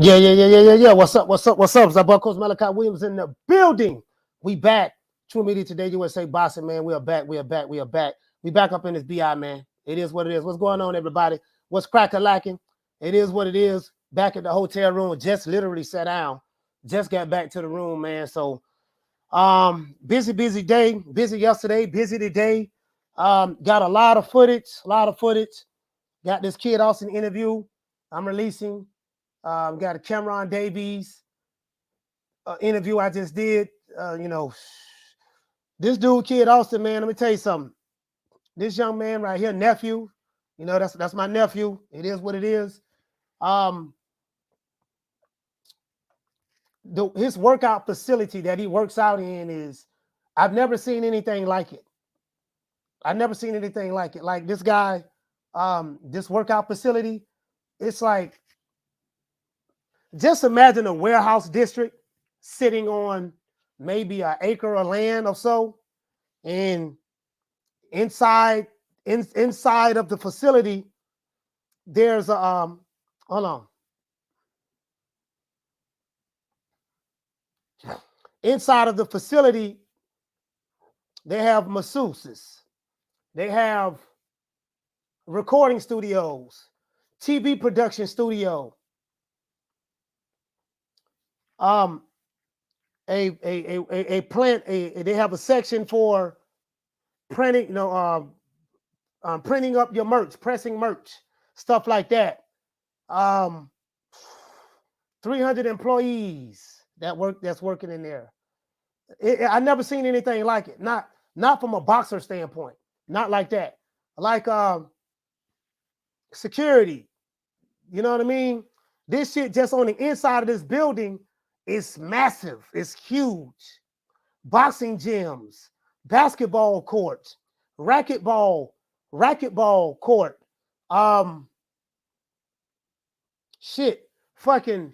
Yeah. What's up? It's our boy Coach Malachi Williams in the building. We back. True Media Today USA boxing, man. We are back. We back up in this BI, man. It is what it is. What's going on, everybody? What's crack-a-lacking? It is what it is. Back at the hotel room. Just literally sat down. Just got back to the room, man. So busy day. Busy yesterday, busy today. Got a lot of footage. Got this Kid Austin interview I'm releasing. Got a Gervonta Davis interview I just did. This dude, Kid Austin, man, let me tell you something. This young man right here, nephew, that's my nephew. It is what it is. His workout facility that he works out in is, I've never seen anything like it. Like this guy, this workout facility, it's like, just imagine a warehouse district sitting on maybe an acre of land or so, and inside of the facility, there's a hold on. Inside of the facility, they have masseuses, they have recording studios, TV production studio. A plant. They have a section for printing, printing up your merch, pressing merch, stuff like that. 300 employees that's working in there. I never seen anything like it. Not from a boxer standpoint. Not like that. Like security. You know what I mean? This shit just on the inside of this building is massive. It's huge. Boxing gyms, basketball courts, racquetball court. Fucking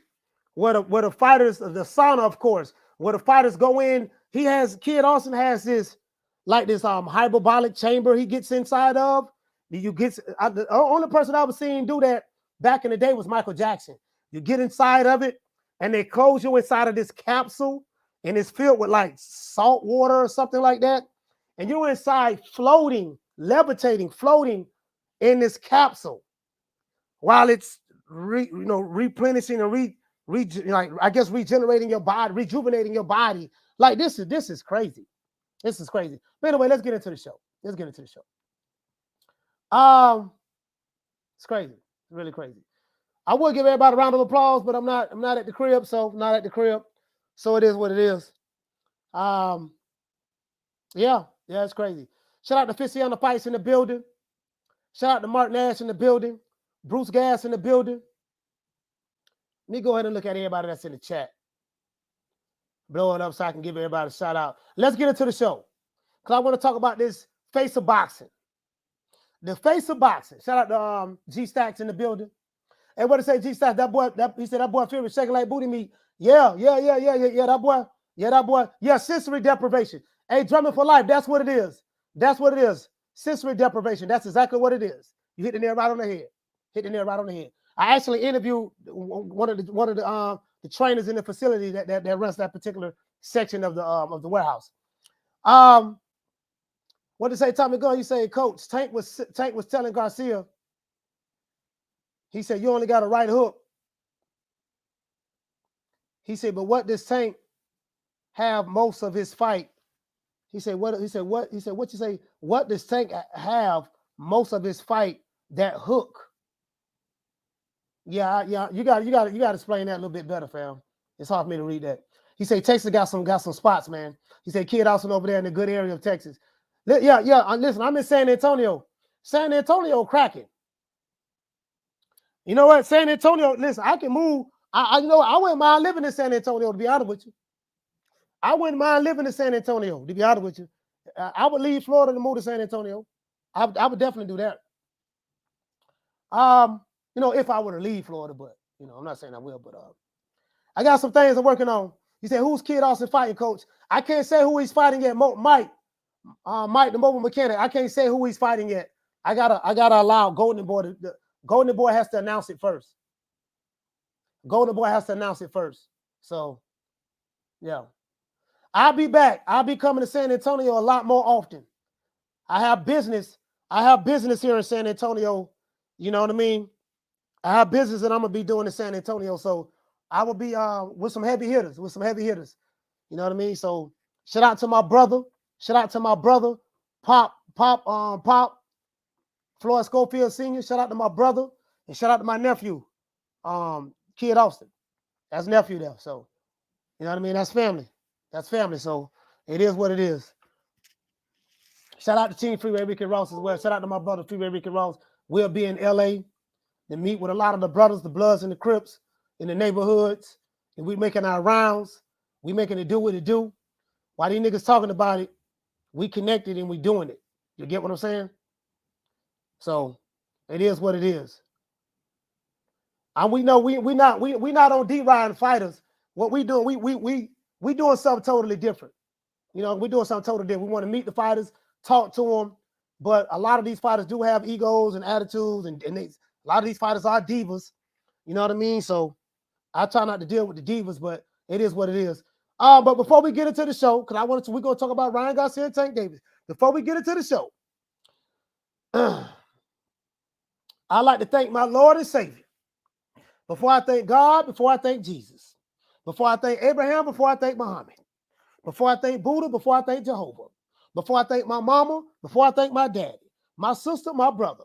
where the fighters, the sauna, of course, where the fighters go in. Kid Austin has this hyperbolic chamber he gets inside of. The only person I was seeing do that back in the day was Michael Jackson. You get inside of it, and they close you inside of this capsule, and it's filled with like salt water or something like that, and you're inside floating, levitating, floating in this capsule while it's replenishing and regenerating your body, rejuvenating your body. Like this is crazy. This is crazy. But anyway, let's get into the show. It's crazy. It's really crazy. I would give everybody a round of applause, but I'm not at the crib, so not at the crib. So it is what it is. Yeah, it's crazy. Shout out to Fitzy on the Fights in the building. Shout out to Mark Nash in the building. Bruce Gas in the building. Let me go ahead and look at everybody that's in the chat. Blow it up so I can give everybody a shout out. Let's get into the show, because I want to talk about this face of boxing. The face of boxing. Shout out to G Stacks in the building. And what to say, G Stacks? He said that boy Fury shaking like booty meat. Yeah, that boy. Yeah, sensory deprivation. Hey, drumming for life. That's what it is. Sensory deprivation. That's exactly what it is. You hit the nail right on the head. I actually interviewed one of the trainers in the facility that runs that particular section of the warehouse. What to say, Tommy Gunn? You say, Coach, Tank was telling Garcia. He said, you only got a right hook. He said, but what does Tank have most of his fight? He said, what you say? What does Tank have most of his fight? That hook. Yeah. You got to explain that a little bit better, fam. It's hard for me to read that. He said Texas got some spots, man. He said Kid Austin over there in the good area of Texas. Yeah. Listen, I'm in San Antonio. San Antonio cracking. You know what? San Antonio, listen, I can move. I wouldn't mind living in San Antonio, to be honest with you. I wouldn't mind living in San Antonio, to be honest with you. I would leave Florida to move to San Antonio. I would definitely do that. If I were to leave Florida, but I'm not saying I will, but I got some things I'm working on. He said, who's Kid Austin fighting, Coach? I can't say who he's fighting yet. Mike, the mobile mechanic. I can't say who he's fighting yet. I gotta allow Golden Boy has to announce it first. Golden Boy has to announce it first. So, yeah. I'll be back. I'll be coming to San Antonio a lot more often. I have business. I have business here in San Antonio. You know what I mean? I have business that I'm going to be doing in San Antonio. So I will be with some heavy hitters, You know what I mean? So shout out to my brother. Shout out to my brother, Pop, Floyd Schofield Sr. Shout out to my brother. And shout out to my nephew, Kid Austin. That's nephew there. So, you know what I mean? That's family. That's family. So it is what it is. Shout out to Team Freeway Ricky Ross as well. Shout out to my brother, Freeway Ricky Ross. We'll be in LA to meet with a lot of the brothers, the Bloods, and the Crips in the neighborhoods. And we making our rounds. We making it do what it do. While these niggas talking about it, we connected and we doing it. You get what I'm saying? So it is what it is. And we know we not on D-Ryan fighters. What we doing, we doing something totally different. You know, we're doing something totally different. We want to meet the fighters, talk to them. But a lot of these fighters do have egos and attitudes, and a lot of these fighters are divas. You know what I mean? So I try not to deal with the divas, but it is what it is. But before we get into the show, because we're going to talk about Ryan Garcia and Tank Davis. Before we get into the show, I'd like to thank my Lord and Savior. Before I thank God, before I thank Jesus, before I thank Abraham, before I thank Muhammad, before I thank Buddha, before I thank Jehovah, before I thank my mama, before I thank my daddy, my sister, my brother,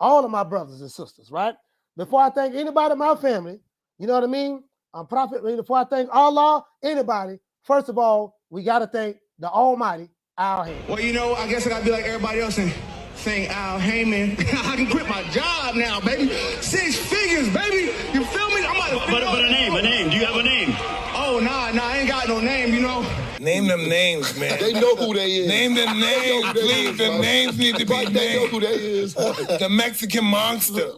all of my brothers and sisters, right? Before I thank anybody in my family, you know what I mean? Before I thank Allah, anybody, first of all, we got to thank the Almighty, Al Heyman. Well, you know, I guess I got to be like everybody else and thank Al Heyman. I can quit my job now, baby. 6 figures, baby. You feel me? I'm about to But a name. Do you have a name? Oh, nah, I ain't got no name, you know. Name them names, man. They know who they is. Name them names, please. The names need to be named. They know who they is. The Mexican monster.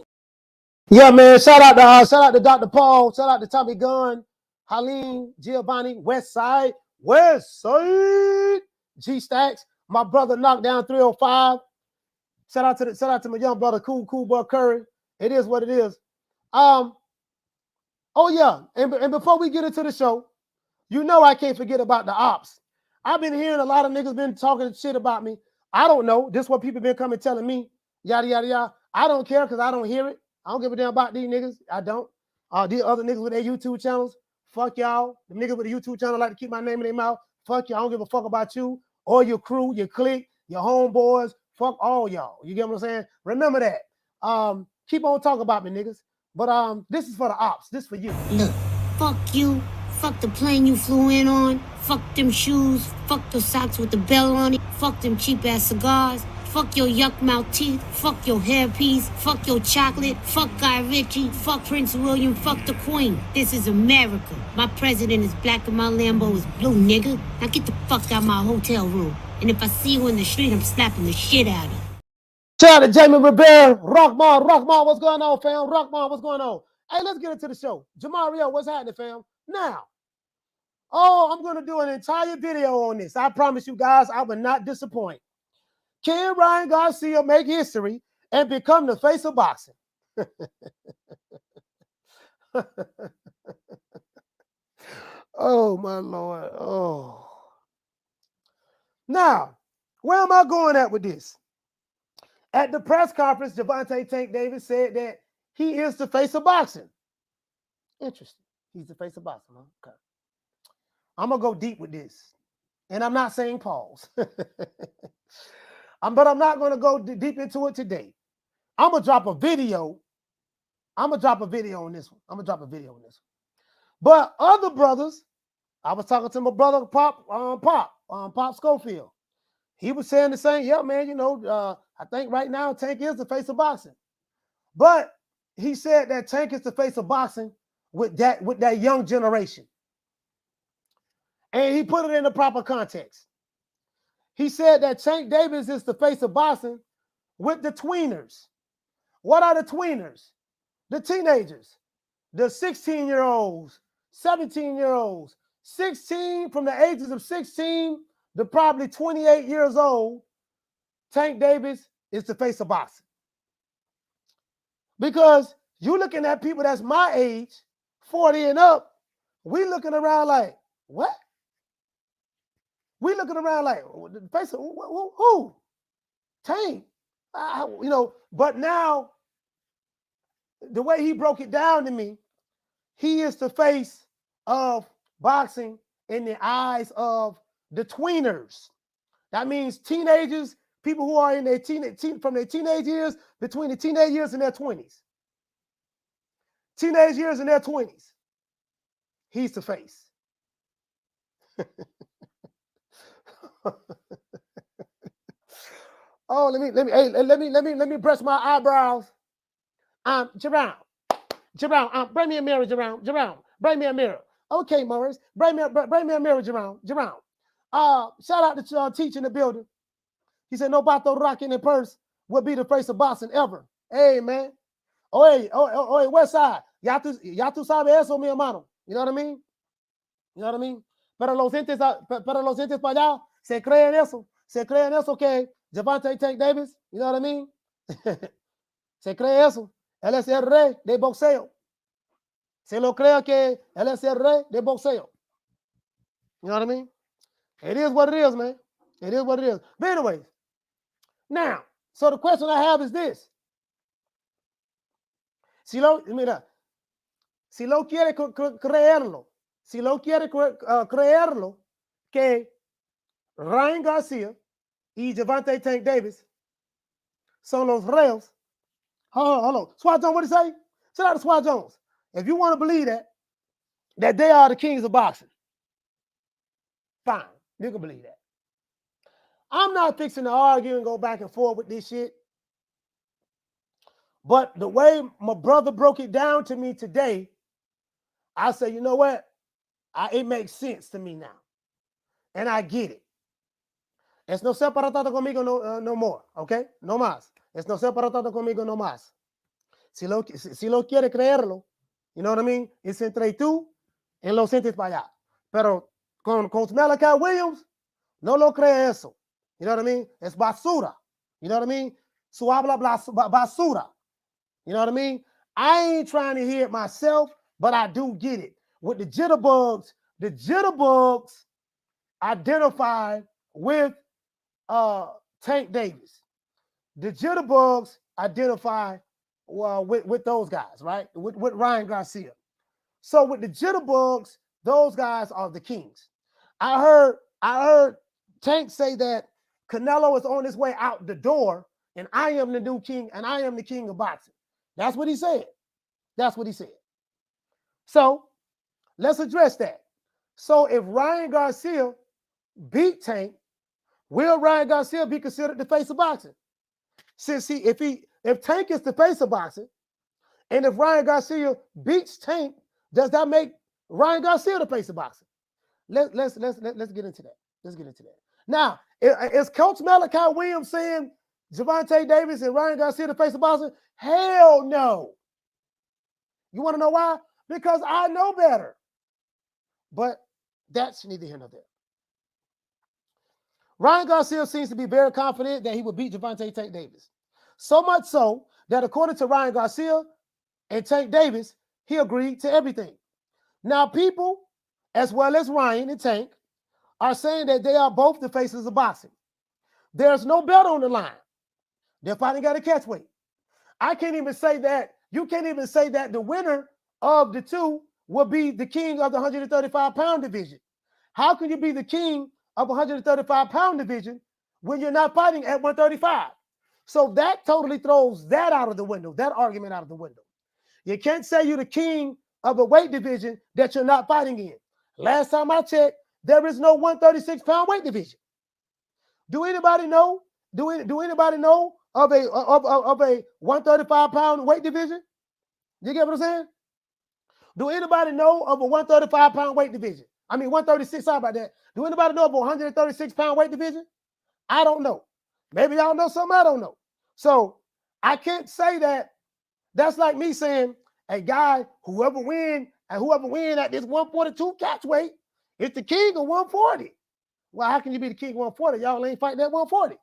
Yeah, man. Shout out to Dr. Paul. Shout out to Tommy Gunn, Haleen, Giovanni, Westside, G Stacks. My brother knocked down 305. Shout out to my young brother, Cool Boy Curry. It is what it is. Oh yeah, and before we get into the show, you know I can't forget about the ops. I've been hearing a lot of niggas been talking shit about me. I don't know. This is what people been coming telling me. Yada yada yada. I don't care because I don't hear it. I don't give a damn about these niggas. I don't. These other niggas with their YouTube channels, fuck y'all. The niggas with the YouTube channel like to keep my name in their mouth. Fuck y'all. I don't give a fuck about you or your crew, your clique, your homeboys. Fuck all y'all. You get what I'm saying? Remember that. Keep on talking about me, niggas. But this is for the ops. This is for you. Look, fuck you. Fuck the plane you flew in on. Fuck them shoes. Fuck the socks with the bell on it. Fuck them cheap ass cigars. Fuck your yuck mouth teeth. Fuck your hairpiece. Fuck your chocolate. Fuck Guy Ritchie. Fuck Prince William. Fuck the Queen. This is America. My president is black and my Lambo is blue, nigga. Now get the fuck out my hotel room. And if I see you in the street, I'm slapping the shit out of you. Shout out to Jamie Rivera, Rockman, what's going on, fam? Rockman, what's going on? Hey, let's get into the show. Jamario, what's happening, fam? Now, I'm going to do an entire video on this. I promise you guys, I will not disappoint. Can Ryan Garcia make history and become the face of boxing? Oh, my Lord. Oh. Now, where am I going at with this? At the press conference, Gervonta Tank Davis said that he is the face of boxing. Interesting. He's the face of boxing. Huh? Okay. I'm going to go deep with this. And I'm not saying pause. But I'm not going to go deep into it today. I'm going to drop a video. On this one. But other brothers, I was talking to my brother, Pop Schofield. He was saying the same. Yeah, man, you know, I think right now Tank is the face of boxing. But he said that Tank is the face of boxing with that young generation. And he put it in the proper context. He said that Tank Davis is the face of boxing with the tweeners. What are the tweeners? The teenagers, the 16-year-olds, 17-year-olds, 16 from the ages of 16 to probably 28 years old. Tank Davis is the face of boxing. Because you're looking at people that's my age, 40 and up, we looking around like, what? We looking around like, the face of who? Tank. You know, but now, the way he broke it down to me, he is the face of boxing in the eyes of the tweeners. That means teenagers, people who are in their from their teenage years, between the teenage years and their 20s. Teenage years and their 20s. He's the face. Oh, let me brush my eyebrows. Jerome, bring me a mirror, Jerome. Bring me a mirror. Okay, Morris, bring me a mirror, Jerome. Shout out to Teach in the building. He said, no bato rocking in purse will be the face of boxing ever. Hey, man. Oye, West Side. Ya tú sabes eso, mi hermano. You know what I mean? You know what I mean? Pero los entes para allá se creen eso. Se creen eso que Gervonta Tank Davis, you know what I mean? Se cree eso. Él es el rey de boxeo. Se lo cree que él es el rey de boxeo. You know what I mean? It is what it is, man. It is what it is. But anyways, now, so the question I have is this. Si lo quiere creerlo, creerlo que Ryan Garcia y Gervonta Tank Davis son los reos. Hold on. Swat Jones, what did he say? Shout out to Swat Jones. If you want to believe that they are the kings of boxing, fine. You can believe that. I'm not fixing to argue and go back and forth with this shit. But the way my brother broke it down to me today, I say, you know what? It makes sense to me now. And I get it. Es no ser para tanto conmigo no more, okay? No más. Es no ser para tanto conmigo no más. Si lo quiere creerlo, you know what I mean? Es entre tú y los entes para allá. Pero con Malachi Williams, no lo cree eso. You know what I mean? Es basura. You know what I mean? Su habla basura. You know what I mean? I ain't trying to hear it myself, but I do get it. With the jitterbugs identify with Tank Davis. The jitterbugs identify with those guys, right? With Ryan Garcia. So with the jitterbugs, those guys are the kings. I heard Tank say that Canelo is on his way out the door, and I am the new king, and I am the king of boxing. That's what he said. That's what he said. So let's address that. So if Ryan Garcia beat Tank, will Ryan Garcia be considered the face of boxing? Since if Tank is the face of boxing, and if Ryan Garcia beats Tank, does that make Ryan Garcia the face of boxing? Let's get into that. Let's get into that. Now, is Coach Malachi Williams saying Gervonta Davis and Ryan Garcia the face of boxing? Hell no. You want to know why? Because I know better. But that's neither here nor there. Ryan Garcia seems to be very confident that he will beat Gervonta Tank Davis. So much so that according to Ryan Garcia and Tank Davis, he agreed to everything. Now, people, as well as Ryan and Tank, are saying that they are both the faces of boxing. There's no belt on the line. They're fighting at a catch weight. I can't even say that. You can't even say that the winner of the two will be the king of the 135-pound division. How can you be the king of 135-pound division when you're not fighting at 135? So that totally throws that out of the window, that argument out of the window. You can't say you're the king of a weight division that you're not fighting in. Last time I checked, there is no 136-pound weight division. Do anybody know? Do anybody know of a 135-pound weight division? You get what I'm saying? Do anybody know of a 135-pound weight division? I mean, 136, sorry about that. Do anybody know of a 136-pound weight division? I don't know. Maybe y'all know something I don't know. So I can't say that. That's like me saying, a guy, whoever win at this 142 catch weight is the king of 140. Well, how can you be the king of 140? Y'all ain't fighting at 140.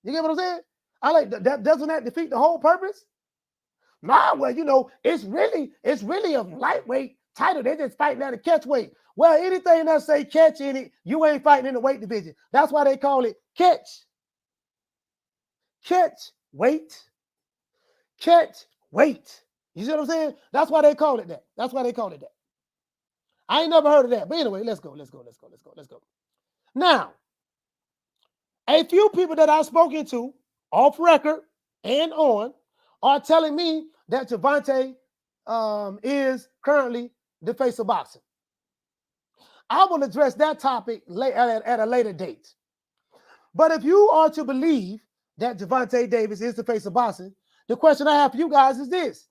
You get what I'm saying? I like that. Doesn't that defeat the whole purpose? Nah, well, you know, it's really a lightweight title. They just fighting at a catch weight. Well, anything that say catch in it, you ain't fighting in the weight division. That's why they call it catch. Catch weight. Catch weight. You see what I'm saying? That's why they call it that. That's why they call it that. I ain't never heard of that. But anyway, let's go. Now, a few people that I've spoken to off record and on are telling me that Gervonta is currently the face of boxing. I will address that topic at a later date. But if you are to believe that Gervonta Davis is the face of boxing, the question I have for you guys is this.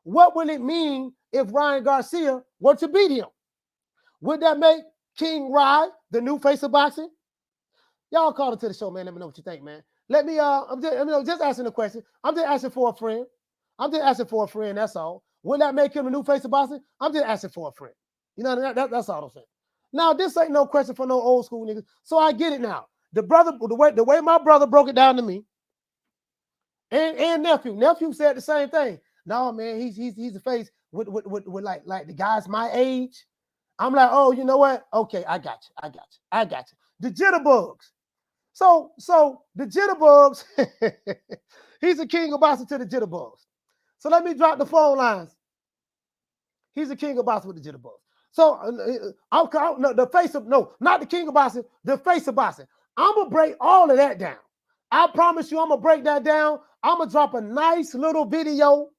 What will it mean if Ryan Garcia were to beat him? Would that make King Rye the new face of boxing? Y'all call into the show, man. Let me know what you think, man. Let me, I'm just asking a question. I'm just asking for a friend. That's all. Would that make him the new face of boxing? I'm just asking for a friend. You know, that's all I'm saying. Now, this ain't no question for no old school niggas. So I get it now. The way my brother broke it down to me, and nephew said the same thing. No, man, he's the face with like the guys my age. I'm like, oh, you know what? Okay, I got you. The jitterbugs. So the jitterbugs, he's a king of boxing to the jitterbugs. So let me drop the phone lines. He's a king of boxing with the jitterbugs. So the face of, no, not the king of boxing, the face of boxing. I'm going to break all of that down. I promise you I'm going to break that down. I'm going to drop a nice little video.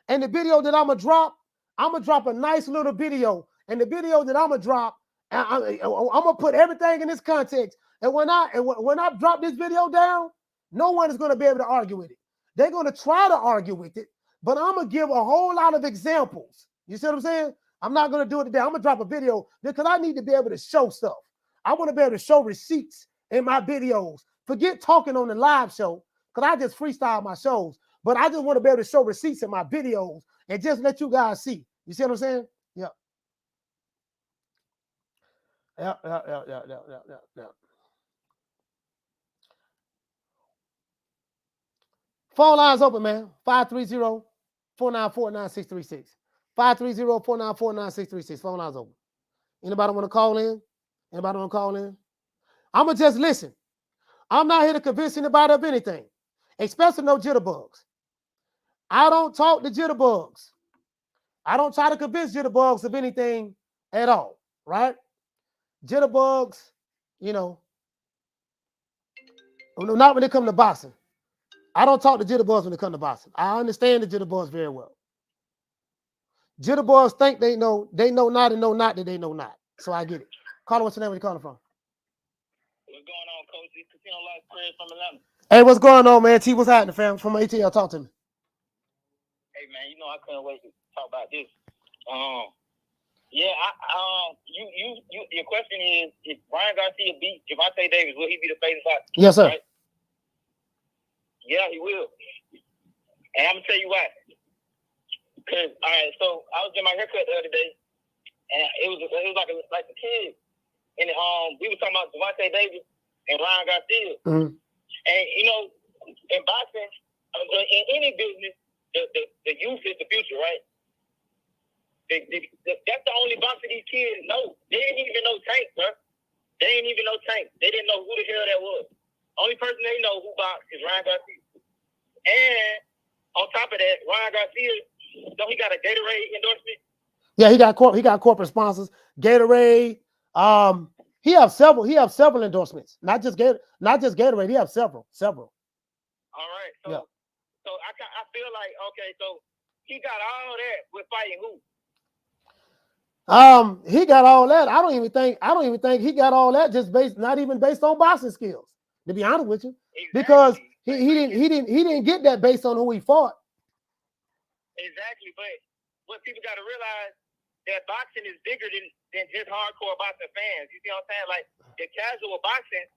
And the video that I'm going to drop a nice little video. And the video that I'm going to drop, I'm going to put everything in this context. And when I drop this video down, no one is going to be able to argue with it. They're going to try to argue with it, but I'm going to give a whole lot of examples. You see what I'm saying? I'm not going to do it today. I'm going to drop a video because I need to be able to show stuff. I want to be able to show receipts in my videos. Forget talking on the live show because I just freestyle my shows, but I just want to be able to show receipts in my videos and just let you guys see. You see what I'm saying? Yeah. Yeah. Phone lines open, man. 530-494-9636. 530-494-9636. Phone lines open. Anybody want to call in? I'm going to just listen. I'm not here to convince anybody of anything, especially no jitterbugs. I don't talk to jitterbugs. I don't try to convince jitterbugs of anything at all, right? Jitterbugs, not when it comes to boxing. I don't talk to jitterbugs when it comes to boxing. I understand the jitterbugs very well. Jitterbugs think they know not and know not that they know not. So I get it. Caller, what's your name? Where you calling from? What's going on, Coach? It's Casino Life Chris from Atlanta. Hey, what's going on, man? T, what's happening, fam? From ATL, talk to me. Hey, man, I couldn't wait to talk about this. Your question is, if Ryan Garcia beat Gervonta Davis, will he be the face of boxing? Yes, sir. Right? Yeah, he will. And I'm gonna tell you why. Cause all right, so I was getting my haircut the other day, and it was like a kid, and we were talking about Gervonta Davis and Ryan Garcia, and in boxing, in any business, the youth is the future, right? That's the only boxer these kids know. They didn't even know Tank, bro. They didn't even know Tank. They didn't know who the hell that was. Only person they know who boxed is Ryan Garcia. And on top of that, Ryan Garcia, he got a Gatorade endorsement. Yeah, he got corporate sponsors. Gatorade. He have several endorsements. Not just Gatorade. He have several. All right. So I feel like, okay, so he got all that with fighting who? He got all that. I don't even think he got all that not even based on boxing skills, to be honest with you. Exactly. Because he didn't get that based on who he fought. Exactly, but what people got to realize that boxing is bigger than just hardcore boxing fans. You see what I'm saying? Like the casual boxing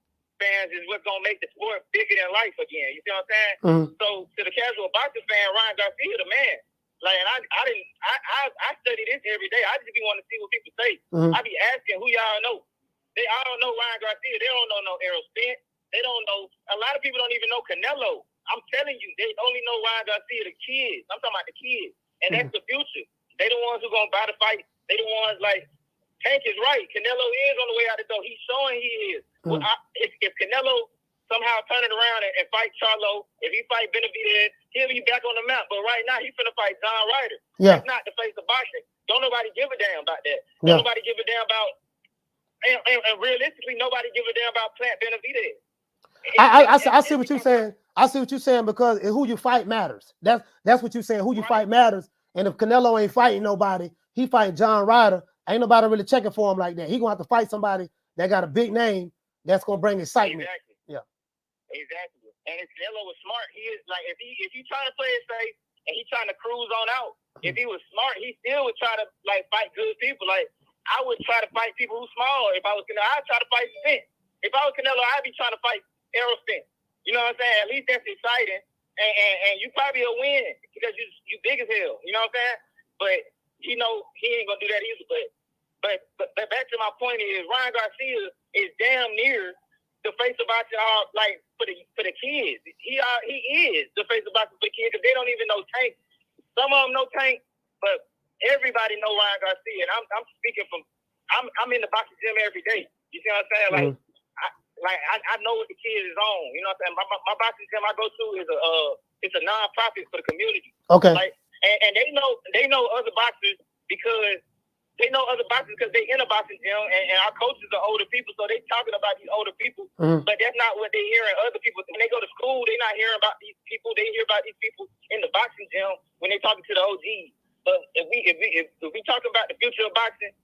fans is what's gonna make the sport bigger than life again. You see what I'm saying? Mm-hmm. So to the casual boxing fan, Ryan Garcia the man. Like, and I study this every day. I just be wanting to see what people say. Mm-hmm. I be asking who y'all know. They all know Ryan Garcia. They don't know no Errol Spence. They don't know. A lot of people don't even know Canelo. I'm telling you, they only know Ryan Garcia, the kids. I'm talking about the kids, and that's the future. They the ones who gonna buy the fight They the ones like Tank is right. Canelo is on the way out the door. He's showing he is. Well, if Canelo somehow turn it around and fight Charlo, if he fight Benavidez, he'll be back on the map. But right now, he's finna fight John Ryder. Yeah. That's not the face of boxing. Don't nobody give a damn about that. Don't nobody give a damn about, and realistically, nobody give a damn about Plant Benavidez. I see what you're saying. I see what you're saying because who you fight matters. That's what you're saying. Who you fight matters. And if Canelo ain't fighting nobody, he fight John Ryder. Ain't nobody really checking for him like that. He gonna have to fight somebody that got a big name that's gonna bring excitement. Exactly. Yeah. Exactly. And if Canelo was smart, he is like if he trying to play it safe and he trying to cruise on out. If he was smart, he still would try to like fight good people. Like I would try to fight people who small. If I was Canelo, I'd try to fight Spence. If I was Canelo, I'd be trying to fight Errol Spence. You know what I'm saying? At least that's exciting. And you probably will win because you big as hell. You know what I'm saying? But he ain't gonna do that either. But back to my point is Ryan Garcia is damn near the face of boxing, like for the kids. He is the face of boxing for the kids because they don't even know Tank. Some of them know Tank, but everybody know Ryan Garcia. And I'm speaking from I'm in the boxing gym every day. You see what I'm saying? Like I know what the kid is on. You know what I'm saying? My boxing gym I go to is it's a non-profit for the community. Okay. Like and they know other boxers because they know other boxers because they in a boxing gym and our coaches are older people, so they talking about these older people. But that's not what they hearing other people. When they go to school, they not hearing about these people. They hear about these people in the boxing gym when they talking to the OGs. But if we talking about the future of boxing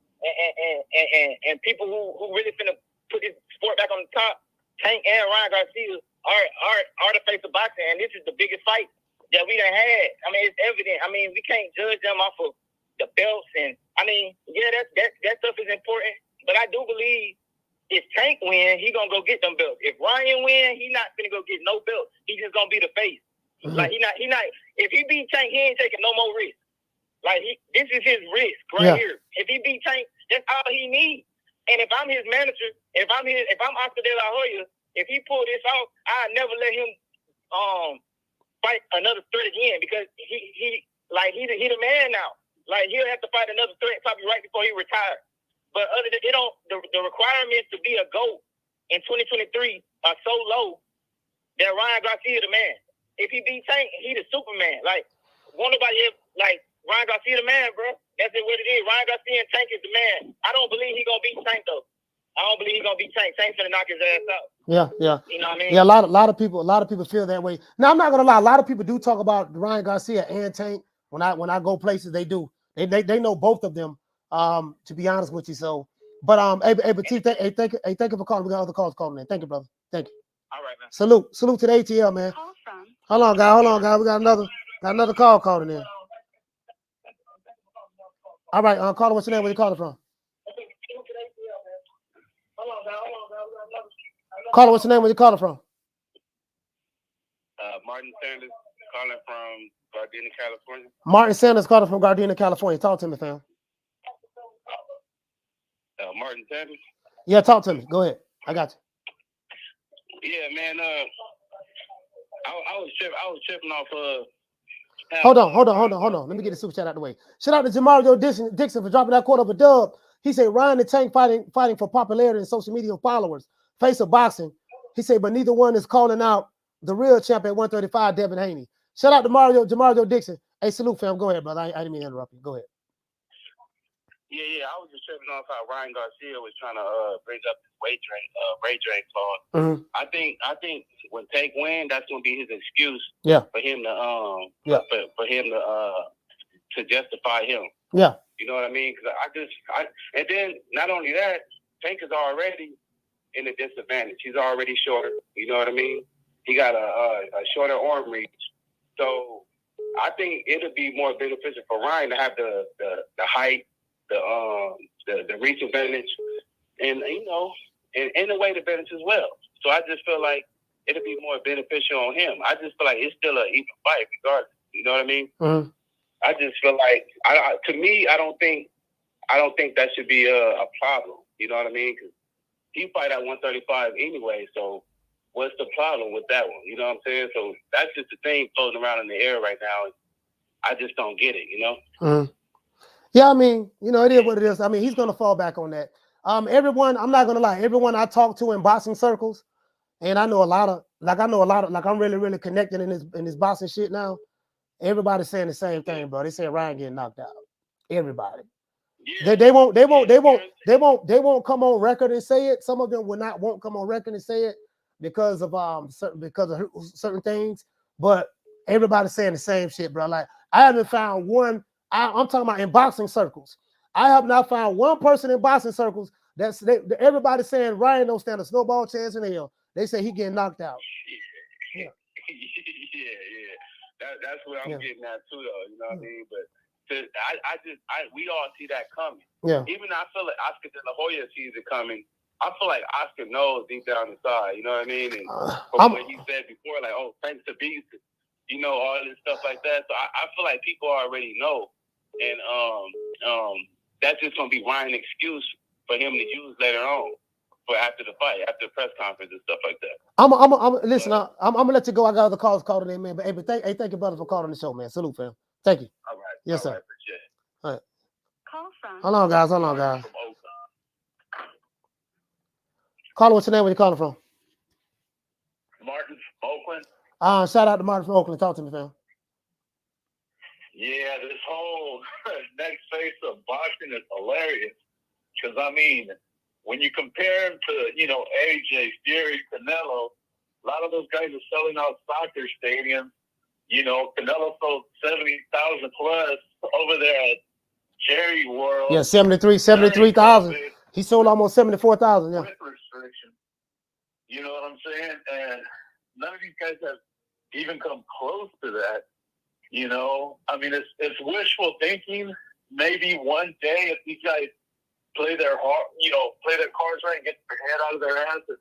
and people who really finna put this sport back on the top, Tank and Ryan Garcia are the face of boxing, and this is the biggest fight that we done had. I mean, it's evident. I mean, we can't judge them off of the belts, and I mean, yeah, that stuff is important. But I do believe if Tank win, he gonna go get them belts. If Ryan win, he not gonna go get no belts. He just gonna be the face. Like he not. If he beat Tank, he ain't taking no more risk. Like this is his risk right here. If he beat Tank, that's all he needs. And if I'm his manager, if I'm Oscar De La Hoya, if he pull this off, I'd never let him fight another threat again because he the man now. Like he'll have to fight another threat probably right before he retires. But other than the requirements to be a GOAT in 2023 are so low that Ryan Garcia the man. If he beat Tank, he the Superman. Like won't nobody have, like Ryan Garcia the man, bro. That's what it is. Ryan Garcia and Tank is the man. I don't believe he gonna beat Tank though. I don't believe he gonna beat Tank. Tank's gonna knock his ass out. Yeah. You know what I mean? Yeah, a lot of people feel that way. Now I'm not gonna lie, a lot of people do talk about Ryan Garcia and Tank. When I go places, they do. They know both of them. To be honest with you, so. But but T, thank you for calling. We got other calls calling in. Thank you, brother. Thank you. All right, man. Salute to the ATL, man. Hold on, guys. We got another call calling in. All right, caller, what's your name? Where you calling from? Caller, what's your name? Where you calling from? Martin Sanders calling from Gardena, California. Martin Sanders calling from Gardena, California. Talk to me, fam. Martin Sanders. Yeah, talk to me. Go ahead. I got you. Yeah, man. I was tripping off. Hold on. Let me get the super chat out the way. Shout out to Jamario Dixon for dropping that quote of a dub. He said Ryan and Tank fighting for popularity and social media followers. Face of boxing. He said, but neither one is calling out the real champ at 135, Devin Haney. Shout out to Jamario Dixon. Hey, salute, fam. Go ahead, brother. I didn't mean to interrupt you. Go ahead. Yeah. I was just tripping off how Ryan Garcia was trying to bring up his weight drain clause. Mm-hmm. I think when Tank win, that's gonna be his excuse. Yeah. For him to for him to justify him. Yeah. You know what I mean? Because and then not only that, Tank is already in a disadvantage. He's already shorter. You know what I mean? He got a shorter arm reach. So I think it'll be more beneficial for Ryan to have the height, the reach advantage, and in a way the advantage as well. So I just feel like it'll be more beneficial on him. I just feel like it's still an even fight regardless. You know what I mean? Mm-hmm. I just feel like to me, I don't think that should be a problem. You know what I mean? 'Cause he fight at 135 anyway. So what's the problem with that one? You know what I'm saying? So that's just the thing floating around in the air right now. I just don't get it. You know? Mm-hmm. Yeah, I mean, it is what it is. I mean, he's gonna fall back on that. Everyone, I'm not gonna lie, everyone I talk to in boxing circles, and I know a lot of, like I'm really, really connected in this boxing shit now. Everybody's saying the same thing, bro. They say Ryan getting knocked out. Everybody. Yeah. They won't come on record and say it. Some of them won't come on record and say it because of certain things. But everybody's saying the same shit, bro. Like I haven't found one. I'm talking about in boxing circles. I have not found one person in boxing circles everybody saying Ryan don't stand a snowball chance in hell. They say he getting knocked out. Yeah. That's what I'm getting at too, though. You know what I mean? But we all see that coming. Yeah. Even I feel like Oscar De La Hoya sees it coming. I feel like Oscar knows deep down inside. You know what I mean? And from what he said before, like, oh, thanks to Beast, all this stuff like that. So I feel like people already know, and that's just gonna be Ryan's excuse for him to use later on. For after the fight, after the press conference and stuff like that. Listen. I'm gonna let you go. I got other calls called today, man. But thank you, brother, for calling the show, man. Salute, fam. Thank you. All right. Yes, sir. Appreciate it. All right. Call from. Hold on, guys. Call what's your name? Where you calling from? Martin from Oakland. Shout out to Martin from Oakland. Talk to me, fam. Yeah, this whole next phase of boxing is hilarious. Because I mean, when you compare him to, AJ, Fury, Canelo, a lot of those guys are selling out soccer stadiums. Canelo sold 70,000 plus over there at Jerry World. Yeah, 73,000. He sold almost 74,000. Yeah. With restriction. You know what I'm saying? And none of these guys have even come close to that. I mean, it's wishful thinking. Maybe one day if these guys play their cards right and get their head out of their ass and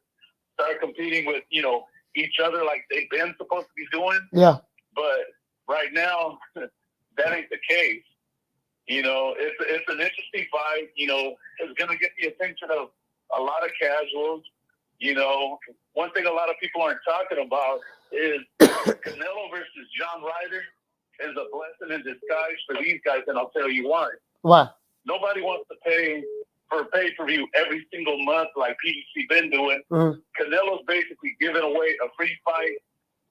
start competing with, each other like they've been supposed to be doing. Yeah. But right now, that ain't the case. It's an interesting fight. It's going to get the attention of a lot of casuals. One thing a lot of people aren't talking about is Canelo versus John Ryder is a blessing in disguise for these guys, and I'll tell you why. Why? Nobody wants to pay for pay-per-view every single month like PBC been doing. Mm-hmm. Canelo's basically giving away a free fight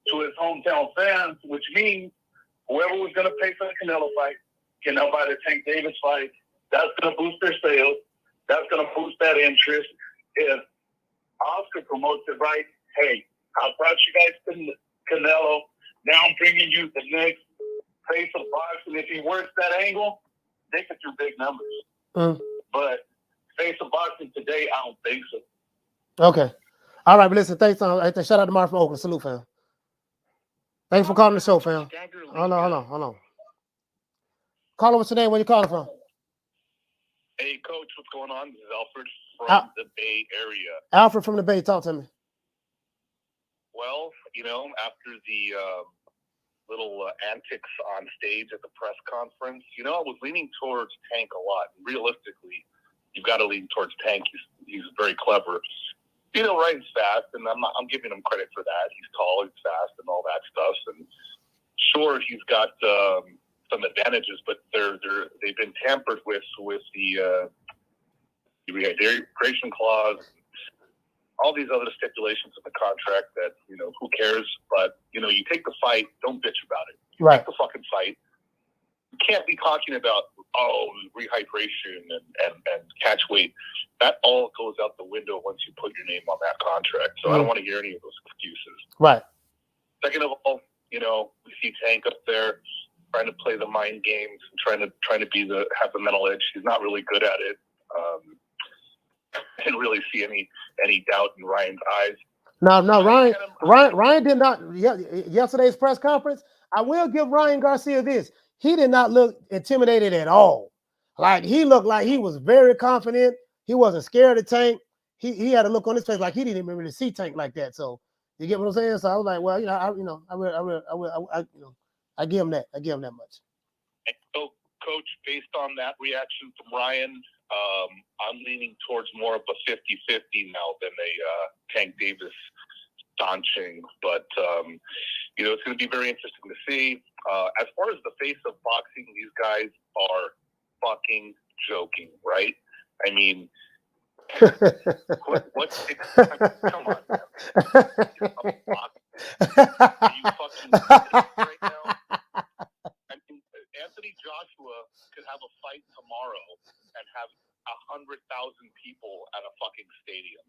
to his hometown fans, which means whoever was going to pay for the Canelo fight can now buy the Tank Davis fight. That's going to boost their sales. That's going to boost that interest. If Oscar promotes it right, hey, I brought you guys to Canelo. Now I'm bringing you the next face of boxing. If he works that angle, they could do big numbers. Mm-hmm. But face of boxing today, I don't think so. Okay. All right, but listen, thanks. Shout out to Mark from Oakland. Salute, fam. Thanks for calling the show, fam. Hold on. Caller, what's your name? Where you calling from? Hey, Coach, what's going on? This is Alfred from the Bay Area. Alfred from the Bay. Talk to me. Well, after the little antics on stage at the press conference, I was leaning towards Tank a lot. Realistically, you've got to lean towards Tank. He's very clever. Ryan's fast, and I'm giving him credit for that. He's tall, he's fast, and all that stuff. And sure, he's got some advantages, but they've been tampered with the rehydration clause, all these other stipulations in the contract that who cares? But you take the fight, don't bitch about it. Right. Take the fucking fight. You can't be talking about rehydration and catch weight. That all goes out the window once you put your name on that contract. So I don't want to hear any of those excuses. Right. Second of all, we see Tank up there trying to play the mind games and trying to have the mental edge. He's not really good at it. I didn't really see any doubt in Ryan's eyes. No, Ryan did not. Yesterday's press conference, I will give Ryan Garcia this. He did not look intimidated at all. Like he looked like he was very confident. He wasn't scared of Tank. He had a look on his face like he didn't even really see Tank like that. So you get what I'm saying? So I was like, well, I give him that. I give him that much. So, Coach, based on that reaction from Ryan, I'm leaning towards more of a 50-50 now than a Tank Davis staunching. But, it's going to be very interesting to see. As far as the face of boxing, these guys are fucking joking, right? I mean, what's it? Come on, man. Are you fucking right now? I mean, Anthony Joshua could have a fight tomorrow and have 100,000 people at a fucking stadium.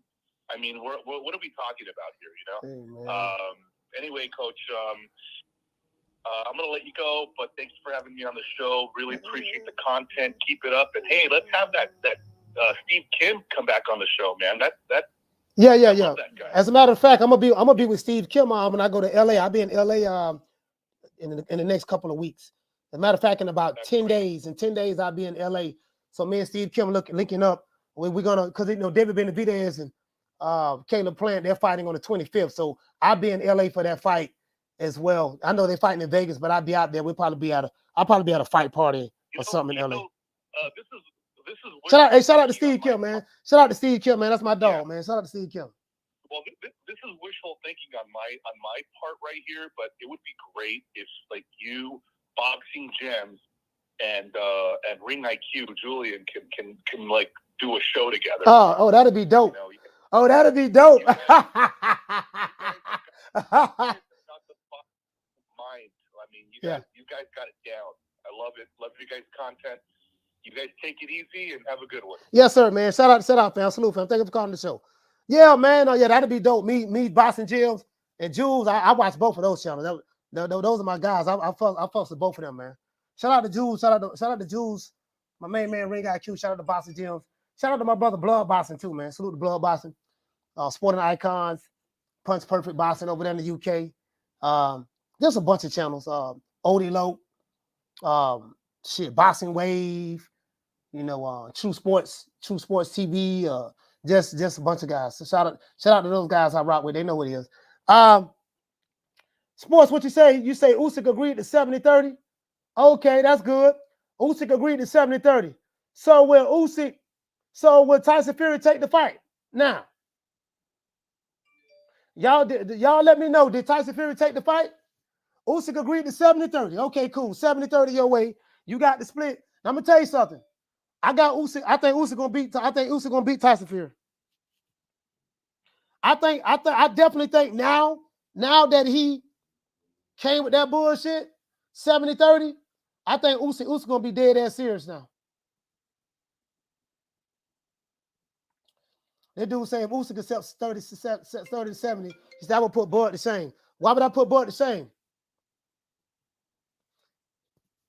I mean, what are we talking about here? You know. Hey, anyway, Coach, I'm gonna let you go, but thanks for having me on the show. Really appreciate the content. Keep it up, and hey, let's have that Steve Kim come back on the show, man. Yeah. As a matter of fact, I'm gonna be with Steve Kim when I go to LA. I'll be in LA in the next couple of weeks. As a matter of fact, in about 10 days. In 10 days, I'll be in LA. So me and Steve Kim linking up. We're gonna, because David Benavidez and Caleb Plant, they're fighting on the 25th. So I'll be in LA for that fight as well. I know they're fighting in Vegas, but I'll be out there. I'll probably be at a fight party or something in LA. This is shout out to Steve Kim, man. Shout out to Steve Kim, man. That's my dog, man. Shout out to Steve Kim. Well, this is wishful thinking on my part right here, but it would be great if like you, Boxing Gems, and Ring IQ, Julian can like do a show together. Oh, that'd be dope. That'd be dope. Not the mind. I mean, you guys got it down. I love it. Love you guys' content. You guys take it easy and have a good one. Yes, sir, man. Shout out, fam. Salute, fam. Thank you for calling the show. Yeah, man. That'd be dope. Me, Boxing Gems, and Jules. I watch both of those channels. Those are my guys. I fucks with both of them, man. Shout out to Jules. Shout out to Jules. My main man, Ring IQ. Shout out to Boxing Gems. Shout out to my brother, Blood Boxing, too, man. Salute to Blood Boxing. Sporting Icons, Punch Perfect Boxing over there in the UK. There's a bunch of channels. Odie Lope, Boxing Wave, True Sports TV, just a bunch of guys. So shout out to those guys I rock with. They know what it is. Sports, what you say? You say Usyk agreed to 70-30? Okay, that's good. Usyk agreed to 70-30. So will Tyson Fury take the fight? Now, y'all let me know. Did Tyson Fury take the fight? Usyk agreed to 70-30. Okay, cool. 70-30 your way. You got the split. Now, I'm gonna tell you something. I got Usyk. I think Usyk gonna beat Tyson Fury. I definitely think now that he came with that bullshit, 70-30, I think Usyk gonna be dead ass serious now. That dude saying if Usyk accepts 30-70, he said I would put Bud to shame. Why would I put Bud to shame?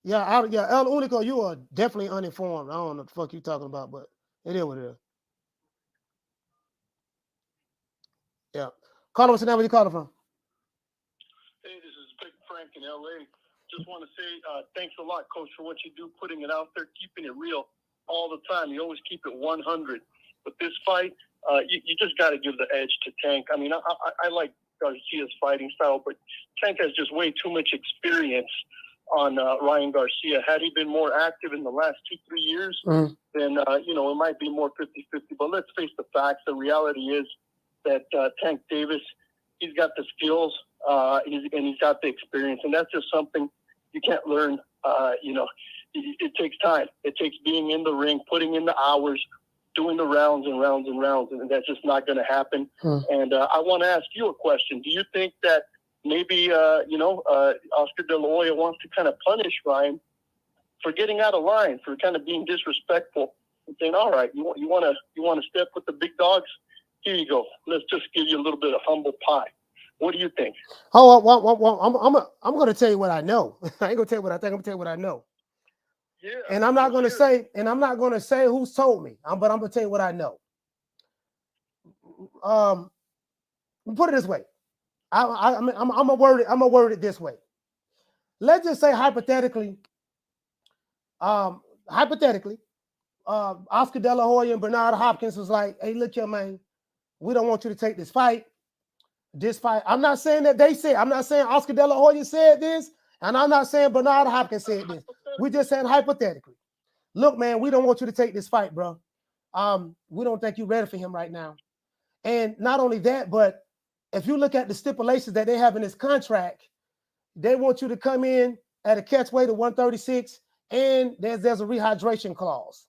El Unico, you are definitely uninformed. I don't know what the fuck you talking about, but it is what it is. Yeah. Call us now. Where you calling from? Hey, this is Big Frank in LA. Just want to say thanks a lot, Coach, for what you do, putting it out there, keeping it real all the time. You always keep it 100. But this fight, you just got to give the edge to Tank. I mean, I like Garcia's fighting style, but Tank has just way too much experience on Ryan Garcia. Had he been more active in the last 2-3 years, then, it might be more 50-50. But let's face the facts. The reality is that Tank Davis, he's got the skills, and he's got the experience. And that's just something you can't learn. It takes time. It takes being in the ring, putting in the hours, doing the rounds and rounds and rounds, and that's just not going to happen. And I want to ask you a question. Do you think that maybe, Oscar De La Hoya wants to kind of punish Ryan for getting out of line, for kind of being disrespectful and saying, all right, you want to step with the big dogs? Here you go. Let's just give you a little bit of humble pie. What do you think? Oh, well, I'm going to tell you what I know. I ain't going to tell you what I think. I'm going to tell you what I know. Yeah. And I'm not going to say who's told me. But I'm going to tell you what I know. Put it this way. I'm gonna word it this way. Let's just say hypothetically, Oscar De La Hoya and Bernard Hopkins was like, "Hey, look here, man, we don't want you to take this fight. I'm not saying that they said. I'm not saying Oscar De La Hoya said this, and I'm not saying Bernard Hopkins said this. We're just saying hypothetically. Look, man, we don't want you to take this fight, bro. We don't think you're ready for him right now. And not only that, but if you look at the stipulations that they have in this contract, they want you to come in at a catch weight of 136 and there's a rehydration clause.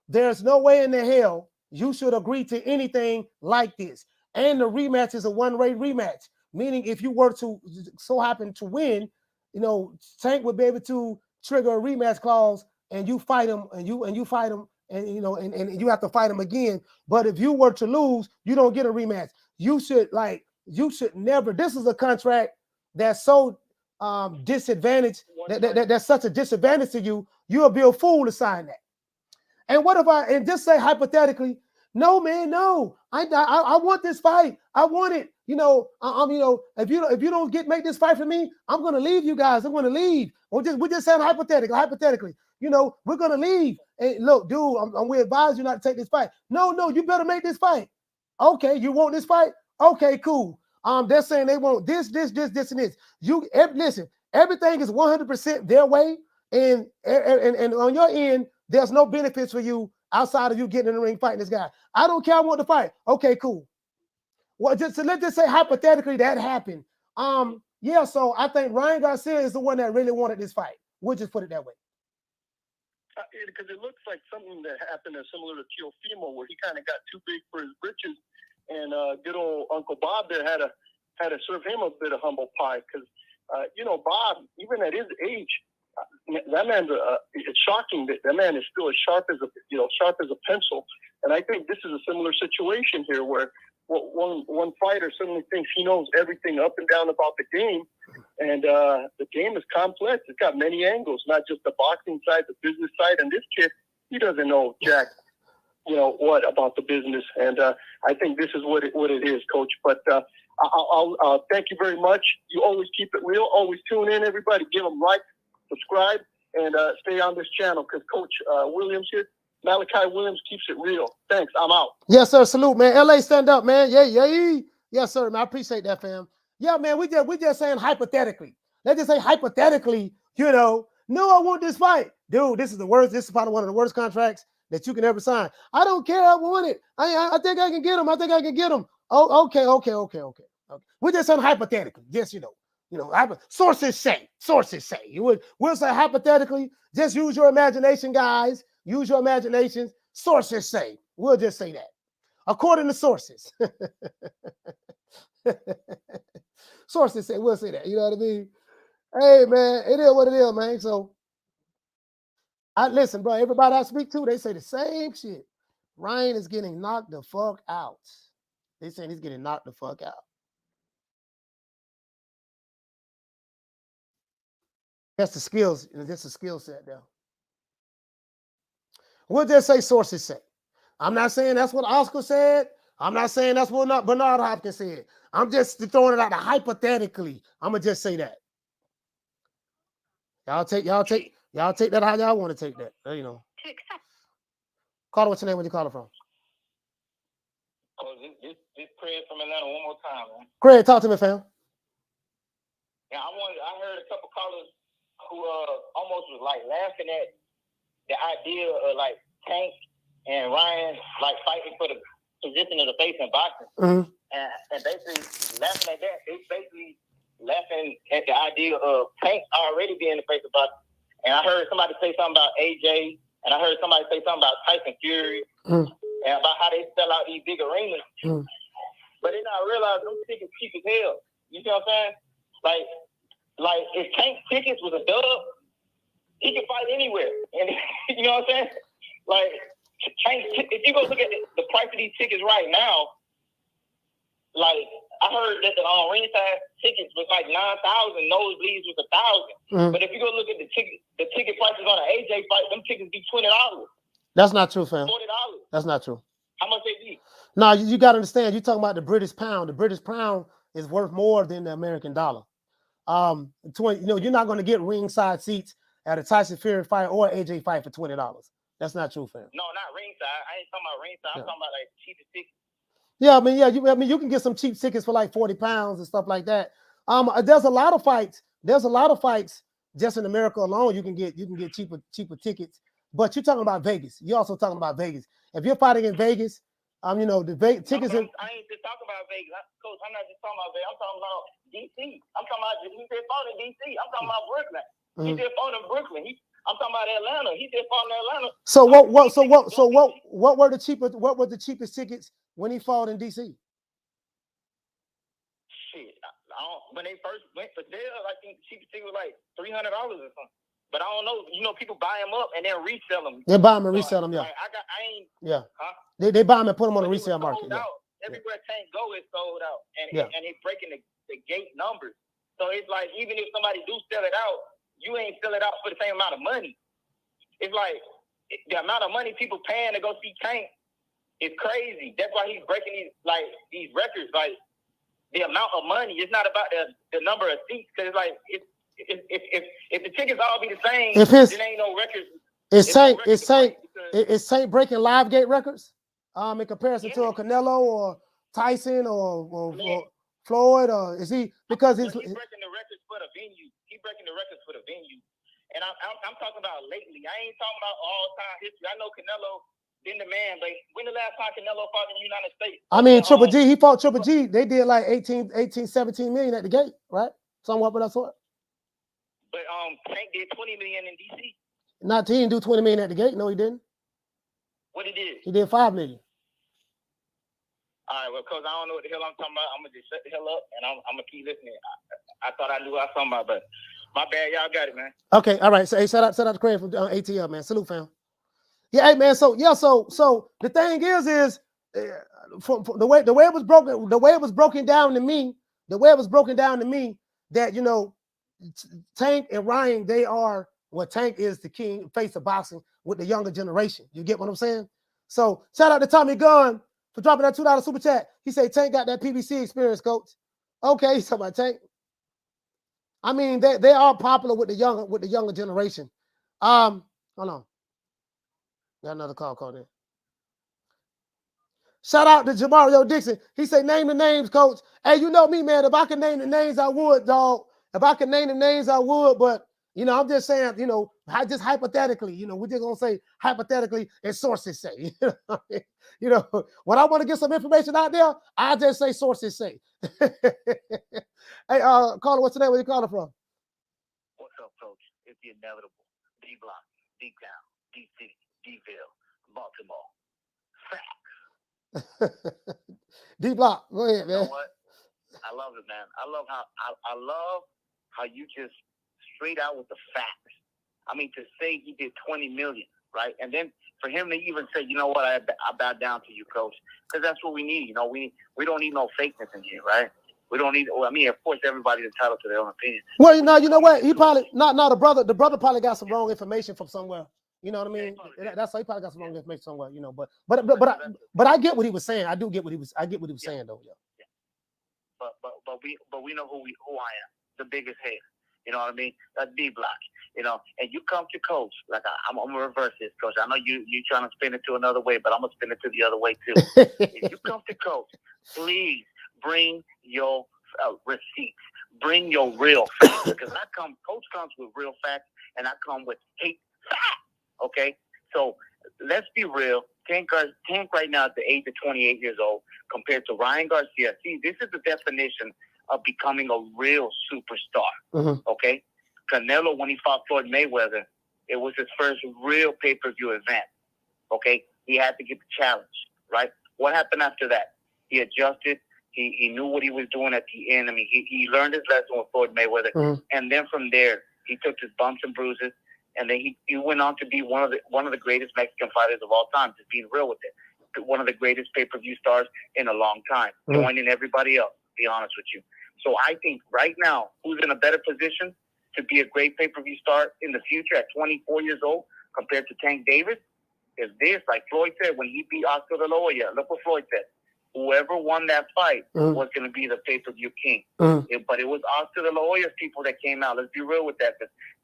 There's no way in the hell you should agree to anything like this. And the rematch is a one-way rematch, meaning if you were to so happen to win, you know, Tank would be able to trigger a rematch clause, and you fight him, and you fight him, and you know, and you have to fight him again. But if you were to lose, you don't get a rematch. You should never. This is a contract that's so disadvantaged. That's such a disadvantage to you. You'll be a fool to sign that. And what if and just say hypothetically, no, man, no, I want this fight. I want it. You know, if you don't make this fight for me, I'm gonna leave you guys. I'm gonna leave. We're just saying hypothetically. You know, we're gonna leave. And look, dude, we advise you not to take this fight. No, you better make this fight. Okay, you want this fight? Okay, cool. They're saying they want this, and this. Listen, everything is 100% their way, and on your end, there's no benefits for you outside of you getting in the ring fighting this guy. I don't care. I want to fight. Okay, cool. Well, let's just say hypothetically that happened. Yeah. So I think Ryan Garcia is the one that really wanted this fight. We'll just put it that way. Because it looks like something that happened similar to Teofimo, where he kind of got too big for his britches, and good old Uncle Bob there had to serve him a bit of humble pie. Because you know, Bob, even at his age, that man's it's shocking that man is still as sharp as a pencil. And I think this is a similar situation here, where one fighter suddenly thinks he knows everything up and down about the game, and the game is complex. It's got many angles, not just the boxing side, the business side. And this kid, he doesn't know jack, what about the business. And I think this is what it is, Coach. But I'll thank you very much. You always keep it real. Always tune in, everybody. Give them like, subscribe, and stay on this channel, because Coach Williams here, Malachi Williams, keeps it real. Thanks. I'm out. Yes, sir. Salute, man. LA, stand up, man. Yeah. Yes, sir, man. I appreciate that, fam. Yeah, man. We just saying hypothetically. Let's just say hypothetically, no, I want this fight. Dude, this is the worst. This is probably one of the worst contracts that you can ever sign. I don't care. I want it. I think I can get him. Oh, okay. We're just saying hypothetically. Just, sources say. We'll say hypothetically. Just use your imagination, guys. Use your imaginations. Sources say. We'll just say that. According to sources. Sources say. We'll say that. You know what I mean? Hey, man. It is what it is, man. So, listen, bro. Everybody I speak to, they say the same shit. Ryan is getting knocked the fuck out. They saying he's getting knocked the fuck out. That's the skills. That's the skill set there. We'll just say sources say. I'm not saying that's what Oscar said. I'm not saying that's what Bernard Hopkins said. I'm just throwing it out there hypothetically. I'm gonna just say that. Y'all take that how y'all want to take that. Call it what's your name when you call it from. Oh, this Craig from Atlanta one more time, man. Craig, talk to me, fam. Yeah, I heard a couple callers who almost was like laughing at the idea of like Tank and Ryan like fighting for the position of the face in boxing, and basically laughing at that. They basically laughing at the idea of Tank already being the face of boxing. And I heard somebody say something about AJ, and I heard somebody say something about Tyson Fury, and about how they sell out these big arenas. But then I realized them tickets cheap as hell. You see what I'm saying? Like if Tank tickets was a dub, he could fight anywhere. And you know what I'm saying? Like Tank, if you go look at the price of these tickets right now, like I heard that the ringside tickets was like 9,000, nosebleeds was 1,000. But if you go look at the ticket prices on an AJ fight, them tickets be $20. That's not true, fam. $40. That's not true. How much they be? No, you got to understand. You're talking about the British pound. The British pound is worth more than the American dollar. You're not going to get ringside seats at a Tyson Fury fight or AJ fight for $20. That's not true, fam. No, not ringside. I ain't talking about ringside. I'm talking about like cheapest tickets. Yeah, you can get some cheap tickets for like 40 pounds and stuff like that. There's a lot of fights. Just in America alone. You can get cheaper tickets. But you're talking about Vegas. You're also talking about Vegas. If you're fighting in Vegas, the tickets. I ain't just talking about Vegas, Coach. I'm not just talking about Vegas. I'm talking about DC. I'm talking about he just fought in DC. I'm talking about Brooklyn. He just fought in Brooklyn. I'm talking about Atlanta. He just fought in Atlanta. So what were the cheapest? What were the cheapest tickets when he fought in DC? Shit, when they first went for sale, I think the cheapest ticket was like $300 or something. But I don't know. You know, people buy them up and then resell them. They buy them and resell them. Yeah. Like, I ain't. Yeah. Huh? They buy them and put them on the resale market. Yeah. Everywhere Tank go is sold out, and it's breaking the gate numbers. So it's like, even if somebody do sell it out, you ain't sell it out for the same amount of money. It's like the amount of money people paying to go see Tank is crazy. That's why he's breaking these records. Like, the amount of money. It's not about the number of seats, because it's like if the tickets all be the same, then ain't no records. It's Tank breaking live gate records in comparison to a Canelo or Tyson or Floyd, or is he, because he's breaking the records for the venue. He's breaking the records for the venue. And I'm talking about lately. I ain't talking about all-time history. I know Canelo been the man, but when the last time Canelo fought in the United States? I mean, Triple G, he fought Triple G. They did like 17 million at the gate, right? Somewhat, but that's what. But Tank did 20 million in DC. Not he didn't do 20 million at the gate. No, he didn't. What he did? He did 5 million. All right, well, because I don't know what the hell I'm talking about, I'm gonna just shut the hell up and I'm gonna keep listening. I thought I knew what I was talking about, but my bad, y'all got it, man. Okay, all right. So hey, shout out to Craig from ATL, man. Salute, fam. Yeah, hey man. So the thing is from the way it was broken down to me, that, you know, Tank and Ryan, they are Tank is the king, face of boxing with the younger generation. You get what I'm saying? So shout out to Tommy Gunn for dropping that $2 super chat. He said Tank got that PBC experience, coach. Okay, he's talking about Tank. I mean, they are popular with the younger generation. Hold on. Got another call called in. Shout out to Jamario Dixon. He said, name the names, coach. Hey, you know me, man. If I could name the names, I would, dog. If I could name the names, I would. But, you know, I'm just saying, you know, just hypothetically, you know, we're just going to say hypothetically, as sources say. You know, when I want to get some information out there, I just say sources say. Hey, caller, what's the name? Where you calling from? What's up, coach? It's the inevitable. D-Block, D-Town, D-City, D-Ville, Baltimore. Facts. D-Block, go ahead, man. You know what? I love it, man. I love how you just straight out with the facts. I mean, to say he did 20 million, right? And then for him to even say, you know what, I bow down to you, coach, because that's what we need. You know, we don't need no fakeness in here, right? We don't need. Well, I mean, of course, everybody's entitled to their own opinion. Well, you know what? He probably the brother probably got some wrong information from somewhere. You know what I mean? That's why he probably got some wrong information somewhere. You know, but I get what he was saying. I get what he was saying though. Yeah. But we know who I am. The biggest hater. You know what I mean? That's D-Block. You know, and you come to coach like I'm gonna reverse this, coach. I know you trying to spin it to another way, but I'm gonna spin it to the other way too. If you come to coach, please bring your receipts. Bring your real facts, because coach comes with real facts, and I come with hate facts. Okay, so let's be real. Tank right now at the age of 28 years old, compared to Ryan Garcia. See, this is the definition of becoming a real superstar. Mm-hmm. Okay, Canelo, when he fought Floyd Mayweather, it was his first real pay-per-view event. Okay, he had to get the challenge. Right. What happened after that? He adjusted. He knew what he was doing at the end. I mean, he learned his lesson with Floyd Mayweather, and then from there he took his bumps and bruises, and then he went on to be one of the greatest Mexican fighters of all time. Just being real with it, one of the greatest pay-per-view stars in a long time, joining everybody else. To be honest with you, so I think right now, who's in a better position to be a great pay-per-view star in the future at 24 years old compared to Tank Davis is this. Like Floyd said when he beat Oscar De La Hoya. Look what Floyd said. Whoever won that fight was going to be the pay-per-view king. But it was Oscar De La Hoya's people that came out. Let's be real with that.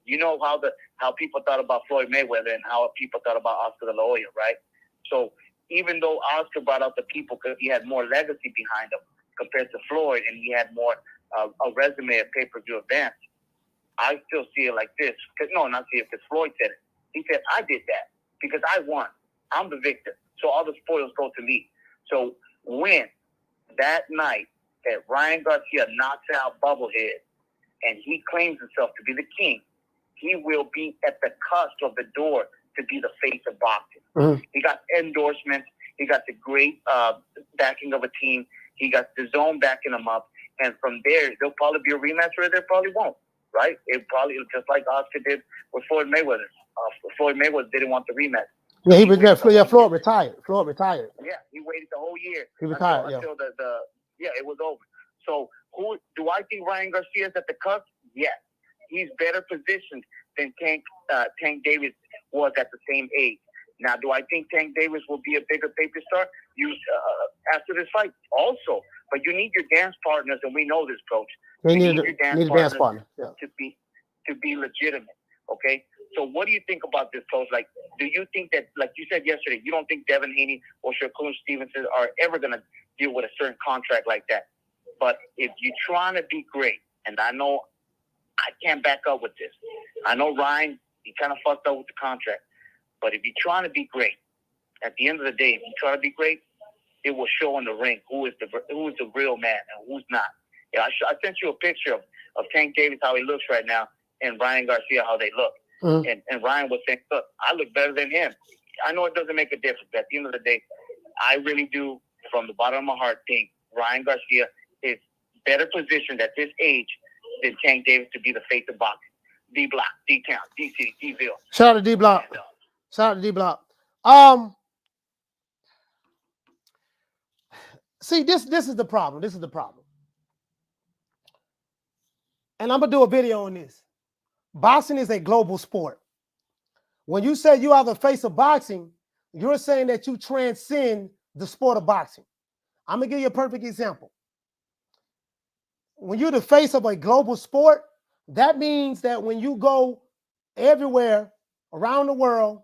You know how people thought about Floyd Mayweather and how people thought about Oscar De La Hoya, right? So even though Oscar brought out the people because he had more legacy behind him compared to Floyd, and he had more a resume of pay-per-view events, I still see it like this. Not see it, because Floyd said it. He said, I did that because I won. I'm the victor. So all the spoils go to me. So when that night that Ryan Garcia knocks out Bubblehead and he claims himself to be the king, he will be at the cusp of the door to be the face of boxing. Mm-hmm. He got endorsements. He got the great backing of a team. He got the zone backing him up. And from there, there'll probably be a rematch or there probably won't, right? It probably just like Oscar did with Floyd Mayweather. Floyd Mayweather didn't want the rematch. Yeah, he was Floyd retired. Floyd retired. Yeah, he waited the whole year. He retired, until it was over. So who do I think Ryan Garcia is at the cusp? Yes. He's better positioned than Tank Davis was at the same age. Now, do I think Tank Davis will be a bigger paper star after this fight? Also, but you need your dance partners, and we know this, Coach. You need your dance partner to be legitimate. Okay. So, what do you think about this, Coach? Like, do you think that, like you said yesterday, you don't think Devin Haney or Shakur Stevenson are ever going to deal with a certain contract like that? But if you're trying to be great, and I know I can't back up with this. I know Ryan, he kind of fucked up with the contract. But if you're trying to be great, at the end of the day, if you try to be great, it will show in the ring who is the real man and who's not. Yeah, I sent you a picture of Tank Davis, how he looks right now, and Ryan Garcia, how they look. Mm-hmm. And Ryan was saying, look, I look better than him. I know it doesn't make a difference. But at the end of the day, I really do, from the bottom of my heart, think Ryan Garcia is better positioned at this age than Tank Davis to be the face of boxing. D-Block, D-Town, D-City, D-Ville. Shout out to D-Block. Shout out to D-Block. See, this is the problem. This is the problem. And I'm going to do a video on this. Boxing is a global sport. When you say you are the face of boxing, you're saying that you transcend the sport of boxing. I'm going to give you a perfect example. When you're the face of a global sport, that means that when you go everywhere around the world,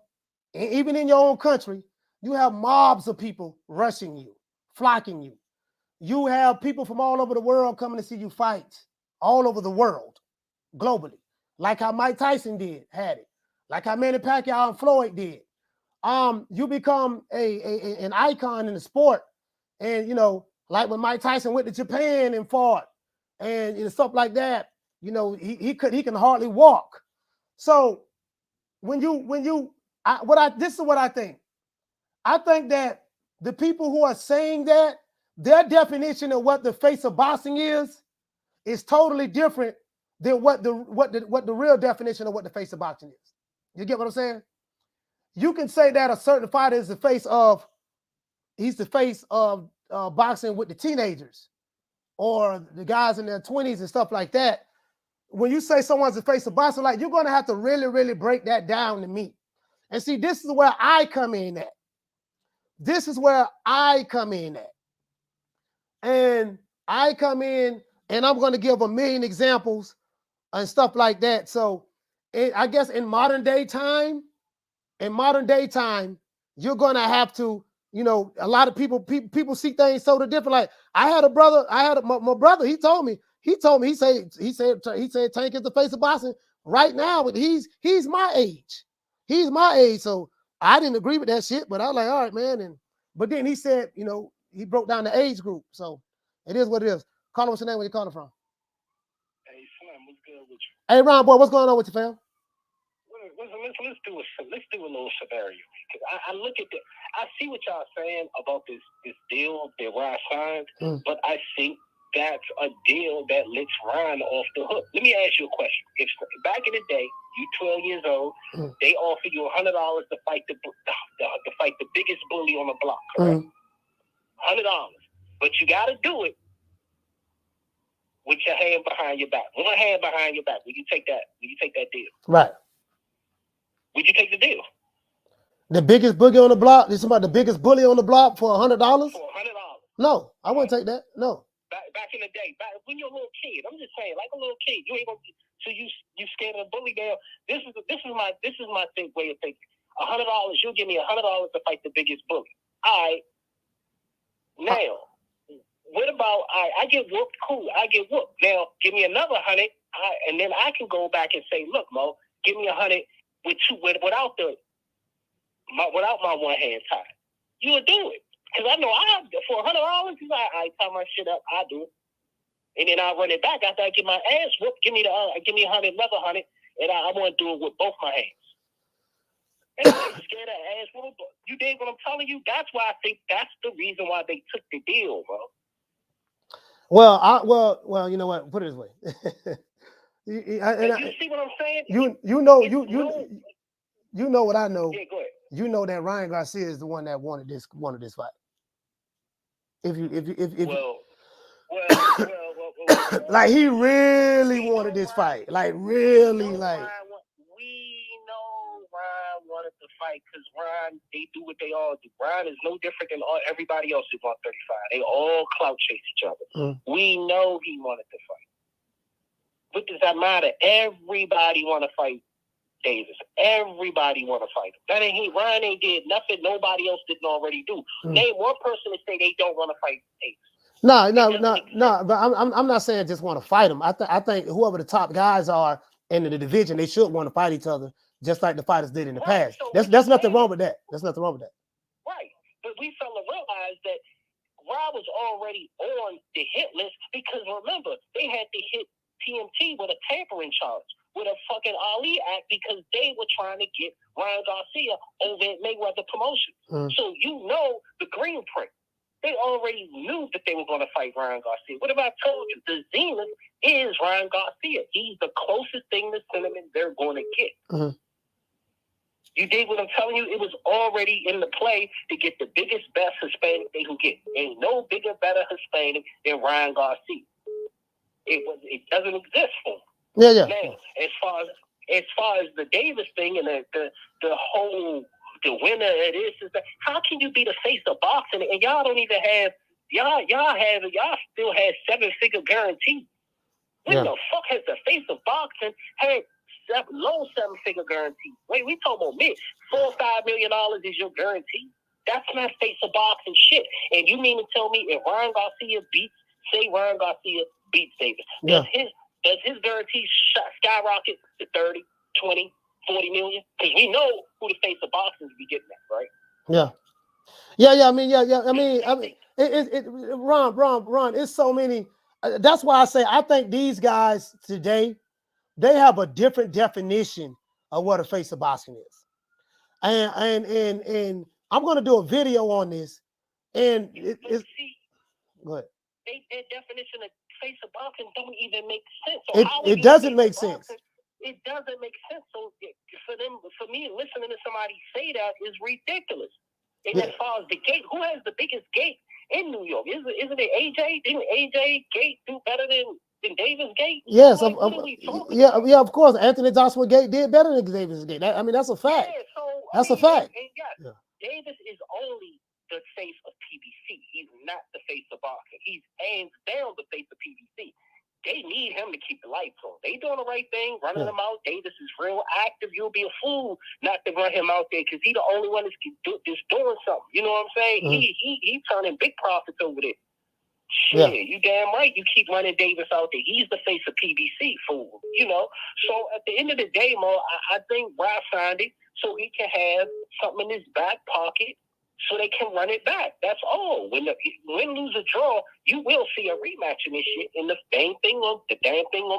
and even in your own country, you have mobs of people rushing you, flocking you. You have people from all over the world coming to see you fight, all over the world, globally, like how Mike Tyson had it, like how Manny Pacquiao and Floyd did. You become an icon in the sport, and like when Mike Tyson went to Japan and fought, and stuff like that. He can hardly walk. So this is what I think. I think that the people who are saying that, their definition of what the face of boxing is totally different than what the real definition of what the face of boxing is. You get what I'm saying? You can say that a certain fighter is the face of boxing with the teenagers or the guys in their 20s and stuff like that. When you say someone's the face of boxing, like, you're going to have to really, really break that down to me. And see, this is where I come in at. This is where I come in at. And I come in and I'm going to give a million examples and stuff like that. So I guess in modern day time, you're going to have to, a lot of people see things so different. Like I had my brother, he said Tank is the face of boxing right now, but he's my age. He's my age. So I didn't agree with that shit, but I was like, all right, man. But then he said, he broke down the age group. So it is what it is. Call him, what's your name? Where you calling from? Hey, Slim, what's good with you? Hey, Ron, boy, what's going on with you, fam? Let's do a little scenario. I look at I see what y'all saying about this deal that Ryan signed, but I think that's a deal that lets Ryan off the hook. Let me ask you a question. If back in the day, you 12 years old, they offer you $100 to fight the biggest bully on the block, correct? $100, but you got to do it with your hand behind your back. One hand behind your back. Will you take that? Will you take that deal? Right. Would you take the deal? The biggest boogie on the block? This is about the biggest bully on the block for $100? For $100. No, I wouldn't take that. No. Back in the day, when you're a little kid, I'm just saying, like a little kid, you ain't gonna. So you scared of a bully down. This is my way of thinking. $100, you'll give me $100 to fight the biggest bully. All right. Now, what about I get whooped? Cool, I get whooped. Now, give me another 100, and then I can go back and say, look, Mo, give me 100 without my one hand tied. You would do it. Because I know for $100, I tie my shit up, I do it. And then I run it back after I get my ass whooped. Give me 100, another 100. and I want to do it with both my hands. And I'm scared of ass. You dig what I'm telling you? That's why I think that's the reason why they took the deal, bro. Well, you know what? Put it this way. You see what I'm saying? You know what I know. Yeah, go ahead. You know that Ryan Garcia is the one that wanted this fight. Well, like he really wanted this fight. Like really, like. We know Ryan wanted to fight because Ryan, they do what they all do. Ryan is no different than everybody else who's on 35. They all clout chase each other. We know he wanted to fight. What does that matter? Everybody want to fight Davis. Everybody want to fight him. That ain't he. Ryan ain't did nothing nobody else didn't already do. Name one person to say they don't want to fight Davis. No. But I'm not saying just want to fight him. I think whoever the top guys are in the division, they should want to fight each other, just like the fighters did in the past. So there's nothing wrong with that. There's nothing wrong with that. Right, but we fail to realize that Rob was already on the hit list because remember they had to hit TMT with a tampering charge, with a fucking Ali act because they were trying to get Ryan Garcia over at Mayweather Promotions. So you know the green print. They already knew that they were going to fight Ryan Garcia. What have I told you? The zenith is Ryan Garcia. He's the closest thing to cinnamon they're going to get. You dig what I'm telling you? It was already in the play to get the biggest, best Hispanic they can get. Ain't no bigger, better Hispanic than Ryan Garcia. It doesn't exist for him. Yeah. Now, as far as the Davis thing and the whole the winner of this is that, how can you be the face of boxing and y'all don't even have y'all still have 7-figure guarantee? When the fuck has the face of boxing had low 7-figure guarantee? Wait, we talking about mid $4 or $5 million is your guarantee? That's not face of boxing shit. And you mean to tell me if Ryan Garcia beats Davis, does his guarantee skyrocket to 30, 20, 40 million? Because we know who the face of boxing be getting at, right? Yeah. I mean, Ron, it's so many. That's why I say I think these guys today, they have a different definition of what a face of boxing is. And I'm going to do a video on this. And go ahead. Their definition of face of boxing don't even make sense. So it doesn't make sense. It doesn't make sense. So for me, listening to somebody say that is ridiculous. And as far as the gate, who has the biggest gate in New York? Isn't it AJ? Didn't AJ Gate do better than Davis Gate? Yes, of course. Anthony Joshua Gate did better than Davis Gate. That's a fact. Yeah, so, that's a fact. Davis is only the face of PBC. He's not the face of boxing. He's hands down the face of PBC. They need him to keep the lights on. They doing the right thing, running him out. Davis is real active. You'll be a fool not to run him out there because he's the only one that's doing something. You know what I'm saying? He turning big profits over there. Shit, you damn right. You keep running Davis out there. He's the face of PBC, fool. You know. So at the end of the day, Mo, I think Rob signed it so he can have something in his back pocket so they can run it back. That's all. When win, lose, or draw, you will see a rematch in this shit. And the damn thing gonna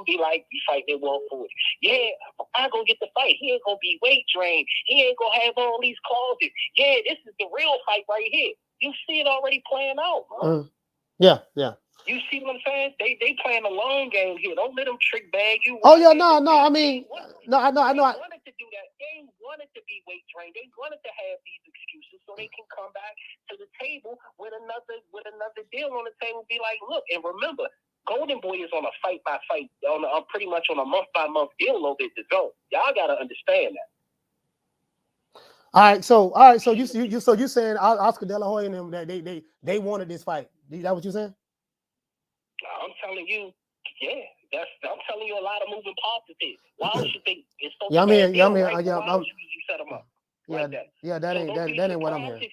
be like, you fighting at 140. Yeah, I'm gonna get the fight. He ain't gonna be weight drained. He ain't gonna have all these clauses. Yeah, this is the real fight right here. You see it already playing out, bro. Yeah. You see what I'm saying? They playing a long game here. Don't let them trick bag you. I know. They wanted to do that. They wanted to be weight trained. They wanted to have these excuses so they can come back to the table with another deal on the table. Be like, look, and remember, Golden Boy is on a fight by fight, pretty much on a month by month deal a little bit to go. Y'all gotta understand that. All right, so you saying Oscar De La Hoya and them that they wanted this fight? Is that what you saying? I'm telling you, I'm telling you a lot of moving parts to this. Why else you think it's so you set them up? That ain't what I'm hearing.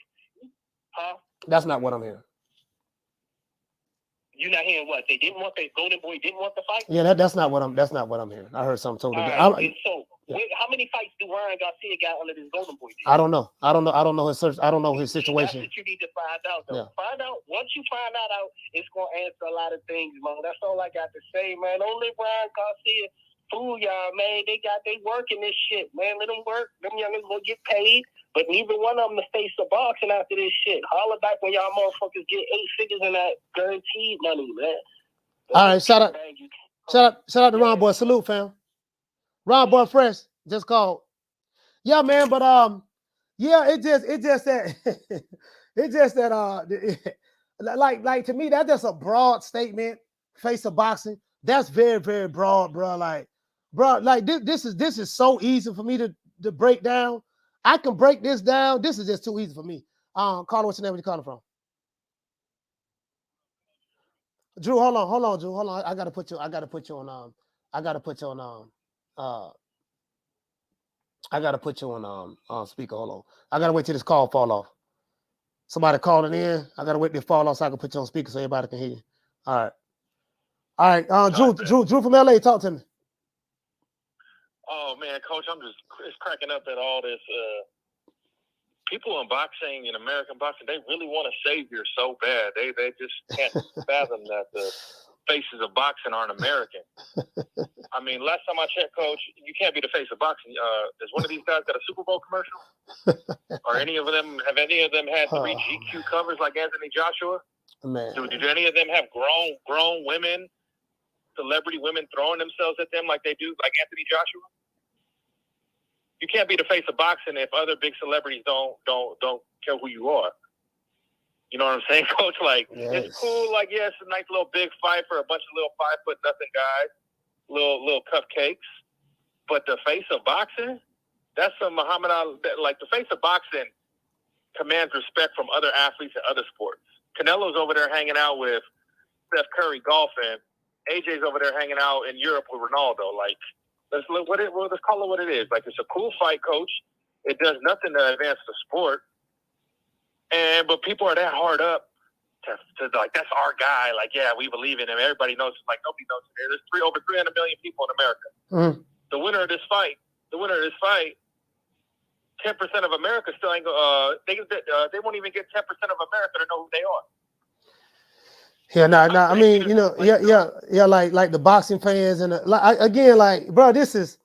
Huh? That's not what I'm hearing. You're not hearing what? They didn't want the Golden Boy didn't want the fight? Yeah, that's not what I'm hearing. I heard something totally different. How many fights do Ryan Garcia got under this Golden Boy deal? I don't know. I don't know his situation. That's what you need to find out, though. Find out. Once you find that out, it's gonna answer a lot of things, man. That's all I got to say, man. Don't let Ryan Garcia fool y'all, man. They working this shit, man. Let them work. Them youngins gonna get paid. But neither one of them to face the boxing after this shit. Holler back when y'all motherfuckers get 8 figures in that guaranteed money, man. All right, shout out to Ron Boy. Salute, fam. Ron Boy Fresh just called. Yeah, man, but yeah, it just that it just that like to me, that's just a broad statement. Face of boxing. That's very, very broad, bro. Like, bro, like this is so easy for me to break down. I can break this down. This is just too easy for me. Carter, what's your name? Where you calling from? Drew, hold on, Drew. Hold on. I gotta put you on speaker. Hold on. I gotta wait till this call fall off. Somebody calling in. I gotta wait till it fall off so I can put you on speaker so everybody can hear you. All right. Drew from LA, talk to me. Oh man, Coach, I'm just cracking up at all this. People in boxing, in American boxing, they really want a savior so bad. They just can't fathom that the faces of boxing aren't American. I mean, last time I checked, Coach, you can't be the face of boxing. Does one of these guys got a Super Bowl commercial? Or have any of them had 3 GQ covers like Anthony Joshua? Man. Did any of them have grown women, celebrity women throwing themselves at them like they do, like Anthony Joshua? You can't be the face of boxing if other big celebrities don't care who you are. You know what I'm saying, Coach? Like, yes. It's cool. Like, yeah, it's a nice little big fight for a bunch of little 5'0" guys, little cupcakes. But the face of boxing, that's some Muhammad Ali. Like, the face of boxing commands respect from other athletes and other sports. Canelo's over there hanging out with Steph Curry golfing. AJ's over there hanging out in Europe with Ronaldo. Like, let's call it what it is. Like, it's a cool fight, Coach. It does nothing to advance the sport. But people are that hard up to like, that's our guy. Like, yeah, we believe in him. Everybody knows. Like, nobody knows him. There's over 300 million people in America. Mm-hmm. The winner of this fight, 10% of America still ain't they won't even get 10% of America to know who they are. Yeah, no. I mean, like the boxing fans and bro, this is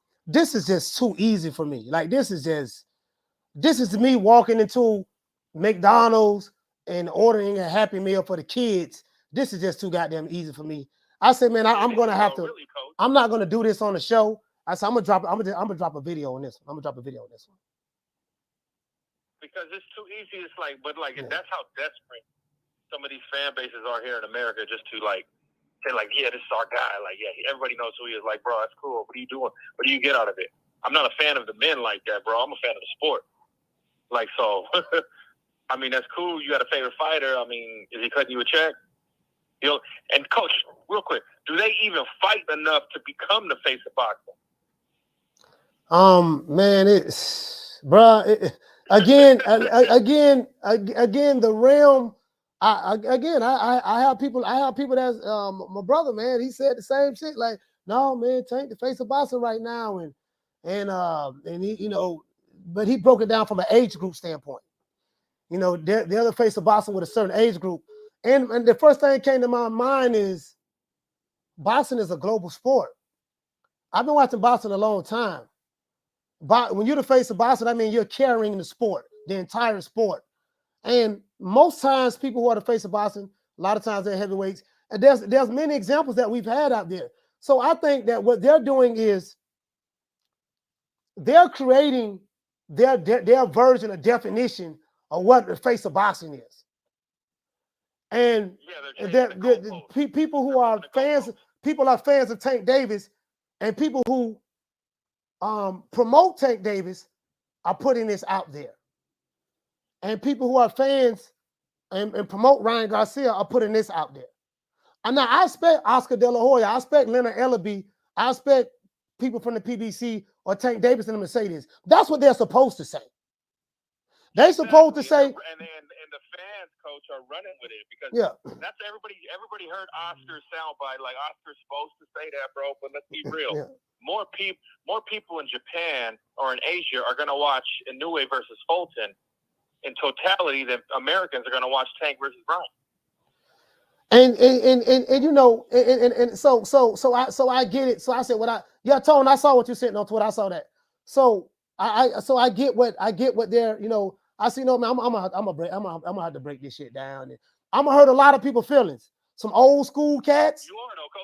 just too easy for me. Like, this is me walking into McDonald's and ordering a Happy Meal for the kids. This is just too goddamn easy for me. I said, man, I'm gonna have to. Really, Coach? I'm not gonna do this on the show. I said, I'm gonna drop a video on this one. Because it's too easy. It's like, but like, that's how desperate some of these fan bases are here in America, just to like say, like, yeah, this is our guy. Like, yeah, everybody knows who he is. Like, bro, that's cool. What are you doing? What do you get out of it? I'm not a fan of the men like that, bro. I'm a fan of the sport. Like, so, I mean, that's cool. You got a favorite fighter. I mean, is he cutting you a check? You know, and Coach, real quick, do they even fight enough to become the face of boxing? Man, again, the realm. I have people that's my brother, man. He said the same shit. Like, no, man, Tank the face of boxing right now, and he, but he broke it down from an age group standpoint. The other face of boxing with a certain age group, and the first thing that came to my mind is boxing is a global sport. I've been watching boxing a long time. But when you're the face of boxing, I mean, you're carrying the sport, the entire sport. And most times, people who are the face of boxing, a lot of times they're heavyweights. And there's many examples that we've had out there. So I think that what they're doing is they're creating their version or definition of what the face of boxing is. And people who are fans of Tank Davis, and people who promote Tank Davis are putting this out there. And people who are fans and promote Ryan Garcia are putting this out there. And now I expect Oscar De La Hoya, I expect Leonard Ellaby, I expect people from the PBC or Tank Davis and them to say this. That's what they're supposed to say. They're supposed to say. And the fans, Coach, are running with it because that's everybody heard Oscar's soundbite. Like, Oscar's supposed to say that, bro. But let's be real. Yeah. More people in Japan or in Asia are going to watch Inoue versus Fulton in totality than Americans are going to watch Tank versus Ryan. And you know, and so I get it. So I said, Tone, I saw what you're sitting on Twitter. I saw that. So I get what they're, you know, I see. No, man, I'm gonna have to break this shit down. And I'm gonna hurt a lot of people's feelings. Some old school cats. You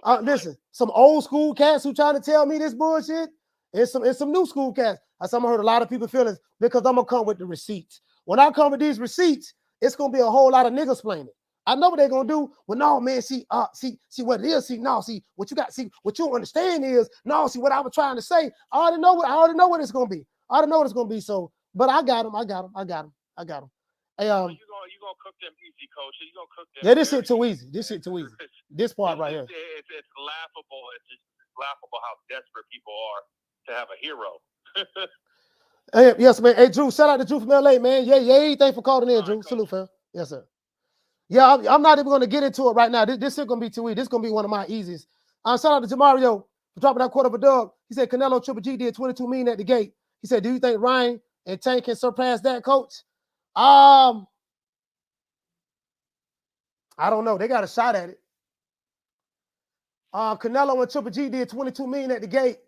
are, though, listen, some old school cats who trying to tell me this bullshit. It's some new school cats. I'm gonna hurt a lot of people's feelings because I'm gonna come with the receipts. When I come with these receipts, it's gonna be a whole lot of niggas playing it. I know what they're gonna do. Well, no, man, see what it is. See what you got. See what you understand is no. See what I was trying to say. I already know what it's gonna be. I already know what it's gonna be. So, but I got him. Hey, you gonna cook them easy, coach. You gonna cook them. Yeah, this shit too easy. This shit too easy. This part right here. It's laughable. It's just laughable how desperate people are to have a hero. Hey, yes, man. Hey, Drew, shout out to Drew from LA, man. Yeah. Thanks for calling in, Drew. Salute, fam. Yes, sir. Yeah, I'm not even going to get into it right now. This is going to be too easy. This is going to be one of my easiest. Shout out to Jamario for dropping that quarter of a dub. He said Canelo Triple G did 22 million at the gate. He said, do you think Ryan and Tank can surpass that, coach? I don't know. They got a shot at it. Canelo and Triple G did 22 million at the gate.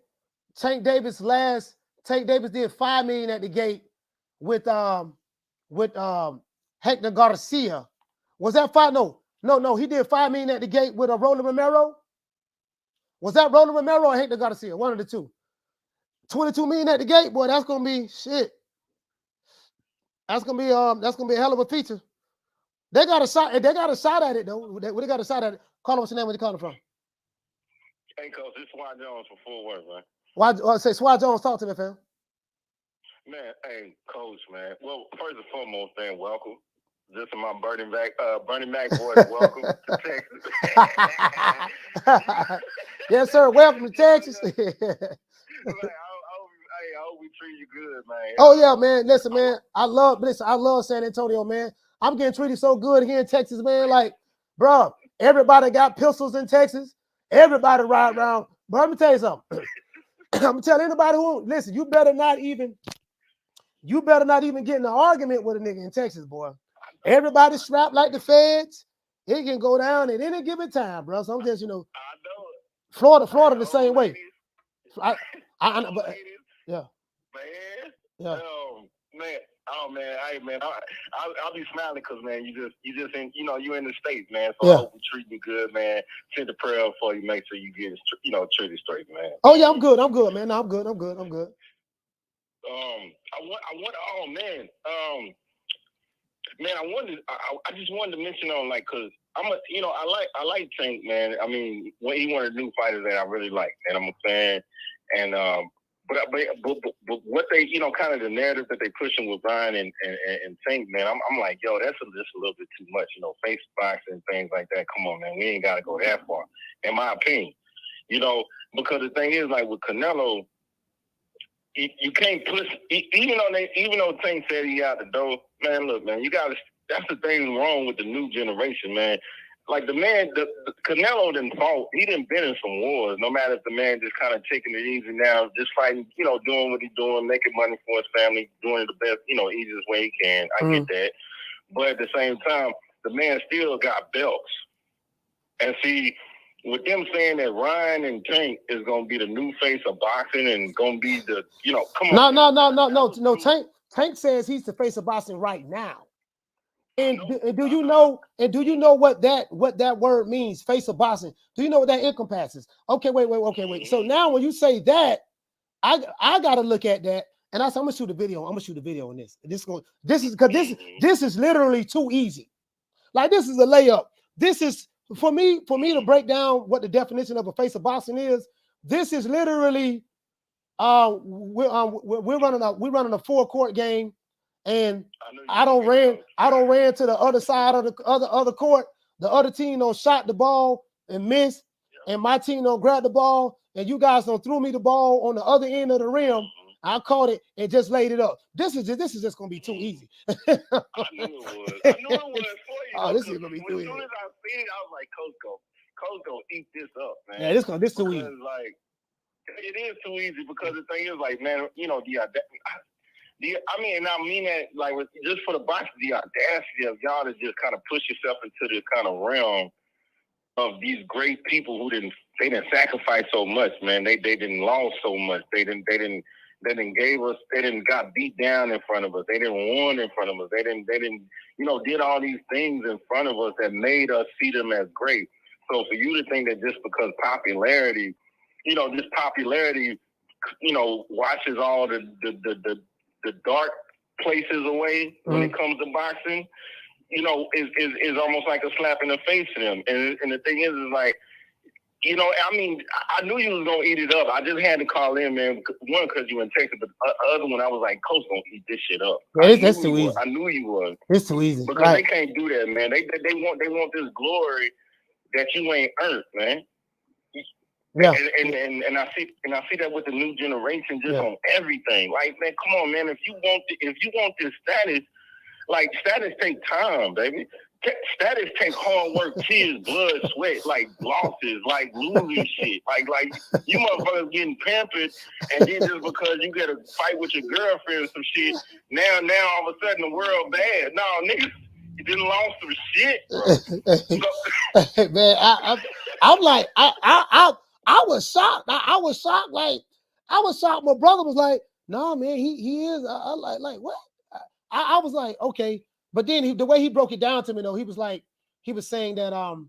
Tank Davis did 5 million at the gate with Hector Garcia. Was that 5? No. He did 5 million at the gate with a Roland Romero. Was that Roland Romero or Hector Garcia? One of the two. 22 million at the gate, boy. That's gonna be shit. That's gonna be a hell of a feature. They got a shot. They got a shot at it though. They got a shot at it. Call what's your name? Where you calling from? Hey, coach, this is Swat Jones from Fort Worth, man. Why say Swat Jones? Talk to me, fam. Man, hey, coach, man. Well, first and foremost, man, welcome. This is my Bernie Mac boys. Welcome to Texas. Yes, sir. Welcome to Texas. I hope we treat you good, man. Oh yeah, man. Listen, man. I love San Antonio, man. I'm getting treated so good here in Texas, man. Like, bro, everybody got pistols in Texas. Everybody ride around. But let me tell you something. I'm gonna tell anybody who listen. You better not even get in an argument with a nigga in Texas, boy. Everybody strapped like the feds. It can go down at any given time, bro. So I'm just, you know, Florida the same way. Yeah. I'll be smiling because, man, you just in, you know, you in the States, man. So I hope we treat you good, man. Send a prayer for you. Make sure you get, you know, treated straight, man. Oh yeah, I'm good, man. No, I'm good. I just wanted to mention on, like, cause I like Tank, man. I mean, he one of the new fighters that I really like, and I'm a fan. And but what they, you know, kind of the narrative that they pushing with Ryan and Tank, man, I'm like, yo, that's just a little bit too much, you know, face boxing and things like that. Come on, man, we ain't gotta go that far, in my opinion. You know, because the thing is, like with Canelo, you can't push, even though Tank said he out the door, man, look, man, that's the thing wrong with the new generation, man. Like the Canelo didn't fought. He didn't been in some wars. No matter if the man just kind of taking it easy now, just fighting, you know, doing what he's doing, making money for his family, doing it the best, you know, easiest way he can. I get that. But at the same time, the man still got belts. And see, with them saying that Ryan and Tank is going to be the new face of boxing and going to be the, you know, come on. No. Tank says he's the face of boxing right now. And do you know what that word means, face of boxing? Do you know what that encompasses? Okay, wait. So now when you say that, I gotta look at that, and I'm gonna shoot a video. I'm gonna shoot a video on this. This is literally too easy. Like, this is a layup. This is for me to break down what the definition of a face of boxing is. This is literally we're running a 4-court game. And I don't ran to the other side of the other court. The other team shot the ball and missed, and my team grabbed the ball, and you guys threw me the ball on the other end of the rim. I caught it and just laid it up. This is just gonna be too easy. I knew it was for you. Oh, this is gonna be too easy. As soon as I seen it, I was like, Coach gonna eat this up, man. Yeah, this too easy. Like, it is too easy because the thing is, like, man, you know, I mean that, like, just for the boxing, the audacity of y'all to just kind of push yourself into the kind of realm these great people who didn't sacrifice so much, man. They didn't lose so much. They didn't got beat down in front of us. They didn't win in front of us. They didn't did all these things in front of us that made us see them as great. So for you to think that just because popularity, washes all the dark places away when it comes to boxing, is almost like a slap in the face to them. And the thing is like, I knew you was going to eat it up. I just had to call in, man. One, because you in Texas, but the other one, I was like, Coach going to eat this shit up. Yeah, that's too easy. I knew you was. It's too easy. Because they can't do that, man. They want this glory that you ain't earned, man. Yeah. And I see that with the new generation just on everything. Like, man, come on, man. If you want this status, like, status take time, baby. Status take hard work, tears, blood, sweat, like losses, like losing shit. Like you motherfuckers getting pampered, and then just because you get a fight with your girlfriend or some shit, now all of a sudden the world bad. No, niggas, you didn't lost some shit, bro. Man, I'm like, I was shocked. I was shocked. Like, I was shocked. My brother was like, "No, man, he is." I like what? I was like, okay. But then the way he broke it down to me, though, he was saying that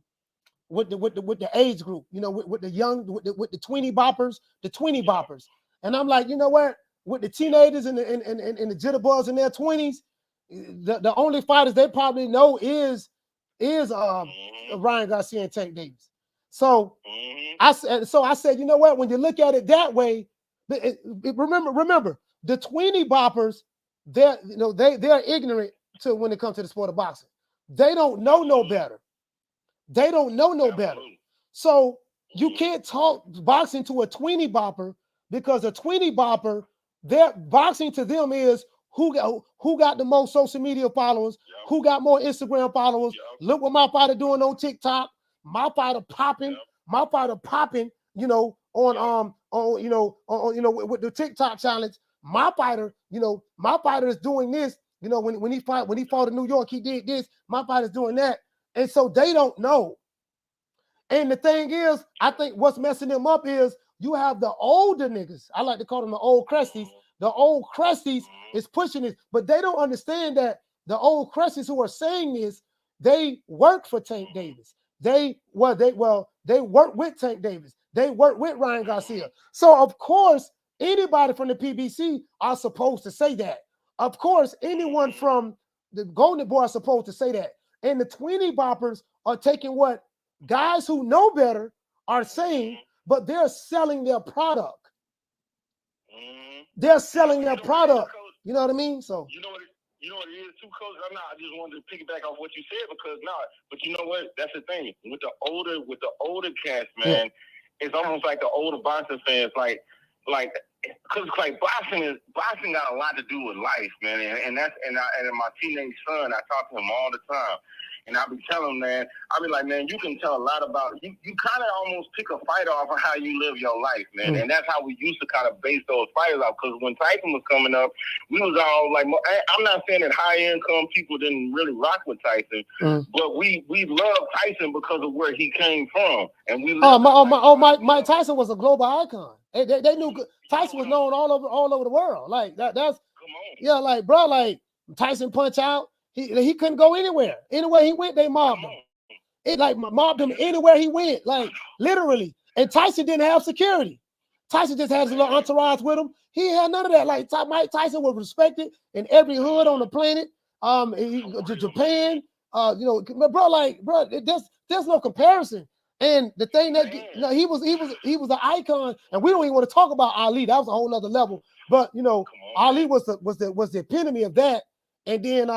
with the age group, with the young, with the 20 boppers, and I'm like, you know what, with the teenagers and the jitterbugs in their 20s, the only fighters they probably know is Ryan Garcia and Tank Davis. So I said, you know what, when you look at it that way, remember the 20 boppers, they're ignorant to when it comes to the sport of boxing. They don't know no better. So you can't talk boxing to a 20 bopper, because a 20 bopper, their boxing to them is who got the most social media followers, who got more Instagram followers. Look what my fighter doing on TikTok. My fighter popping, with the TikTok challenge. My fighter is doing this. When he fought in New York, he did this. My fighter's doing that. And so they don't know. And the thing is, I think what's messing them up is you have the older niggas. I like to call them the old crusties. The old crusties is pushing this, but they don't understand that the old crusties who are saying this, they work for Tank Davis. They work with Tank Davis. They work with Ryan Garcia. So of course, anybody from the PBC are supposed to say that. Of course, anyone from the Golden Boy are supposed to say that. And the 20 boppers are taking what guys who know better are saying, but they're selling their product. They're selling their product. You know what I mean? So you know what it is too, Coach. I just wanted to piggyback off what you said, because but you know what? That's the thing with the older cast, man. It's almost like the older boxing fans, because boxing got a lot to do with life, man, and my teenage son, I talk to him all the time, and I be telling him, man, I be like, man, you can tell a lot about you. You kind of almost pick a fight off of how you live your life, man, and that's how we used to kind of base those fighters out. Because when Tyson was coming up, we was all like, I'm not saying that high income people didn't really rock with Tyson, but we loved Tyson because of where he came from, and we. Mike Tyson was a global icon. They knew Tyson was known all over the world. Like that's come on. Yeah, like bro, like Tyson punch out. He couldn't go anywhere. Anywhere he went, they mobbed him. It like mobbed him anywhere he went, like literally. And Tyson didn't have security. Tyson just had his little entourage with him. He had none of that. Like Mike Tyson was respected in every hood on the planet. Japan, bro, there's no comparison. And the thing that he was an icon, and we don't even want to talk about Ali. That was a whole other level. But Ali was the epitome of that. And then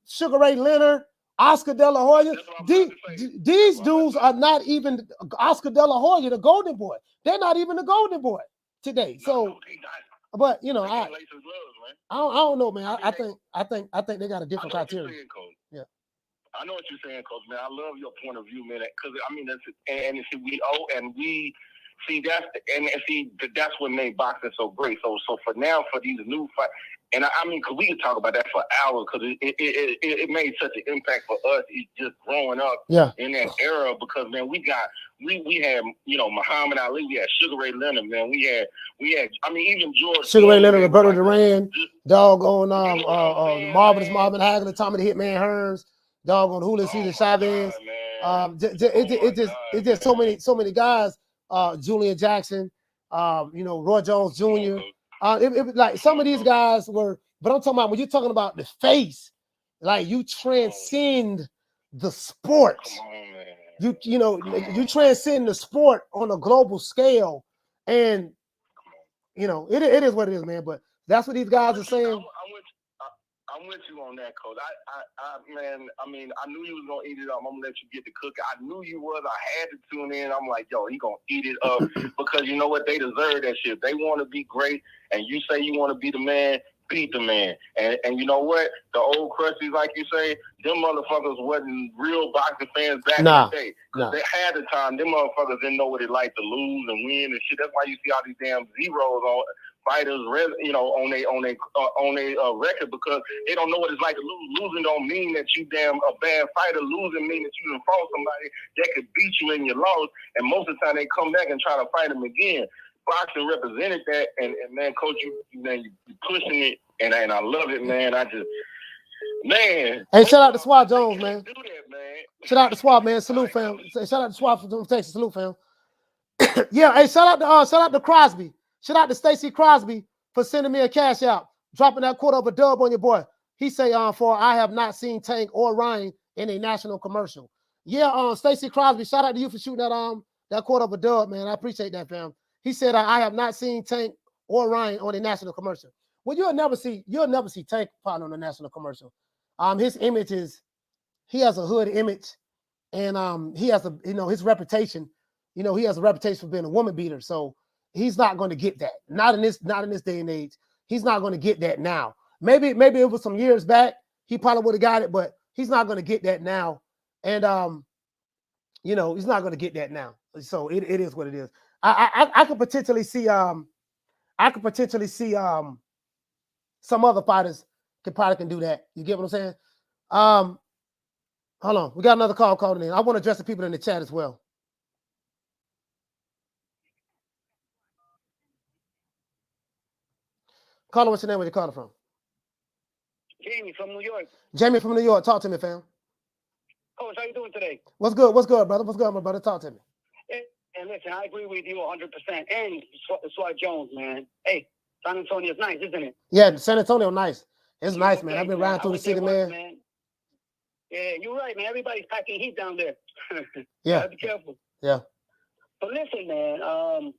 Sugar Ray Leonard, Oscar De La Hoya. These dudes are not even Oscar De La Hoya, the Golden Boy. They're not even the Golden Boy today. So, but I don't know, man. I think they got a different criteria. Yeah. I know what you're saying, Coach, man. I love your point of view, man. Because that's what made boxing so great. So for these new fights, And I mean, cause we could talk about that for hours, cause it made such an impact for us. It's just growing up in that era, because man, we had, you know, Muhammad Ali, we had Sugar Ray Leonard, man, we had, I mean, even George Sugar Ray Leonard, Roberto like, Duran, doggone Marvelous Marvin Hagler, Tommy the Hitman Hearns, doggone Julio Cesar Chavez. It's just so many guys. Julian Jackson, you know, Roy Jones Jr. It like some of these guys were, but I'm talking about when you're talking about the face, like you transcend the sport. You know, you transcend the sport on a global scale, and you know, it is what it is, man. But that's what these guys are saying. I'm with you on that, Coach. Man, I mean, I knew you was gonna eat it up. I'm gonna let you get the cookie. I knew you was. I had to tune in. I'm like, yo, he gonna eat it up because you know what? They deserve that shit. They want to be great, and you say you want to be the man. Beat the man. And you know what? The old crusties, like you say, them motherfuckers wasn't real boxing fans back in the day. They had the time. Them motherfuckers didn't know what it like to lose and win and shit. That's why you see all these damn zeros on fighters, you know, on their record, because they don't know what it's like to lose. Losing don't mean that you damn a bad fighter. Losing mean that you done fought somebody that could beat you in your loss. And most of the time they come back and try to fight them again. Boxing represented that, and man, Coach, you pushing it, and I love it, man. Man. Hey, shout out to Swab Jones, man. Do that, man. Shout out to Swab, man. Salute, fam. Shout out to Swab from Texas. Salute, fam. Yeah, hey, shout out to Crosby. Shout out to Stacy Crosby for sending me a cash out, dropping that quarter of a dub on your boy. He say, for I have not seen Tank or Ryan in a national commercial. Yeah, Stacy Crosby, shout out to you for shooting that quarter of a dub, man. I appreciate that, fam. He said, I have not seen Tank or Ryan on a national commercial. Well, you'll never see Tank partner on a national commercial. His image is, he has a hood image, and he has his reputation. You know, he has a reputation for being a woman beater, so he's not going to get that. Not in this day and age. He's not going to get that now. Maybe it was some years back. He probably would have got it, but he's not going to get that now. And you know, he's not going to get that now. So it is what it is. I could potentially see some other fighters can do that. You get what I'm saying? Hold on. We got another call calling in. I want to address the people in the chat as well. Caller, what's your name? Where you calling from? Jamie from New York. Jamie from New York. Talk to me, fam. Coach, how you doing today? What's good? What's good, brother? What's good, my brother? Talk to me. And listen, I agree with you 100%. And Swat Jones, man. Hey, San Antonio's nice, isn't it? Yeah, San Antonio, nice. It's nice, man. I've been riding through the city, man. Yeah, you're right, man. Everybody's packing heat down there. Yeah. Gotta be careful. Yeah. But listen, man, I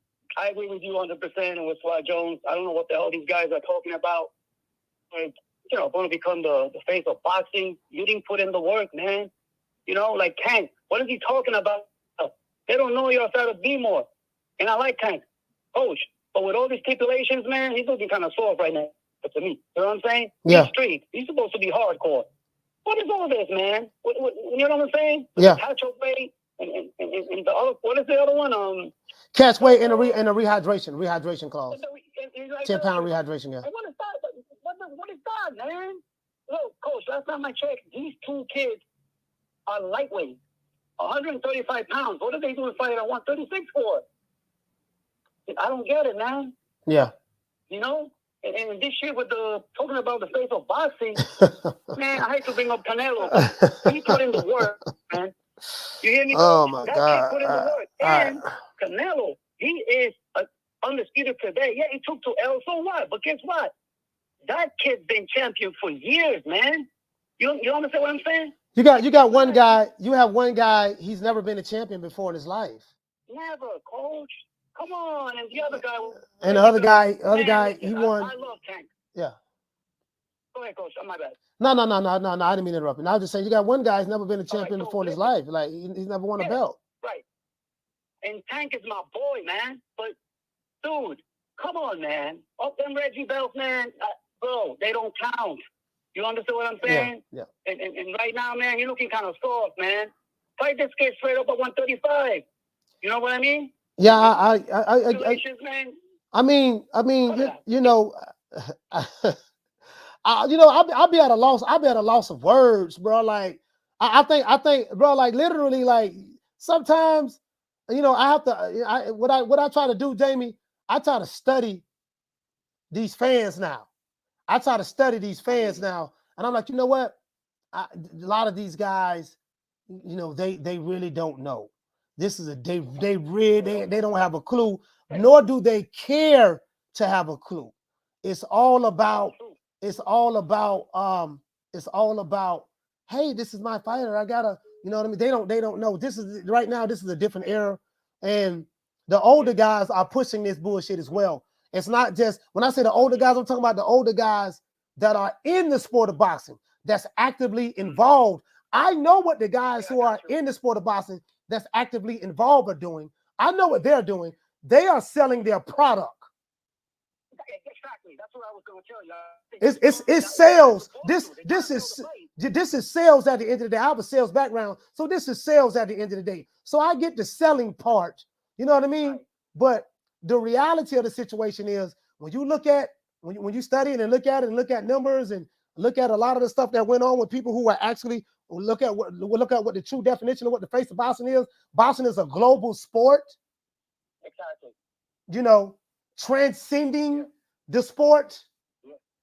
agree with you 100% and with Swat Jones. I don't know what the hell these guys are talking about. Like, you know, going to become the face of boxing. You didn't put in the work, man. You know, like Tank. What is he talking about? They don't know you outside of B-more. And I like Tank, Coach. But with all these stipulations, man, he's looking kind of soft right now to me. You know what I'm saying? Yeah. He's street. He's supposed to be hardcore. What is all this, man? You know what I'm saying? Yeah. Catch weight and the other, what is the other one? Catch weight and a rehydration clause. 10-pound rehydration, yeah. What is that, man? Look, Coach, last time I checked, these two kids are lightweight. 135 pounds. What are they doing fighting at 136 for? I don't get it, man. Yeah. You know? And this shit with talking about the face of boxing, man, I hate to bring up Canelo. He put in the work, man. You hear me? Oh, my that God. Kid put in the work. And Canelo, he is undisputed today. Yeah, he took to L, so what? But guess what? That kid's been champion for years, man. You understand what I'm saying? You got one guy. You have one guy. He's never been a champion before in his life. Never, Coach. Come on. And the other guy. And the other guy, he won. I love Tank. Yeah. Go ahead, Coach. My bad. No. I didn't mean to interrupt you. I was just saying you got one guy who's never been a champion before in his life. Like he's never won a belt. Right. And Tank is my boy, man. But dude, come on, man. Up them Reggie belts, man. Bro, they don't count. You understand what I'm saying? Yeah. And right now, man, you're looking kind of soft, man. Fight this kid straight up at 135. You know what I mean? Yeah, Congratulations, man. I mean, you know, I'll be at a loss. I'll be at a loss of words, bro. Like I think, bro. Like literally, like sometimes, I have to. What I try to do, Jamie. I try to study these fans now. I try to study these fans now, and I'm like, you know what? A lot of these guys, they really don't know. This is they don't have a clue, nor do they care to have a clue. It's all about, hey, this is my fighter. I gotta, you know what I mean? They don't know. This is right now, this is a different era. And the older guys are pushing this bullshit as well. It's not just, when I say the older guys, I'm talking about the older guys that are in the sport of boxing, that's actively involved. I know what the guys who are in the sport of boxing that's actively involved are doing. I know what they're doing. They are selling their product. Exactly. That's what I was going to tell you. It's sales. This is sales at the end of the day. I have a sales background, so this is sales at the end of the day. So I get the selling part. You know what I mean? But the reality of the situation is, when you look at, when you study it and look at it and look at numbers and look at a lot of the stuff that went on with people who are actually look at what the true definition of what the face of boxing is. Boxing is a global sport. Exactly. Transcending the sport.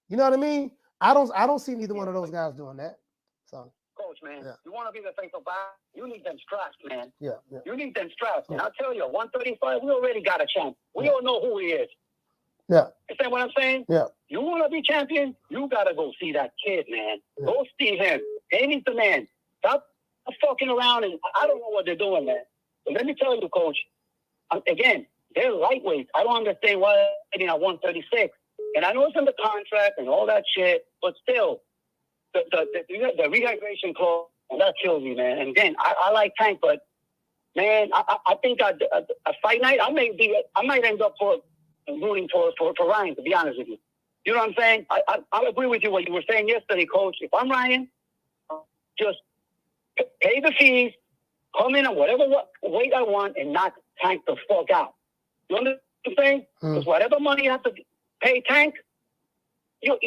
You know what I mean? I don't see neither one of those guys doing that. So, Coach, man, you want to be the face of boxing, you need them straps, man. Yeah. You need them straps. And I'll tell you, 135, we already got a champ. We all know who he is. Yeah. Understand what I'm saying? Yeah. You want to be champion, you got to go see that kid, man. Yeah. Go see him. He's the man. Stop fucking around, and I don't know what they're doing, man. But let me tell you, Coach, again, they're lightweight. I don't understand why they're getting at 136. And I know it's in the contract and all that shit, but still, the rehydration clause, that kills me, man. And again, I like Tank, but man, I think a fight night, I might end up rooting for Ryan, to be honest with you. You know what I'm saying? I agree with you what you were saying yesterday, Coach. If I'm Ryan, just pay the fees, come in at whatever weight I want, and knock Tank the fuck out. You understand what I'm saying? Because whatever money you have to pay Tank, he'll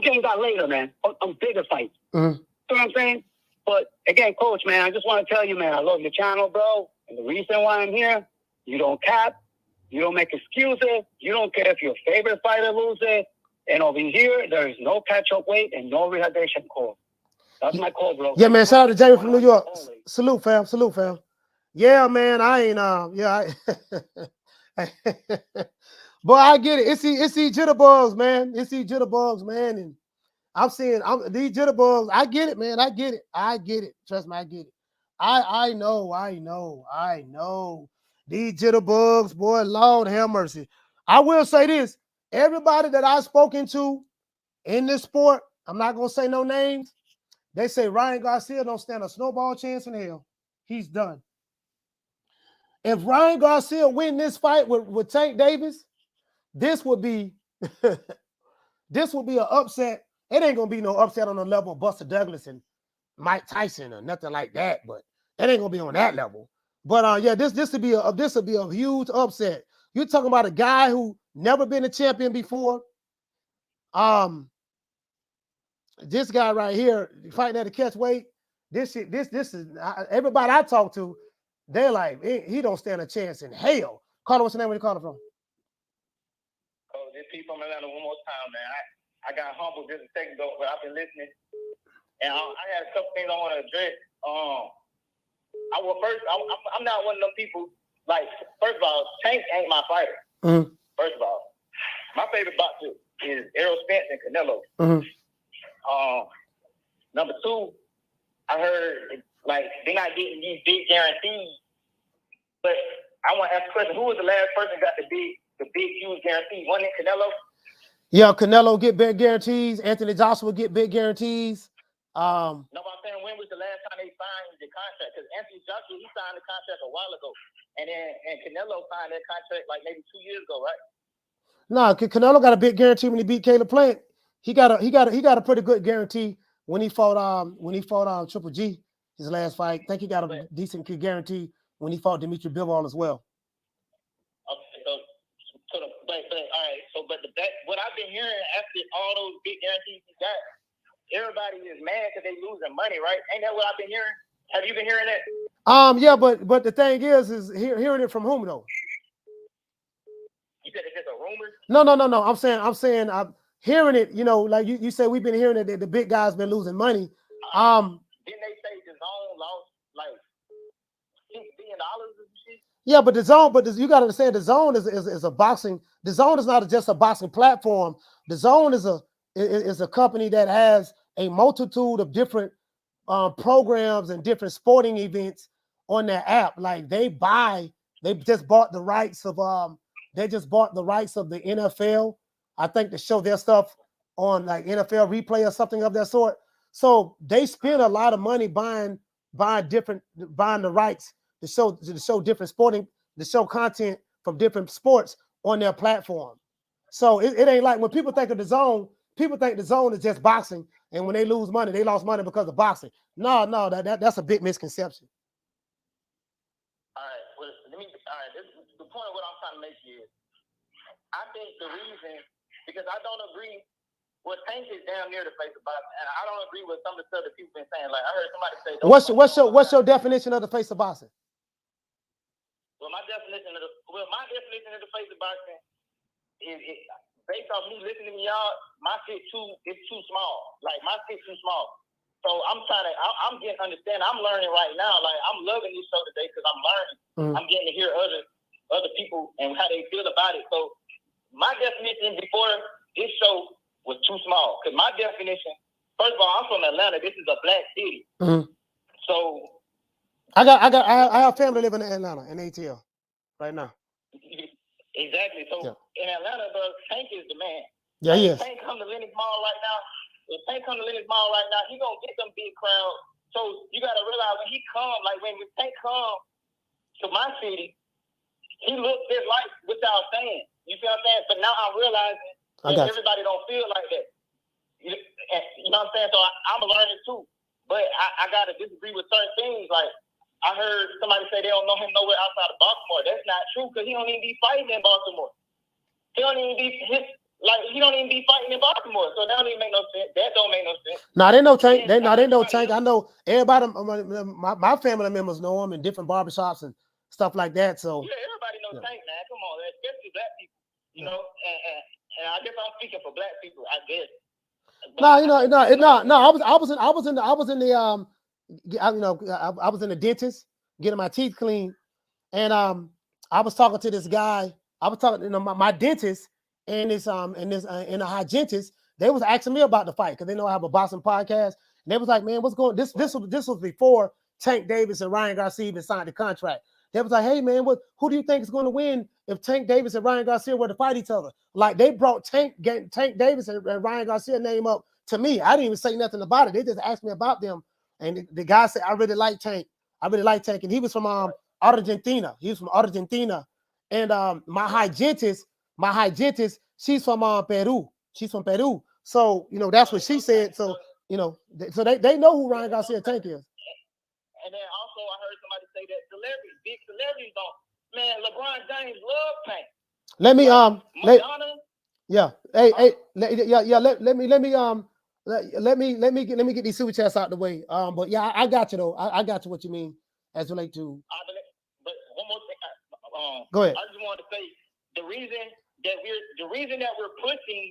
gain that later, man, on bigger fights. You know what I'm saying? But again, Coach, man, I just want to tell you, man, I love your channel, bro. And the reason why I'm here, you don't cap, you don't make excuses, you don't care if your favorite fighter loses. And over here, there is no catch-up weight and no rehydration call. That's my call, bro. Yeah, man. Shout out to Jamie from New York. Salute, fam. Salute, fam. Yeah, man. I ain't Boy, I get it. It's these jitterbugs, man. It's these jitterbugs, man. And I'm seeing these jitterbugs. I get it, man. I get it. Trust me, I get it. I know. These jitterbugs, boy, Lord have mercy. I will say this. Everybody that I've spoken to in this sport, I'm not going to say no names. They say Ryan Garcia don't stand a snowball chance in hell. He's done. If Ryan Garcia win this fight with Tank Davis, this would be an upset. It ain't gonna be no upset on the level of Buster Douglas and Mike Tyson or nothing like that, but it ain't gonna be on that level. But yeah, this would be a huge upset. You're talking about a guy who never been a champion before. This guy right here fighting at a catch weight. This is everybody I talk to. They're like, he don't stand a chance in hell. Carter, what's your name? Where you calling from? Oh, this P from Atlanta one more time, man. I got humbled just a second ago, but I've been listening. And I had a couple things I want to address. I'm not one of them people, like, first of all, Tank ain't my fighter. First of all. My favorite boxer is Errol Spence and Canelo. Number two, I heard, like, they're not getting these big guarantees. But I want to ask a question. Who was the last person that got the big, huge guarantee? Wasn't it Canelo? Yeah, Canelo get big guarantees. Anthony Joshua get big guarantees. No, but I'm saying, when was the last time they signed the contract? Because Anthony Joshua, he signed the contract a while ago. And Canelo signed that contract like maybe 2 years ago, right? No, Canelo got a big guarantee when he beat Caleb Plant. He got a pretty good guarantee when he fought Triple G, his last fight. I think he got a decent guarantee when he fought Dimitri Bivol as well. Okay, all right. So, but the that what I've been hearing after all those big guarantees he got, everybody is mad because they losing money, right? Ain't that what I've been hearing? Have you been hearing that? Yeah, but the thing is hearing it from whom though? You said it's just a rumor? No. I'm saying I'm hearing it, you know, like you say we've been hearing that the big guys been losing money. Didn't they say the zone lost like $6 billion or some shit? Yeah, but the zone, you got to understand the zone is a boxing. The zone is not just a boxing platform. The zone is a company that has a multitude of different programs and different sporting events on their app. Like they just bought the rights of the NFL, I think, to show their stuff on like NFL replay or something of that sort. So they spend a lot of money buying the rights to show different sporting, to show content from different sports on their platform. So it ain't like when people think of the zone, people think the zone is just boxing, and when they lose money, they lost money because of boxing. No, that's a big misconception. All right, the point of what I'm trying to make is, I think the reason, because I don't agree, well, Tank is damn near the face of boxing, and I don't agree with some of the stuff that people been saying. Like I heard somebody say, What's your definition of the face of boxing? Well, my definition of the face of boxing is based off me listening to y'all. My shit is too small. Like my shit's too small. So I'm getting understanding. I'm learning right now. Like I'm loving this show today because I'm learning. I'm getting to hear other people and how they feel about it. So my definition before this show was too small. Because my definition, first of all, I'm from Atlanta. This is a black city. So I have family living in Atlanta in ATL right now. Exactly. So in Atlanta, the Tank is the man. Yeah, he is. If Tank come to Lennox Mall right now, he gonna get them big crowds. So you gotta realize when he come, like when Tank come to my city, he looks just like what y'all saying. You feel what I'm saying? But now I'm realizing that everybody don't feel like that. You know what I'm saying? So I'm learning too. But I gotta disagree with certain things. Like I heard somebody say they don't know him nowhere outside of Baltimore. That's not true because he don't even be fighting in Baltimore. He don't even be fighting in Baltimore. So that don't even make no sense. That don't make no sense. No, they know Tank. They know Tank. I know everybody. My family members know him in different barbershops and stuff like that. So yeah, everybody knows Tank, man. Come on, especially black people. You know, and I guess I'm speaking for black people. I guess. No. I was in the dentist getting my teeth cleaned, and I was talking to this guy. I was talking, my dentist and a hygienist. They was asking me about the fight because they know I have a boxing podcast. And they was like, "Man, what's going?" This was before Tank Davis and Ryan Garcia even signed the contract. They was like, "Hey, man, who do you think is going to win if Tank Davis and Ryan Garcia were to fight each other?" Like they brought Tank Davis and Ryan Garcia name up to me. I didn't even say nothing about it. They just asked me about them. And the guy said, "I really like Tank. And he was from Argentina. He was from Argentina. And my hygienist, she's from Peru. She's from Peru. So that's what she said. So so they know who Ryan Garcia Tank is. And then also I heard somebody say that big celebrities don't. Man, LeBron James love Tank. Let me let me get these super chats out the way. But yeah, I got you though. I got you what you mean as relate to. But one more thing. Go ahead. I just wanted to say the reason that we're pushing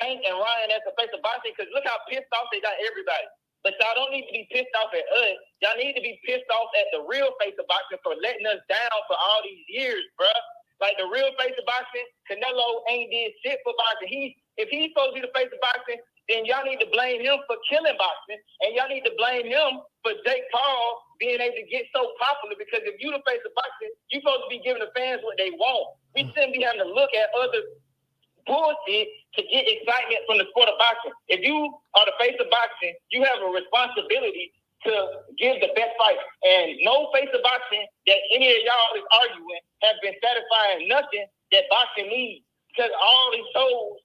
Tank and Ryan as the face of boxing, because look how pissed off they got everybody. But y'all don't need to be pissed off at us. Y'all need to be pissed off at the real face of boxing for letting us down for all these years, bruh. Like the real face of boxing, Canelo ain't did shit for boxing. If he's supposed to be the face of boxing, then y'all need to blame him for killing boxing, and y'all need to blame him for Jake Paul being able to get so popular. Because if you the face of boxing, you supposed to be giving the fans what they want. We shouldn't be having to look at other bullshit to get excitement from the sport of boxing. If you are the face of boxing, you have a responsibility to give the best fight. And no face of boxing that any of y'all is arguing have been satisfying nothing that boxing needs. Because all these shows,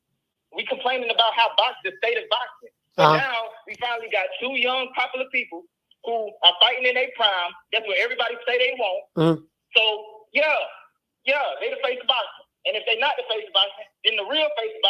we complaining about how the state of boxing. But now we finally got two young popular people who are fighting in their prime. That's what everybody say they want. So yeah, they the face of boxing. And if they're not the face of boxing, then the real face of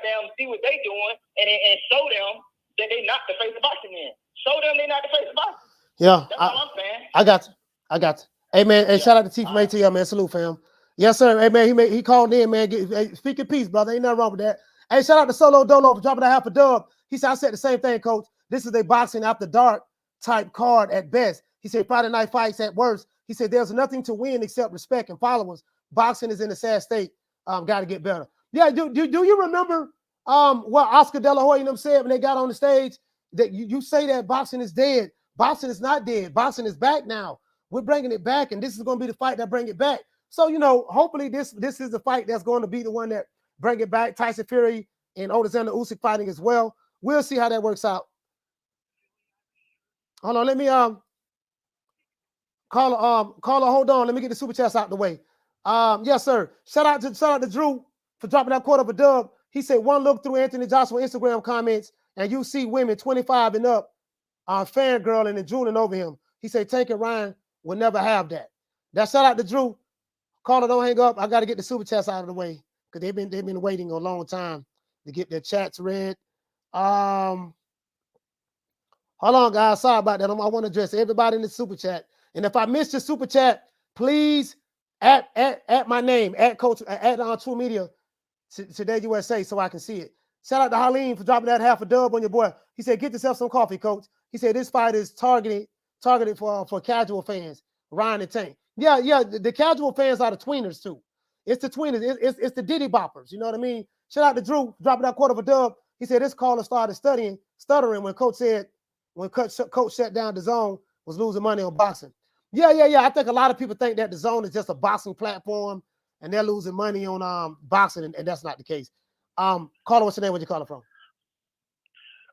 goddamn see what they doing and show them that they not the face of boxing then. Show them they not the face of boxing. Yeah. That's all I'm saying. I got you. I got you. Hey, man. Hey, shout out to T from ATL, man. Salute, fam. Yes, sir. Hey, man, he called in, man. Hey, speak in peace, brother. Ain't nothing wrong with that. Hey, shout out to Solo Dolo for dropping a $50. He said, I said the same thing, coach. This is a boxing after dark type card at best. He said, Friday night fights at worst. He said, there's nothing to win except respect and followers. Boxing is in a sad state. Got to get better. Yeah, do you remember what Oscar De La Hoya and them said when they got on the stage? That you say that boxing is dead. Boxing is not dead. Boxing is back now. We're bringing it back, and this is going to be the fight that bring it back. So, hopefully this is the fight that's going to be the one that bring it back. Tyson Fury and Alexander Usyk fighting as well. We'll see how that works out. Hold on, let me caller, hold on. Let me get the super chats out the way. Yes, sir. Shout out to Drew for dropping that quarter of a dub. He said, one look through Anthony Joshua Instagram comments, and you see women 25 and up fangirling and drooling over him. He said, Tank and Ryan will never have that. That shout out to Drew. Caller, don't hang up. I got to get the super chats out of the way because they've been waiting a long time to get their chats read. Hold on, guys. Sorry about that. I want to address everybody in the super chat. And if I missed your super chat, please at my name, at Coach, at True Media Today USA, so I can see it. Shout out to Halim for dropping that half a dub on your boy. He said, get yourself some coffee, Coach. He said this fight is targeted for casual fans. Ryan and Tank. Yeah, the casual fans are the tweeners too. It's the tweeners. It's the Diddy boppers. You know what I mean? Shout out to Drew dropping that quarter of a dub. He said this caller started stuttering when Coach shut down the Zone was losing money on boxing. Yeah. I think a lot of people think that the Zone is just a boxing platform and they're losing money on boxing, and that's not the case. Caller, what's your name? Where you calling from?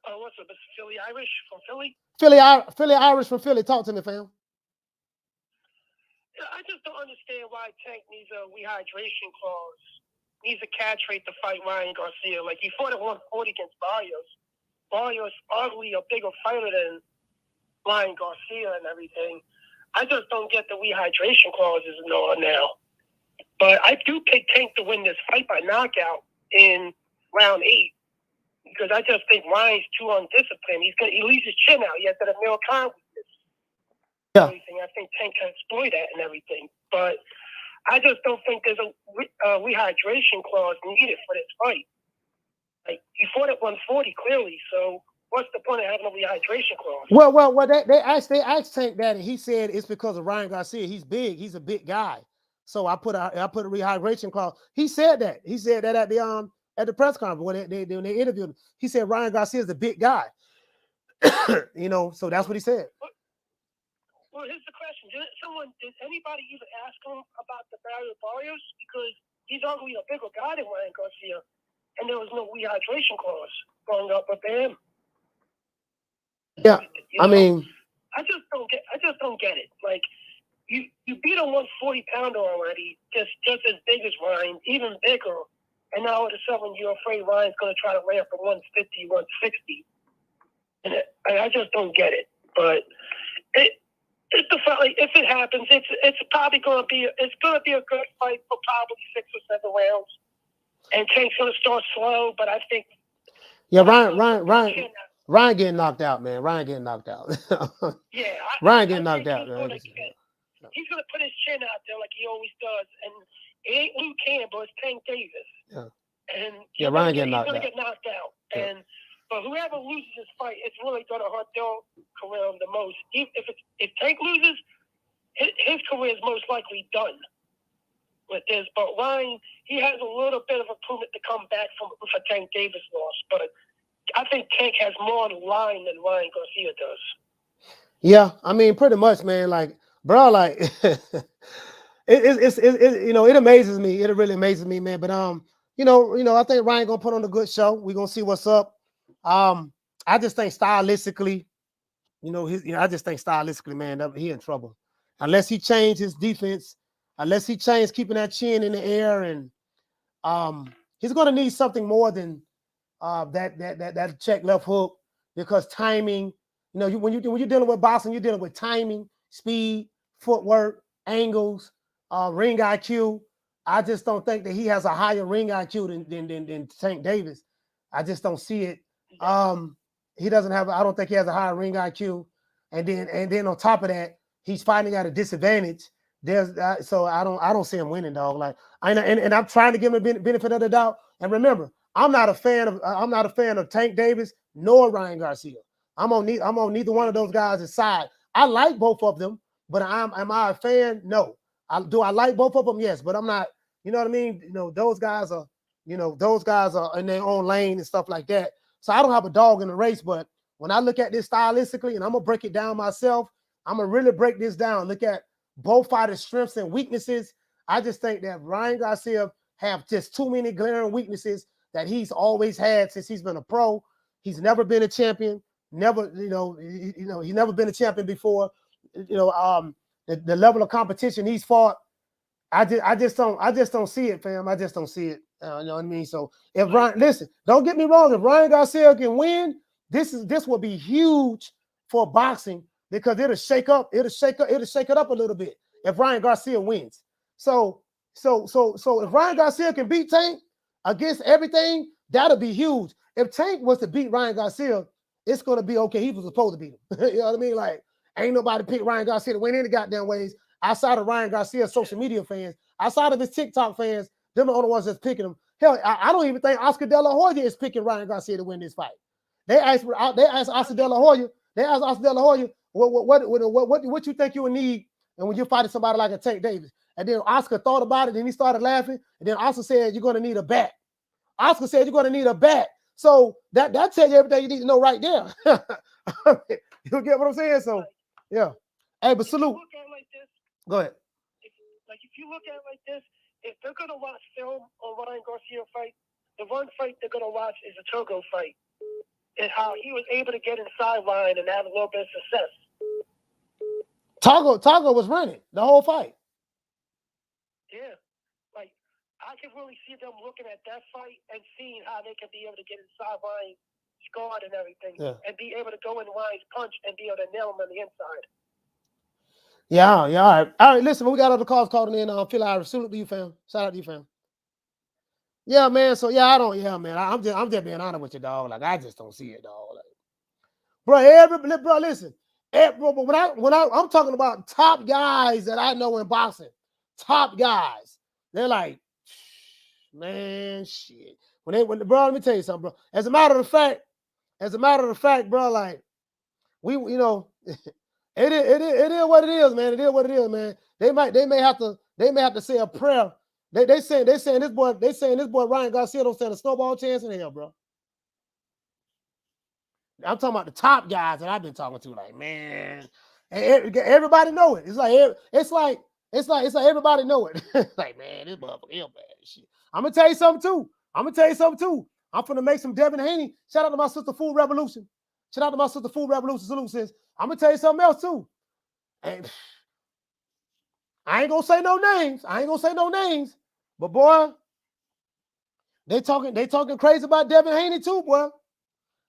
What's up? It's Philly Irish from Philly. Philly Irish from Philly. Talk to me, fam. I just don't understand why Tank needs a rehydration clause. Needs a catch rate to fight Ryan Garcia. Like, he fought at 140 against Barrios. Barrios arguably a bigger fighter than Ryan Garcia and everything. I just don't get the rehydration clauses now. But I do pick Tank to win this fight by knockout in round 8 because I just think Ryan's too undisciplined. He leaves his chin out. He has that Amir Khan weakness. Yeah. I think Tank can exploit that and everything. But I just don't think there's a rehydration clause needed for this fight. Like, he fought at 140 clearly, so what's the point of having a rehydration clause? Well, they asked Tank that, and he said it's because of Ryan Garcia. He's big. He's a big guy. So I put a rehydration clause. He said that. He said that at the press conference when they interviewed him. He said Ryan Garcia is a big guy. So that's what he said. Well, here's the question: did anybody even ask him about the Barrios? Because he's arguably a bigger guy than Ryan Garcia, and there was no rehydration clause going up with him. Yeah, I mean, I just don't get it. Like, you beat a 140-pounder already, just as big as Ryan, even bigger, and now all of a sudden you're afraid Ryan's going to try to lay up at 150, 160, and I just don't get it. But it's the fight. Like, if it happens, it's probably going to be a good fight for probably 6 or 7 rounds, and Tank's going to start slow, but I think Ryan getting knocked out, man. Ryan getting knocked out. Yeah, Ryan getting knocked out, man. He's going to put his chin out there like he always does, and it ain't Luke Campbell, it's Tank Davis. Yeah. And Ryan getting knocked out. He's going to get knocked out. Yeah. But whoever loses this fight, it's really going to hurt their career the most. If Tank loses, his career is most likely done with this. But Ryan, he has a little bit of improvement to come back from if a Tank Davis loss. But I think Tank has more on the line than Ryan Garcia does. Yeah, I mean, pretty much, man. Like, bro, like it amazes me. It really amazes me, man. But I think Ryan gonna put on a good show. We're gonna see what's up. I just think stylistically, man, he in trouble. Unless he changes his defense, unless he changes keeping that chin in the air, and he's gonna need something more than that check left hook, because timing. When you're dealing with boxing, you're dealing with timing, speed, footwork, angles, ring IQ. I just don't think that he has a higher ring IQ than Tank Davis. I just don't see it. He doesn't have. I don't think he has a high ring IQ. And then on top of that, he's fighting at a disadvantage. So I don't see him winning, dog. Like and I'm trying to give him a benefit of the doubt. And remember, I'm not a fan of Tank Davis nor Ryan Garcia. I'm on neither one of those guys' side. I like both of them, but am I a fan? No. Do I like both of them? Yes, but I'm not. You know what I mean? Those guys are in their own lane and stuff like that. So I don't have a dog in the race, but when I look at this stylistically, and I'm gonna break it down myself, I'm gonna really break this down. Look at both fighters' strengths and weaknesses. I just think that Ryan Garcia have just too many glaring weaknesses that he's always had since he's been a pro. He's never been a champion. Never, he's never been a champion before. The level of competition he's fought, I just don't see it, fam. I just don't see it. You know what I mean? So if Ryan, listen, don't get me wrong. If Ryan Garcia can win, this will be huge for boxing because it'll shake it up a little bit if Ryan Garcia wins. So if Ryan Garcia can beat Tank against everything, that'll be huge. If Tank was to beat Ryan Garcia, it's gonna be okay. He was supposed to beat him. You know what I mean? Like, ain't nobody pick Ryan Garcia to win any goddamn ways outside of Ryan Garcia's social media fans, outside of his TikTok fans. They're the only ones that's picking him. Hell, I don't even think Oscar De La Hoya is picking Ryan Garcia to win this fight. They asked Oscar De La Hoya. What you think you would need, and when you're fighting somebody like a Tank Davis. And then Oscar thought about it, and he started laughing. And then Oscar said, "You're going to need a bat." Oscar said, "You're going to need a bat." So that tells you everything you need to know right there. You get what I'm saying? So yeah. Hey, but salute. Go ahead. If you look at it like this, if they're gonna watch film on Ryan Garcia fight, the one fight they're gonna watch is the Togo fight, and how he was able to get inside Ryan and have a little bit of success. Togo was running the whole fight. Yeah, like I can really see them looking at that fight and seeing how they can be able to get inside Ryan's guard and everything, and be able to go in Ryan's punch and be able to nail him on the inside. Yeah, all right. Listen, we got other calls calling in. Phil Irish, salute to you, fam. Shout out to you, fam. Yeah, man. So man. I'm just being honest with you, dog. Like, I just don't see it, dog. Like, bro, listen. But when I'm talking about top guys that I know in boxing, top guys, they're like, man, shit. Bro, let me tell you something, bro. As a matter of fact, bro, like, It is what it is, man. It is what it is, man. They may have to say a prayer. They saying this boy Ryan Garcia don't stand a snowball chance in hell, bro. I'm talking about the top guys that I've been talking to. Like, man, everybody know it. It's like everybody know it. Like, man, this motherfucker is bad shit. I'm gonna tell you something too. I'm finna make some Devin Haney. Shout out to my sister Food Revolution. Salute, sis. I'm gonna tell you something else too. And I ain't gonna say no names. But boy, they talking crazy about Devin Haney too, boy.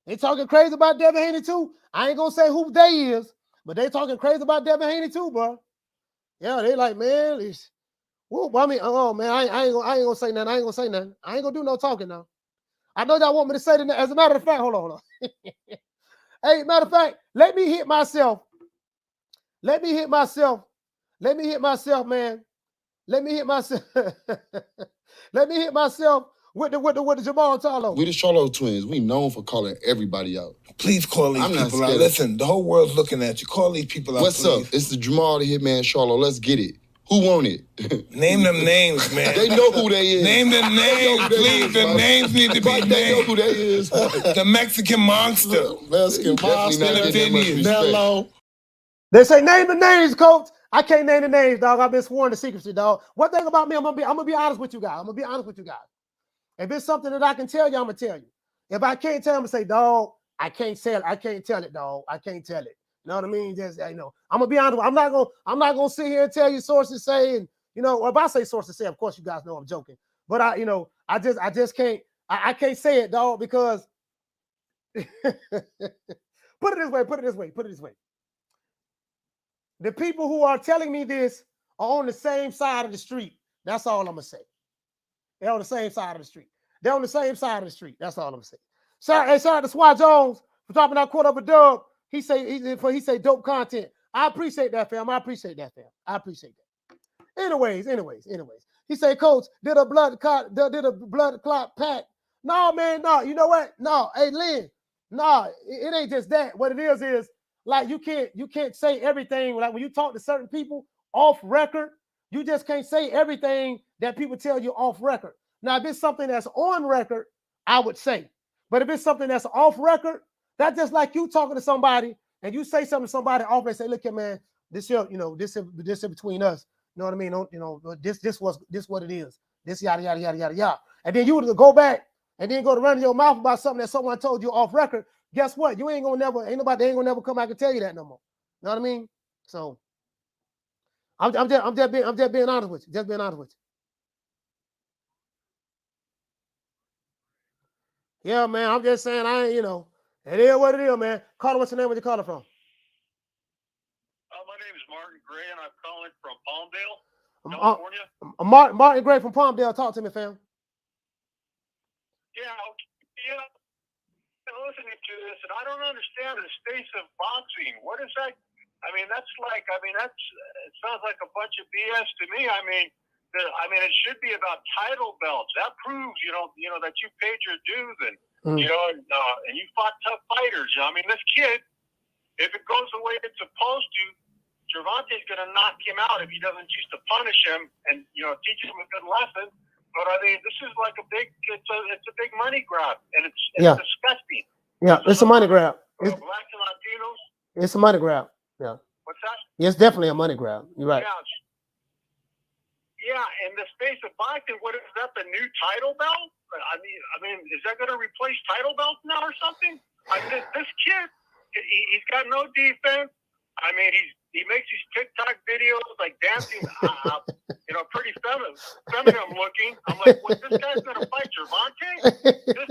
They talking crazy about Devin Haney too. I ain't gonna say who they is, but they talking crazy about Devin Haney too, bro. Yeah, they like, man, I mean, oh man, I ain't gonna say nothing. I ain't gonna do no talking now. I know y'all want me to say that. As a matter of fact, hold on. Hey, matter of fact, let me hit myself, man. Let me hit myself. Let me hit myself with the Jamal Charlo. We the Charlo twins. We known for calling everybody out. Please call these people out. Listen, the whole world's looking at you. Call these people out, What's up? It's the Jamal the Hitman Charlo. Let's get it. Who want it? Name them names, man. They know who they is. Name them names, please. The names need to be named. They know who they is. The Mexican monster. Mexican monster. Mello. They say name the names, coach. I can't name the names, dog. I've been sworn to secrecy, dog. One thing about me, I'm gonna be honest with you guys. If it's something that I can tell you, I'm gonna tell you. If I can't tell, I'm gonna say, dog, I can't tell it, dog. I can't tell it. You know what I mean? Just, I'm gonna be honest. I'm not gonna sit here and tell you sources say, and if I say sources say, of course you guys know I'm joking. But I just can't. I can't say it, dog, because put it this way. The people who are telling me this are on the same side of the street. That's all I'm gonna say. They're on the same side of the street. That's all I'm gonna say. Shout out to Swat Jones for dropping that quarter of a dub. He say dope content. I appreciate that, fam. I appreciate that. Anyways. He say, Coach, did a blood clot pack? No, man, no. You know what? No, hey, Lynn, no, it ain't just that. What it is like you can't say everything. Like when you talk to certain people off record, you just can't say everything that people tell you off record. Now, if it's something that's on record, I would say. But if it's something that's off record, that's just like you talking to somebody and you say something to somebody off and say, look here, man, this is between us. You know what I mean? This what it is. This yada yada yada yada yada. And then you would go back and then go to run your mouth about something that someone told you off record. Guess what? You ain't gonna never come back and tell you that no more. You know what I mean? So I'm just being honest with you. Just being honest with you. Yeah, man. I'm just saying it is what it is, man. Caller, what's your name? Where you calling from? My name is Martin Gray, and I'm calling from Palmdale, California. Martin Gray from Palmdale. Talk to me, fam. Yeah. I'm listening to this, and I don't understand the space of boxing. What is that? I mean, it sounds like a bunch of BS to me. I mean, it should be about title belts. That proves, that you paid your dues and you fought tough fighters. I mean, this kid, if it goes the way it's supposed to, Gervonta's going to knock him out if he doesn't choose to punish him and teach him a good lesson. But I mean, this is like it's a big money grab, and it's disgusting. Yeah, it's a money grab. Blacks and Latinos. It's a money grab. Yeah. What's that? It's definitely a money grab. You're right. Yeah. In the space of boxing, what is that? The new title belt? I mean, is that going to replace title belts now or something? This kid, he's got no defense. I mean, he makes these TikTok videos like dancing, pretty feminine looking. I'm like, well, this guy's gonna fight Gervonta? This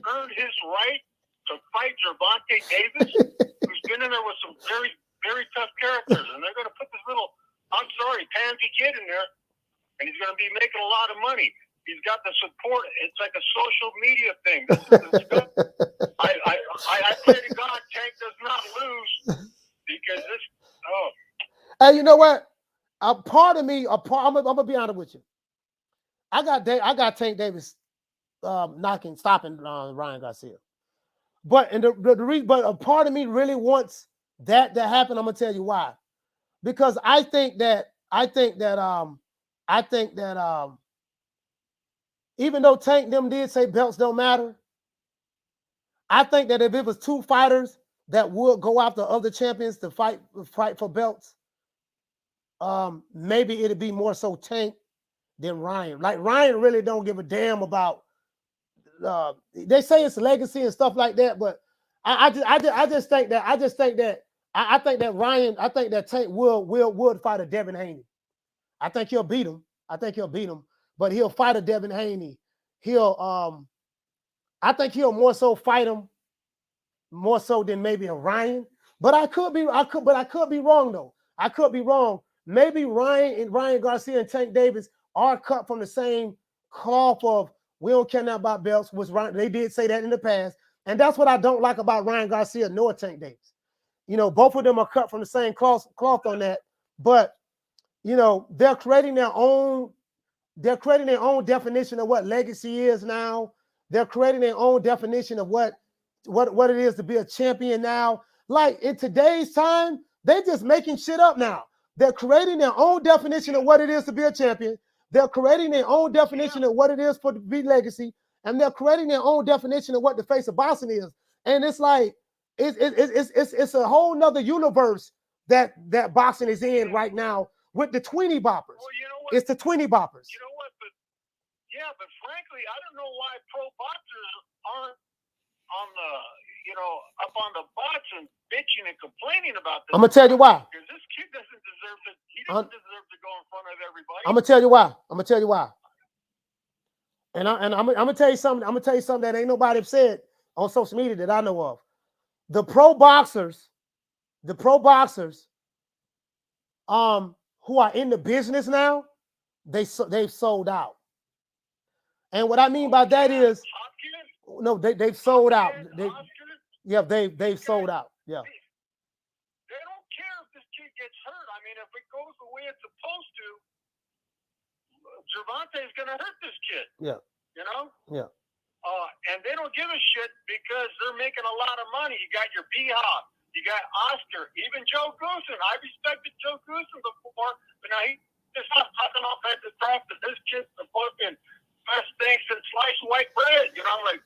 earned his right to fight Gervonta Davis, who's been in there with some very, very tough characters, and they're gonna put this little, pansy kid in there, and he's gonna be making a lot of money. He's got the support. It's like a social media thing. This is stuff. I pray to God Tank does not lose. Because Hey, you know what? A part of me, I'm gonna be honest with you. I got Tank Davis stopping Ryan Garcia, but a part of me really wants that to happen. I'm gonna tell you why. Because I think that even though Tank them did say belts don't matter, I think that if it was two fighters that would go after other champions to fight for belts, maybe it'd be more so Tank than Ryan. Like Ryan really don't give a damn about. They say it's legacy and stuff like that, but I think that Tank would fight a Devin Haney. I think he'll beat him. But he'll fight a Devin Haney. I think he'll more so fight him more so than maybe a Ryan. But I could be wrong though. I could be wrong. Maybe Ryan Garcia and Tank Davis are cut from the same cloth of we don't care nothing about belts, which they did say that in the past. And that's what I don't like about Ryan Garcia nor Tank Davis. Both of them are cut from the same cloth on that. But they're creating their own definition of what legacy is now. They're creating their own definition of what it is to be a champion now. Like in today's time, they're just making shit up now. They're creating their own definition of what it is to be a champion. They're creating their own definition of what it is to be legacy, and they're creating their own definition of what the face of boxing is. And it's like it's a whole nother universe that boxing is in right now with the 20 boppers. Well, it's the 20 boppers. You know what? But frankly, I don't know why pro boxers aren't on the up on the box and bitching and complaining about this. I'm gonna tell you why. Because this kid doesn't deserve to. He doesn't deserve to go in front of everybody. I'm gonna tell you why. And I'm gonna tell you something. I'm gonna tell you something that ain't nobody said on social media that I know of. The pro boxers, who are in the business now, they've sold out. And what I mean by that is, No, they've sold out. They've sold out. Yeah. They don't care if this kid gets hurt. I mean, if it goes the way it's supposed to, Gervonta is going to hurt this kid. Yeah. You know? Yeah. And they don't give a shit because they're making a lot of money. You got your B-Hop. You got Oscar. Even Joe Goosen. I respected Joe Goosen before, but now he's just not talking off at the top that this kid's the fucking best thing since sliced white bread. You know, I'm like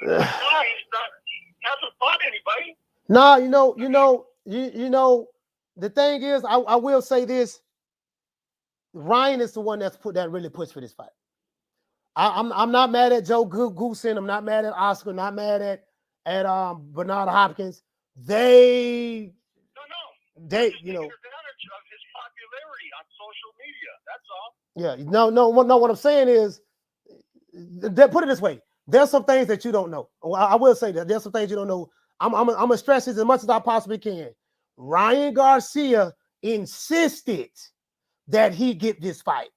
no, he hasn't fought anybody. No, you know, the thing is, I will say this. Ryan is the one that really pushed for this fight. I'm not mad at Joe Goosen. I'm not mad at Oscar. Not mad at Bernard Hopkins. They you know. Advantage of his popularity on social media. That's all. Yeah, no. What I'm saying is, put it this way: there's some things that you don't know. I will say that there's some things you don't know. I'm gonna stress this as much as I possibly can. Ryan Garcia insisted that he get this fight.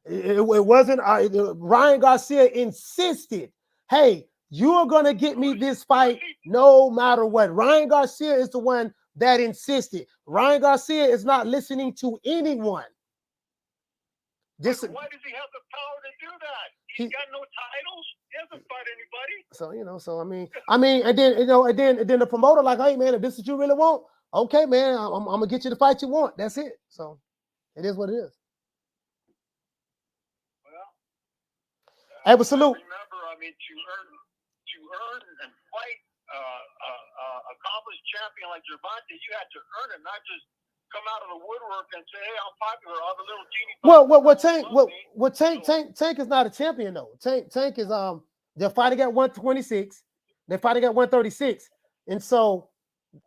It wasn't Ryan Garcia insisted, hey, you are gonna get me this fight no matter what. Ryan Garcia is the one that insisted. Ryan Garcia is not listening to anyone. Why does he have the power to do that? He's got no titles. He hasn't fought anybody. So I mean, and then the promoter like, hey man, if this is what you really want, okay, man, I'm gonna get you the fight you want. That's it. So it is what it is. Hey, but salute. Remember, I mean, to earn and fight accomplished champion like Gervonta, you had to earn it, not just come out of the woodwork and say, "Hey, I'm popular." All the little teeny. Tank is not a champion though. Tank is they're fighting at 126. They're fighting at 136, and so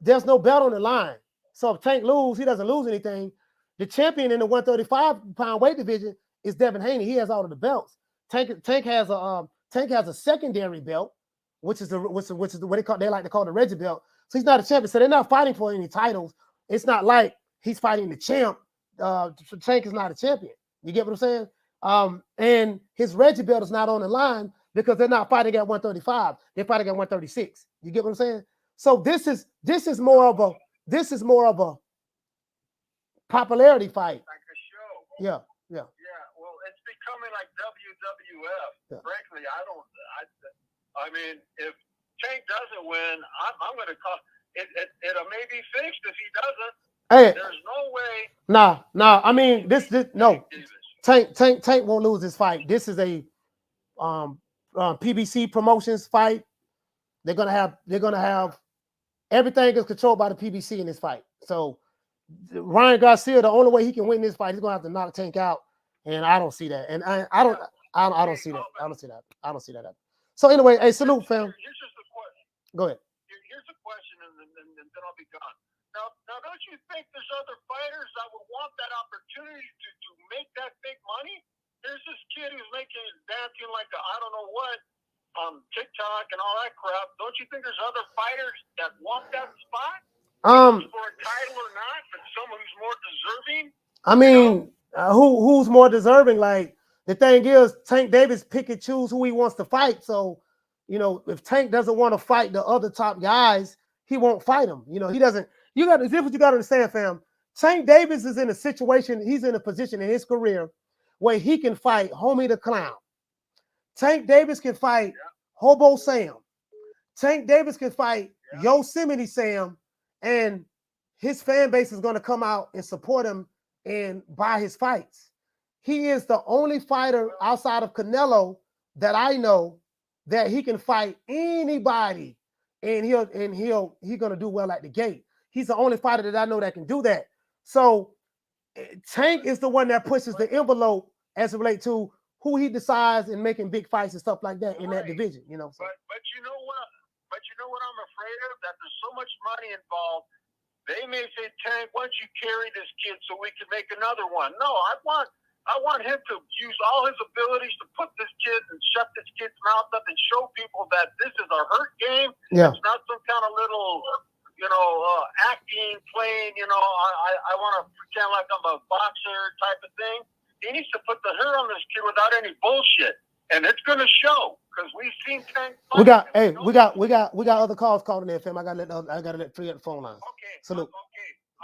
there's no belt on the line. So if Tank loses, he doesn't lose anything. The champion in the 135-pound weight division is Devin Haney. He has all of the belts. Tank has a secondary belt, which is what they like to call the Reggie belt. So he's not a champion. So they're not fighting for any titles. It's not like he's fighting the champ. Tank is not a champion. You get what I'm saying? And his Reggie belt is not on the line because they're not fighting at 135. They're fighting at 136. You get what I'm saying? So this is more of a popularity fight. Like a show. Yeah. Yeah. Well, it's becoming like WWF. Yeah. Frankly, I mean, if Tank doesn't win, I'm going to call it. It'll maybe fixed if he doesn't. Hey, there's no way. Nah. I mean, this no. Tank won't lose this fight. This is a PBC Promotions fight. They're gonna have everything is controlled by the PBC in this fight. So Ryan Garcia, the only way he can win this fight, he's gonna have to knock Tank out, and I don't see that. And I don't see that. I don't see that. So anyway, hey, salute, fam. Here's just a question. Go ahead. Here's a question, and then I'll be gone. Now, don't you think there's other fighters that would want that opportunity to make that big money? There's this kid who's dancing like I don't know what on TikTok and all that crap. Don't you think there's other fighters that want that spot? For a title or not, but someone who's more deserving? I mean, who's more deserving? Like, the thing is, Tank Davis pick and choose who he wants to fight. So, if Tank doesn't want to fight the other top guys, he won't fight them. He doesn't. This is what you got to understand, fam. Tank Davis is in a situation, he's in a position in his career where he can fight Homie the Clown. Tank Davis can fight Hobo Sam. Tank Davis can fight Yosemite Sam, and his fan base is going to come out and support him and buy his fights. He is the only fighter outside of Canelo that I know that he can fight anybody, and he's gonna do well at the gate. He's the only fighter that I know that can do that. So Tank is the one that pushes the envelope as it relates to who he decides in making big fights and stuff like that in that division. So. But you know what I'm afraid of? That there's so much money involved. They may say, Tank, why don't you carry this kid so we can make another one? No, I want him to use all his abilities to put this kid and shut this kid's mouth up and show people that this is a hurt game. Yeah. It's not some kind of little, acting, playing, I want to pretend like I'm a boxer type of thing. He needs to put the hurt on this kid without any bullshit. And it's going to show because we've seen Tank. We got other calls calling in, fam. I gotta let free up the phone lines. Okay. Salute. Okay.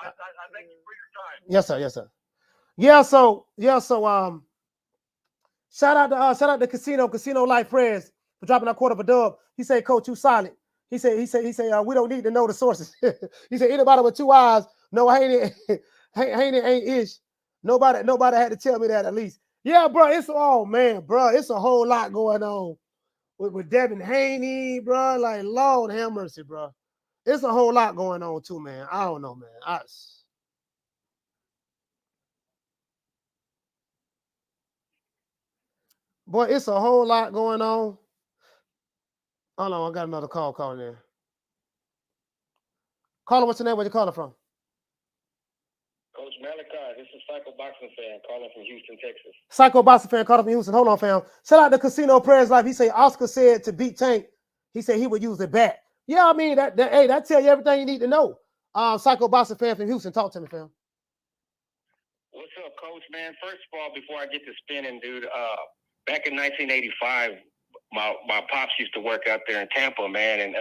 I thank you for your time. Yes, sir. Yes, sir. So shout out to Casino Life Prayers for dropping our quarter of a dub. He said, Coach, you silent. He said, we don't need to know the sources. He said, anybody with two eyes, no, ain't ish. Nobody had to tell me that at least. Yeah, bro, it's a whole lot going on with Devin Haney, bro. Like, Lord have mercy, bro. It's a whole lot going on too, man. I don't know, man. Boy, it's a whole lot going on. Hold on, I got another call calling in. Caller, what's your name? Where you calling from? Coach Malachi, this is Psycho Boxing Fan calling from Houston, Texas. Psycho Boxing Fan calling from Houston. Hold on, fam. Shout out to Casino Prayers Life. He said Oscar said to beat Tank, he said he would use the bat. Yeah, I mean that tell you everything you need to know. Psycho Boxing Fan from Houston. Talk to me, fam. What's up, Coach, man? First of all, before I get to spinning, dude, back in 1985, my pops used to work out there in Tampa, man, and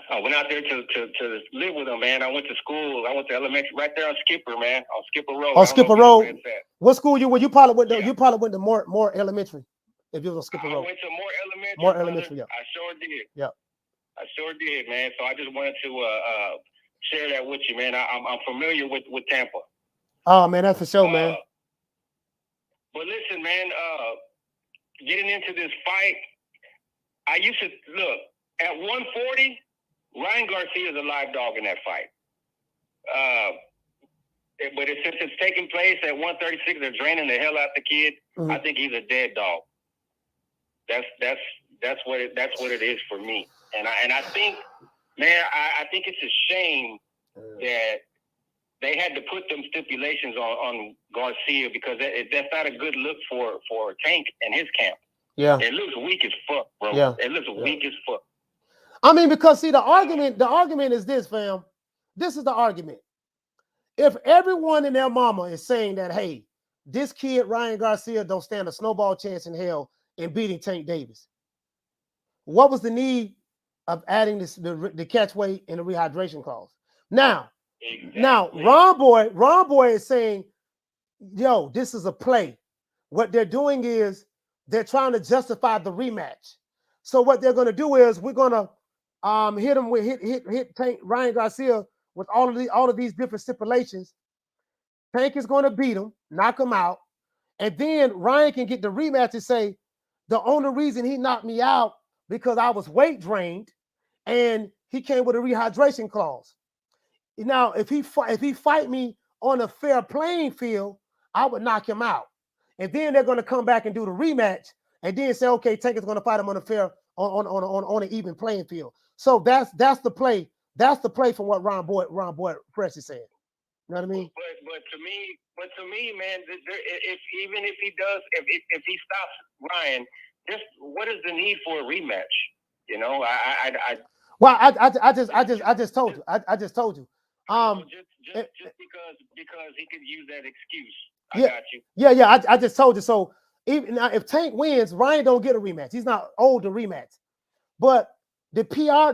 I went out there to live with him, man. I went to school. I went to elementary right there on Skipper, man, on Skipper Road. On Skipper Road. What school you were? You probably went to Moore Elementary. If you was on Skipper Road. I went to Moore Elementary. Moore Elementary, yeah. I sure did. Yeah. I sure did, man. So I just wanted to share that with you, man. I'm familiar with Tampa. Oh man, that's for sure, man. But listen, man, getting into this fight, I used to look at 140. Ryan Garcia is a live dog in that fight. But since it's taking place at 136, they're draining the hell out the kid. Mm-hmm. I think he's a dead dog. That's what it is for me. And I think, man, I think it's a shame that they had to put them stipulations on Garcia because that's not a good look for Tank and his camp. Yeah, it looks weak as fuck, bro. Yeah. It looks weak as fuck. I mean, because see, the argument is this, fam. This is the argument. If everyone and their mama is saying that, hey, this kid, Ryan Garcia, don't stand a snowball chance in hell in beating Tank Davis, what was the need of adding the catch weight and the rehydration clause? Now, Ron Boy is saying, yo, this is a play. What they're doing is they're trying to justify the rematch. So what they're going to do is we're going to hit him with hit Tank Ryan Garcia with all of these different stipulations. Tank is going to beat him, knock him out, and then Ryan can get the rematch and say the only reason he knocked me out because I was weight drained, and he came with a rehydration clause. Now, if he fight me on a fair playing field, I would knock him out, and then they're going to come back and do the rematch, and then say, okay, Tank is going to fight him on a fair on an even playing field. So that's the play. That's the play from what Ron Boy Fresh is saying. You know what I mean? But to me, man, if he stops Ryan, just what is the need for a rematch? You know, I just told you. I just told you. Just because he could use that excuse. I got you. Yeah. I just told you. So even now, if Tank wins, Ryan don't get a rematch. He's not old to rematch. But the PR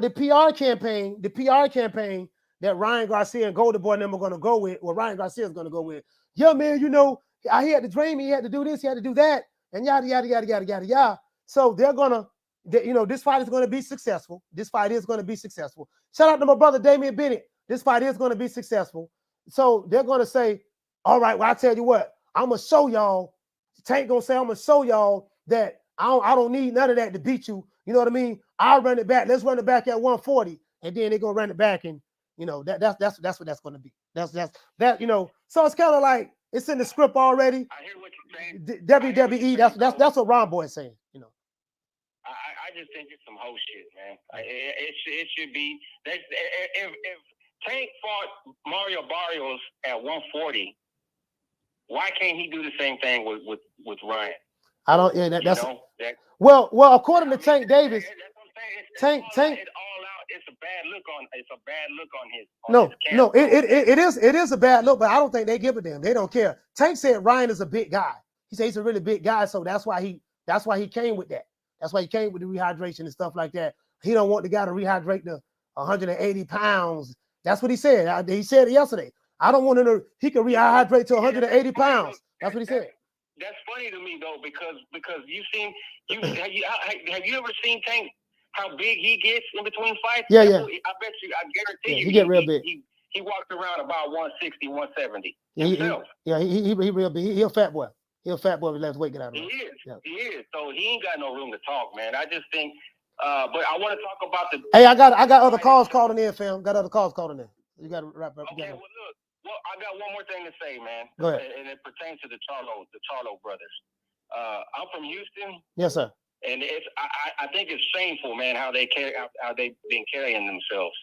campaign that Ryan Garcia and Golden Boy and them are going to go with, or Ryan Garcia is going to go with, yeah, man, you know, he had to drain me, he had to do this, he had to do that, and yada, yada, yada, yada, yada, yada. So they're going to, this fight is going to be successful. This fight is going to be successful. Shout out to my brother, Damian Bennett. This fight is going to be successful. So they're going to say, all right, well, I tell you what, I'm going to show y'all, Tank going to say, I'm going to show y'all that I don't need none of that to beat you. You know what I mean? I'll run it back. Let's run it back at 140. And then they're going to run it back. And, that's what that's going to be. That's so it's kind of like, it's in the script already. I hear what you're saying. WWE, that's what Ron Boy is saying, I just think it's some whole shit, man. It should be. If Tank fought Mario Barrios at 140, why can't he do the same thing with Ryan? I don't. Yeah, well, according to Tank Davis, Tank. It's all out. It's a bad look on. It's a bad look on his. No. It is a bad look, but I don't think they give a damn. They don't care. Tank said Ryan is a big guy. He said he's a really big guy, so that's why That's why he came with that. That's why he came with the rehydration and stuff like that. He don't want the guy to rehydrate to 180 pounds. That's what he said. He said it yesterday. I don't want him to. He can rehydrate to 180 pounds. That's what he said. That's funny to me though, because have you ever seen Tank? How big he gets in between fights? Yeah. I bet you. I guarantee you. He get real big. He walks around about 160, 170 himself. He real big. He a fat boy. He a fat boy with less weight. Get out of He is. Yeah. He is. So he ain't got no room to talk, man. I just think. But I want to talk about the. Hey, I got other calls calling in, fam. Got other calls calling in. You got to wrap up. Okay. Well, look. Well, I got one more thing to say, man. Go ahead. And it pertains to the Charlo brothers. I'm from Houston. Yes, sir. And I think it's shameful, man, how they've been carrying themselves.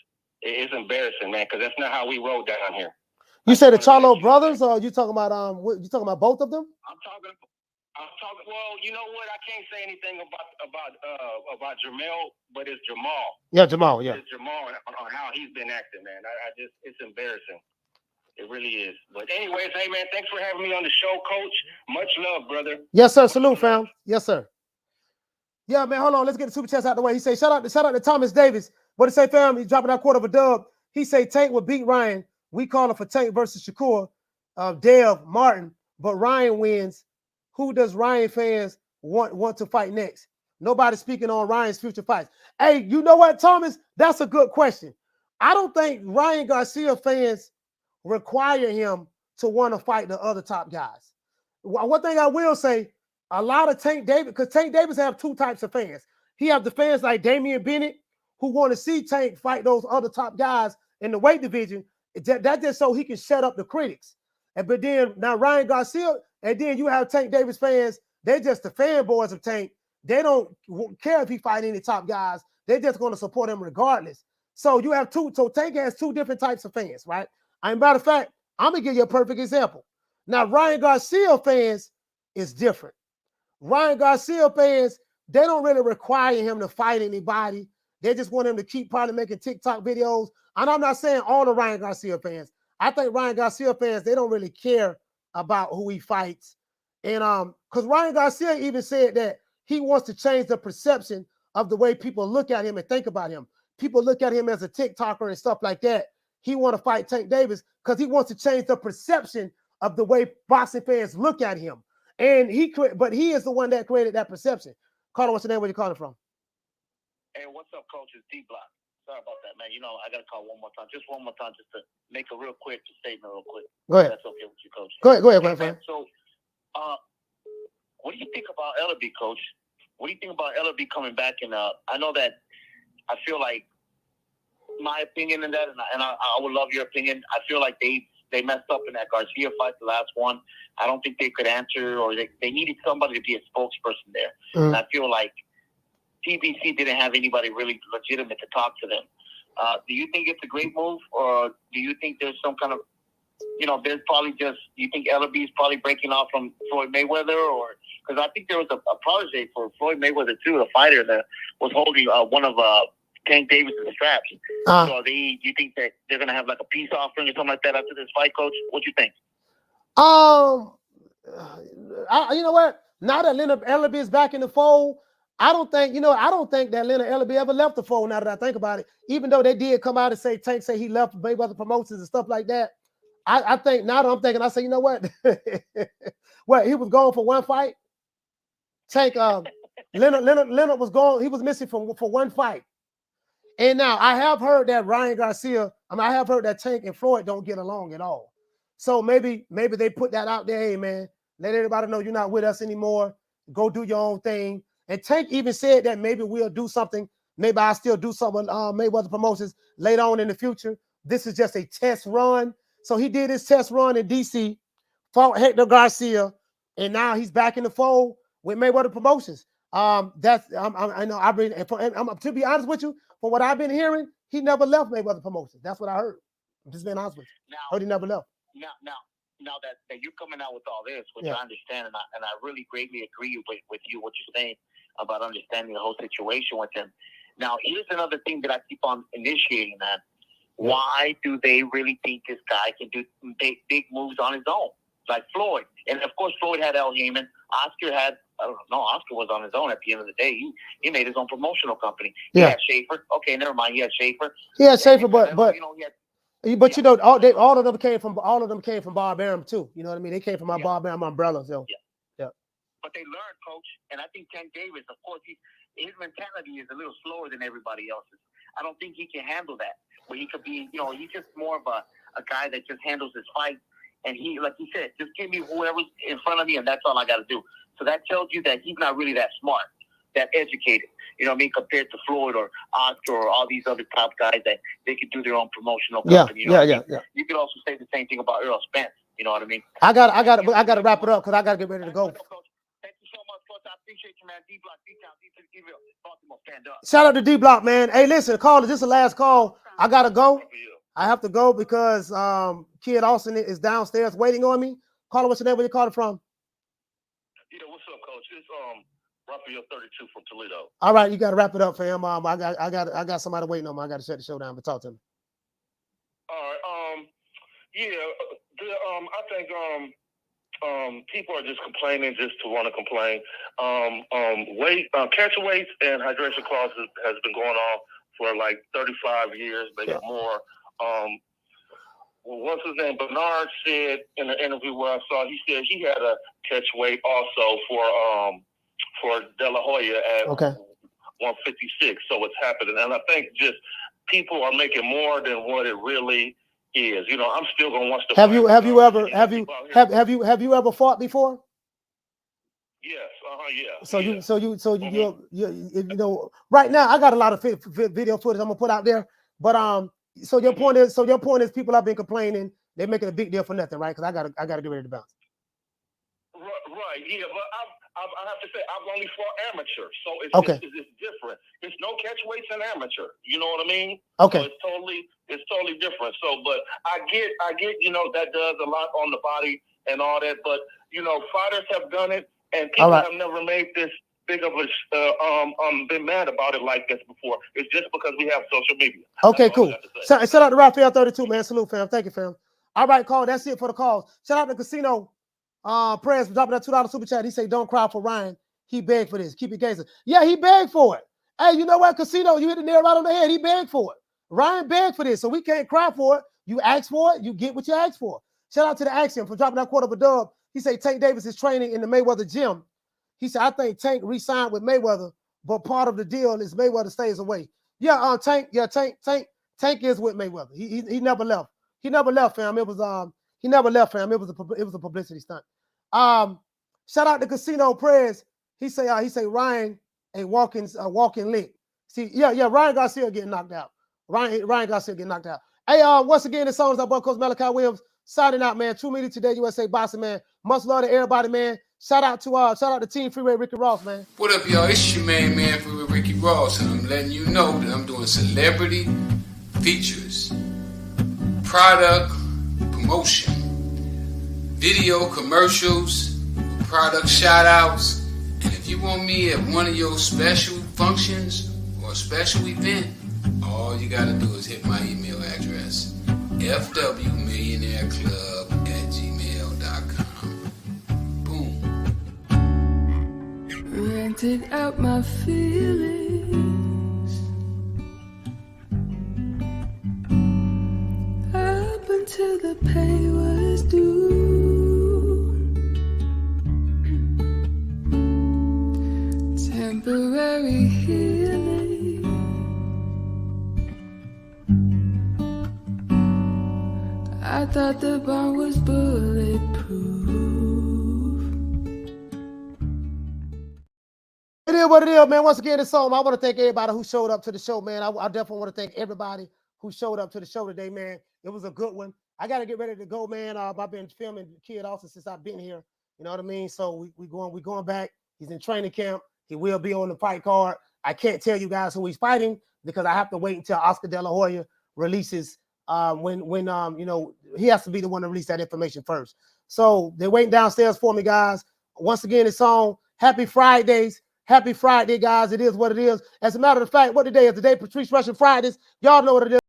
It's embarrassing, man, because that's not how we roll down here. You said the Charlo brothers, or you talking about you talking about both of them? I'm talking. Well, you know what? I can't say anything about Jamel, but it's Jamal. Yeah, Jamal. Yeah. It's Jamal on how he's been acting, man. I just, it's embarrassing. It really is. But anyways, hey man, thanks for having me on the show, Coach. Much love, brother. Yes, sir. Salute, fam. Yes, sir. Yeah, man. Hold on. Let's get the super chats out the way. He say, shout out to Thomas Davis. What it say, fam? He's dropping that quarter of a dub. He say Tank would beat Ryan. We call it for Tank versus Shakur, Dev, Martin. But Ryan wins. Who does Ryan fans want to fight next? Nobody speaking on Ryan's future fights. Hey, you know what, Thomas? That's a good question. I don't think Ryan Garcia fans require him to want to fight the other top guys. One thing I will say, a lot of Tank Davis, because Tank Davis have two types of fans. He have the fans like Damian Bennett who want to see Tank fight those other top guys in the weight division. That's just so he can shut up the critics. But then now Ryan Garcia, and then you have Tank Davis fans. They're just the fanboys of Tank. They don't care if he fight any top guys. They're just going to support him regardless. So you have two. So Tank has two different types of fans, right? And matter of fact, I'm gonna give you a perfect example. Now Ryan Garcia fans is different. Ryan Garcia fans, they don't really require him to fight anybody. They just want him to keep probably making TikTok videos. And I'm not saying all the Ryan Garcia fans. I think Ryan Garcia fans, they don't really care about who he fights. And because Ryan Garcia even said that he wants to change the perception of the way people look at him and think about him. People look at him as a TikToker and stuff like that. He want to fight Tank Davis because he wants to change the perception of the way boxing fans look at him. And but he is the one that created that perception. Carter, what's your name? Where you calling from? Hey, what's up, Coach? It's D-Block. Sorry about that, man. You know, I got to call one more time, just to make a real quick statement real quick. Go ahead. That's okay with you, Coach. Go ahead, man. So, what do you think about LB, Coach? What do you think about LB coming back? And I know that I feel like my opinion in that, and I would love your opinion. I feel like they messed up in that Garcia fight, the last one. I don't think they could answer, or they needed somebody to be a spokesperson there. And I feel like TBC didn't have anybody really legitimate to talk to them. Do you think it's a great move, or do you think there's some kind of, there's probably just, you think LB is probably breaking off from Floyd Mayweather, or because I think there was a protege for Floyd Mayweather too, a fighter that was holding one of Tank Davis' straps. So you think that they're gonna have like a peace offering or something like that after this fight, Coach? What you think? You know what? Now that Leonard Ellerby is back in the fold, I don't think that Leonard Ellerby ever left the fold. Now that I think about it, even though they did come out and say Tank say he left Mayweather Promotions and stuff like that, I think now that I'm thinking, I say, you know what? What, he was going for one fight. Tank, Leonard was gone. He was missing for one fight. And now I have heard that Ryan Garcia, I have heard that Tank and Floyd don't get along at all. So maybe they put that out there. Hey man, let everybody know you're not with us anymore. Go do your own thing. And Tank even said that maybe we'll do something. Maybe I'll still do something with Mayweather Promotions later on in the future. This is just a test run. So he did his test run in DC, fought Hector Garcia, and now he's back in the fold with Mayweather Promotions. To be honest with you, from what I've been hearing, he never left Mayweather Promotions. That's what I heard. I'm just being honest with you. Heard he never left. Now that you're coming out with all this, which I understand, and I really greatly agree with you, what you're saying about understanding the whole situation with him. Now, here's another thing that I keep on initiating, man. Why do they really think this guy can do big moves on his own? Like Floyd. And, of course, Floyd had Al Heyman. Oscar had I don't know. Oscar was on his own at the end of the day. He made his own promotional company. He had Schaefer. Okay, never mind. He had Schaefer. He had Schaefer, but you know, you know, all of them came from Bob Arum too. You know what I mean? They came from my Bob Arum umbrella. So yeah. But they learned, Coach, and I think Tank Davis, of course, his mentality is a little slower than everybody else's. I don't think he can handle that. Where he could be, you know, he's just more of a guy that just handles his fight. And he, like he said, just give me whoever's in front of me, and that's all I got to do. So that tells you that he's not really that smart, that educated. You know what I mean? Compared to Floyd or Oscar or all these other top guys that they could do their own promotional company. You know what I mean? You could also say the same thing about Earl Spence. You know what I mean? I got to wrap it up because I got to get ready to go. Thank you so much, Coach. I appreciate you, man. D-Block, D-Town, D-Town, Baltimore, stand up. Shout out to D-Block, man. Hey, listen, call. This is the last call. I got to go. I have to go because Kid Austin is downstairs waiting on me. Caller, what's your name? Where you calling from? Yeah, what's up, Coach? It's Raphael 32 from Toledo. All right, you got to wrap it up, fam. I got somebody waiting on me. I got to shut the show down. But talk to me. All right. I think people are just complaining just to want to complain. Catch weights and hydration clauses has been going on for like 35 years, maybe more. What's his name? Bernard said in an interview where I saw, he said he had a catch weight also for De La Hoya at 156. So it's happening, and I think just people are making more than what it really is. You know, I'm still gonna watch the. Have you ever fought before? Yes. Yeah. So you know, right now I got a lot of video footage I'm gonna put out there, but so your point is people have been complaining, they're making a big deal for nothing, right? Because I gotta get ready to bounce. Right. Yeah, but I have to say I've only fought amateur, so it's different. It's no catch weights in amateur. You know what I mean? Okay. So it's totally different. So, but I get. You know, that does a lot on the body and all that. But you know, fighters have done it, and people have never made this big of a been mad about it like this before. It's just because we have social media. Okay, cool. Shout out to Raphael 32, man. Salute, fam. Thank you, fam. All right, call. That's it for the calls. Shout out to Casino. Prayers for dropping that $2 super chat. He say, "Don't cry for Ryan. He begged for this. Keep it gangster." Yeah, he begged for it. Hey, you know what, Casino? You hit the nail right on the head. He begged for it. Ryan begged for this, so we can't cry for it. You ask for it, you get what you ask for. Shout out to the Axiom for dropping that $2. He say Tank Davis is training in the Mayweather gym. He said, "I think Tank re-signed with Mayweather, but part of the deal is Mayweather stays away." Yeah, Tank is with Mayweather. He never left. He never left, fam. He never left, fam. It was a publicity stunt. Shout out to Casino Prayers. He say Ryan a walking lick. See, Ryan Garcia getting knocked out. Ryan Garcia getting knocked out. Hey, once again, this song is our boy Coach Malachi Williams signing out, man. True Media Today USA boxing, man. Much love to everybody, man. Shout out to Team Freeway Ricky Ross, man. What up, y'all? It's your man Freeway Ricky Ross, and I'm letting you know that I'm doing celebrity features, product promotion, video commercials, product shout outs. And if you want me at one of your special functions or special event, all you gotta do is hit my email address, fwmillionaireclub@gmail.com. Boom. Rented out my feelings up until the pay was due. Temporary healing, I thought the bond was bulletproof. It is what it is, man. Once again, this song, I want to thank everybody who showed up to the show, man. I definitely want to thank everybody who showed up to the show today, man. It was a good one. I got to get ready to go, man. I've been filming Kid Austin since I've been here. You know what I mean? So we going back. He's in training camp. He will be on the fight card. I can't tell you guys who he's fighting because I have to wait until Oscar De La Hoya releases when you know, he has to be the one to release that information first. So they're waiting downstairs for me, guys. Once again, it's on. Happy Fridays. Happy Friday, guys. It is what it is. As a matter of fact, what today is? Today, Patrice Russian Fridays. Y'all know what it is.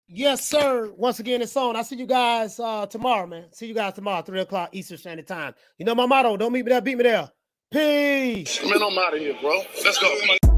Yes, sir. Once again, it's on. I'll see you guys tomorrow, man. See you guys tomorrow, 3 o'clock Eastern Standard Time. You know my motto. Don't meet me there, beat me there. Peace. Man, I'm out of here, bro. Let's go.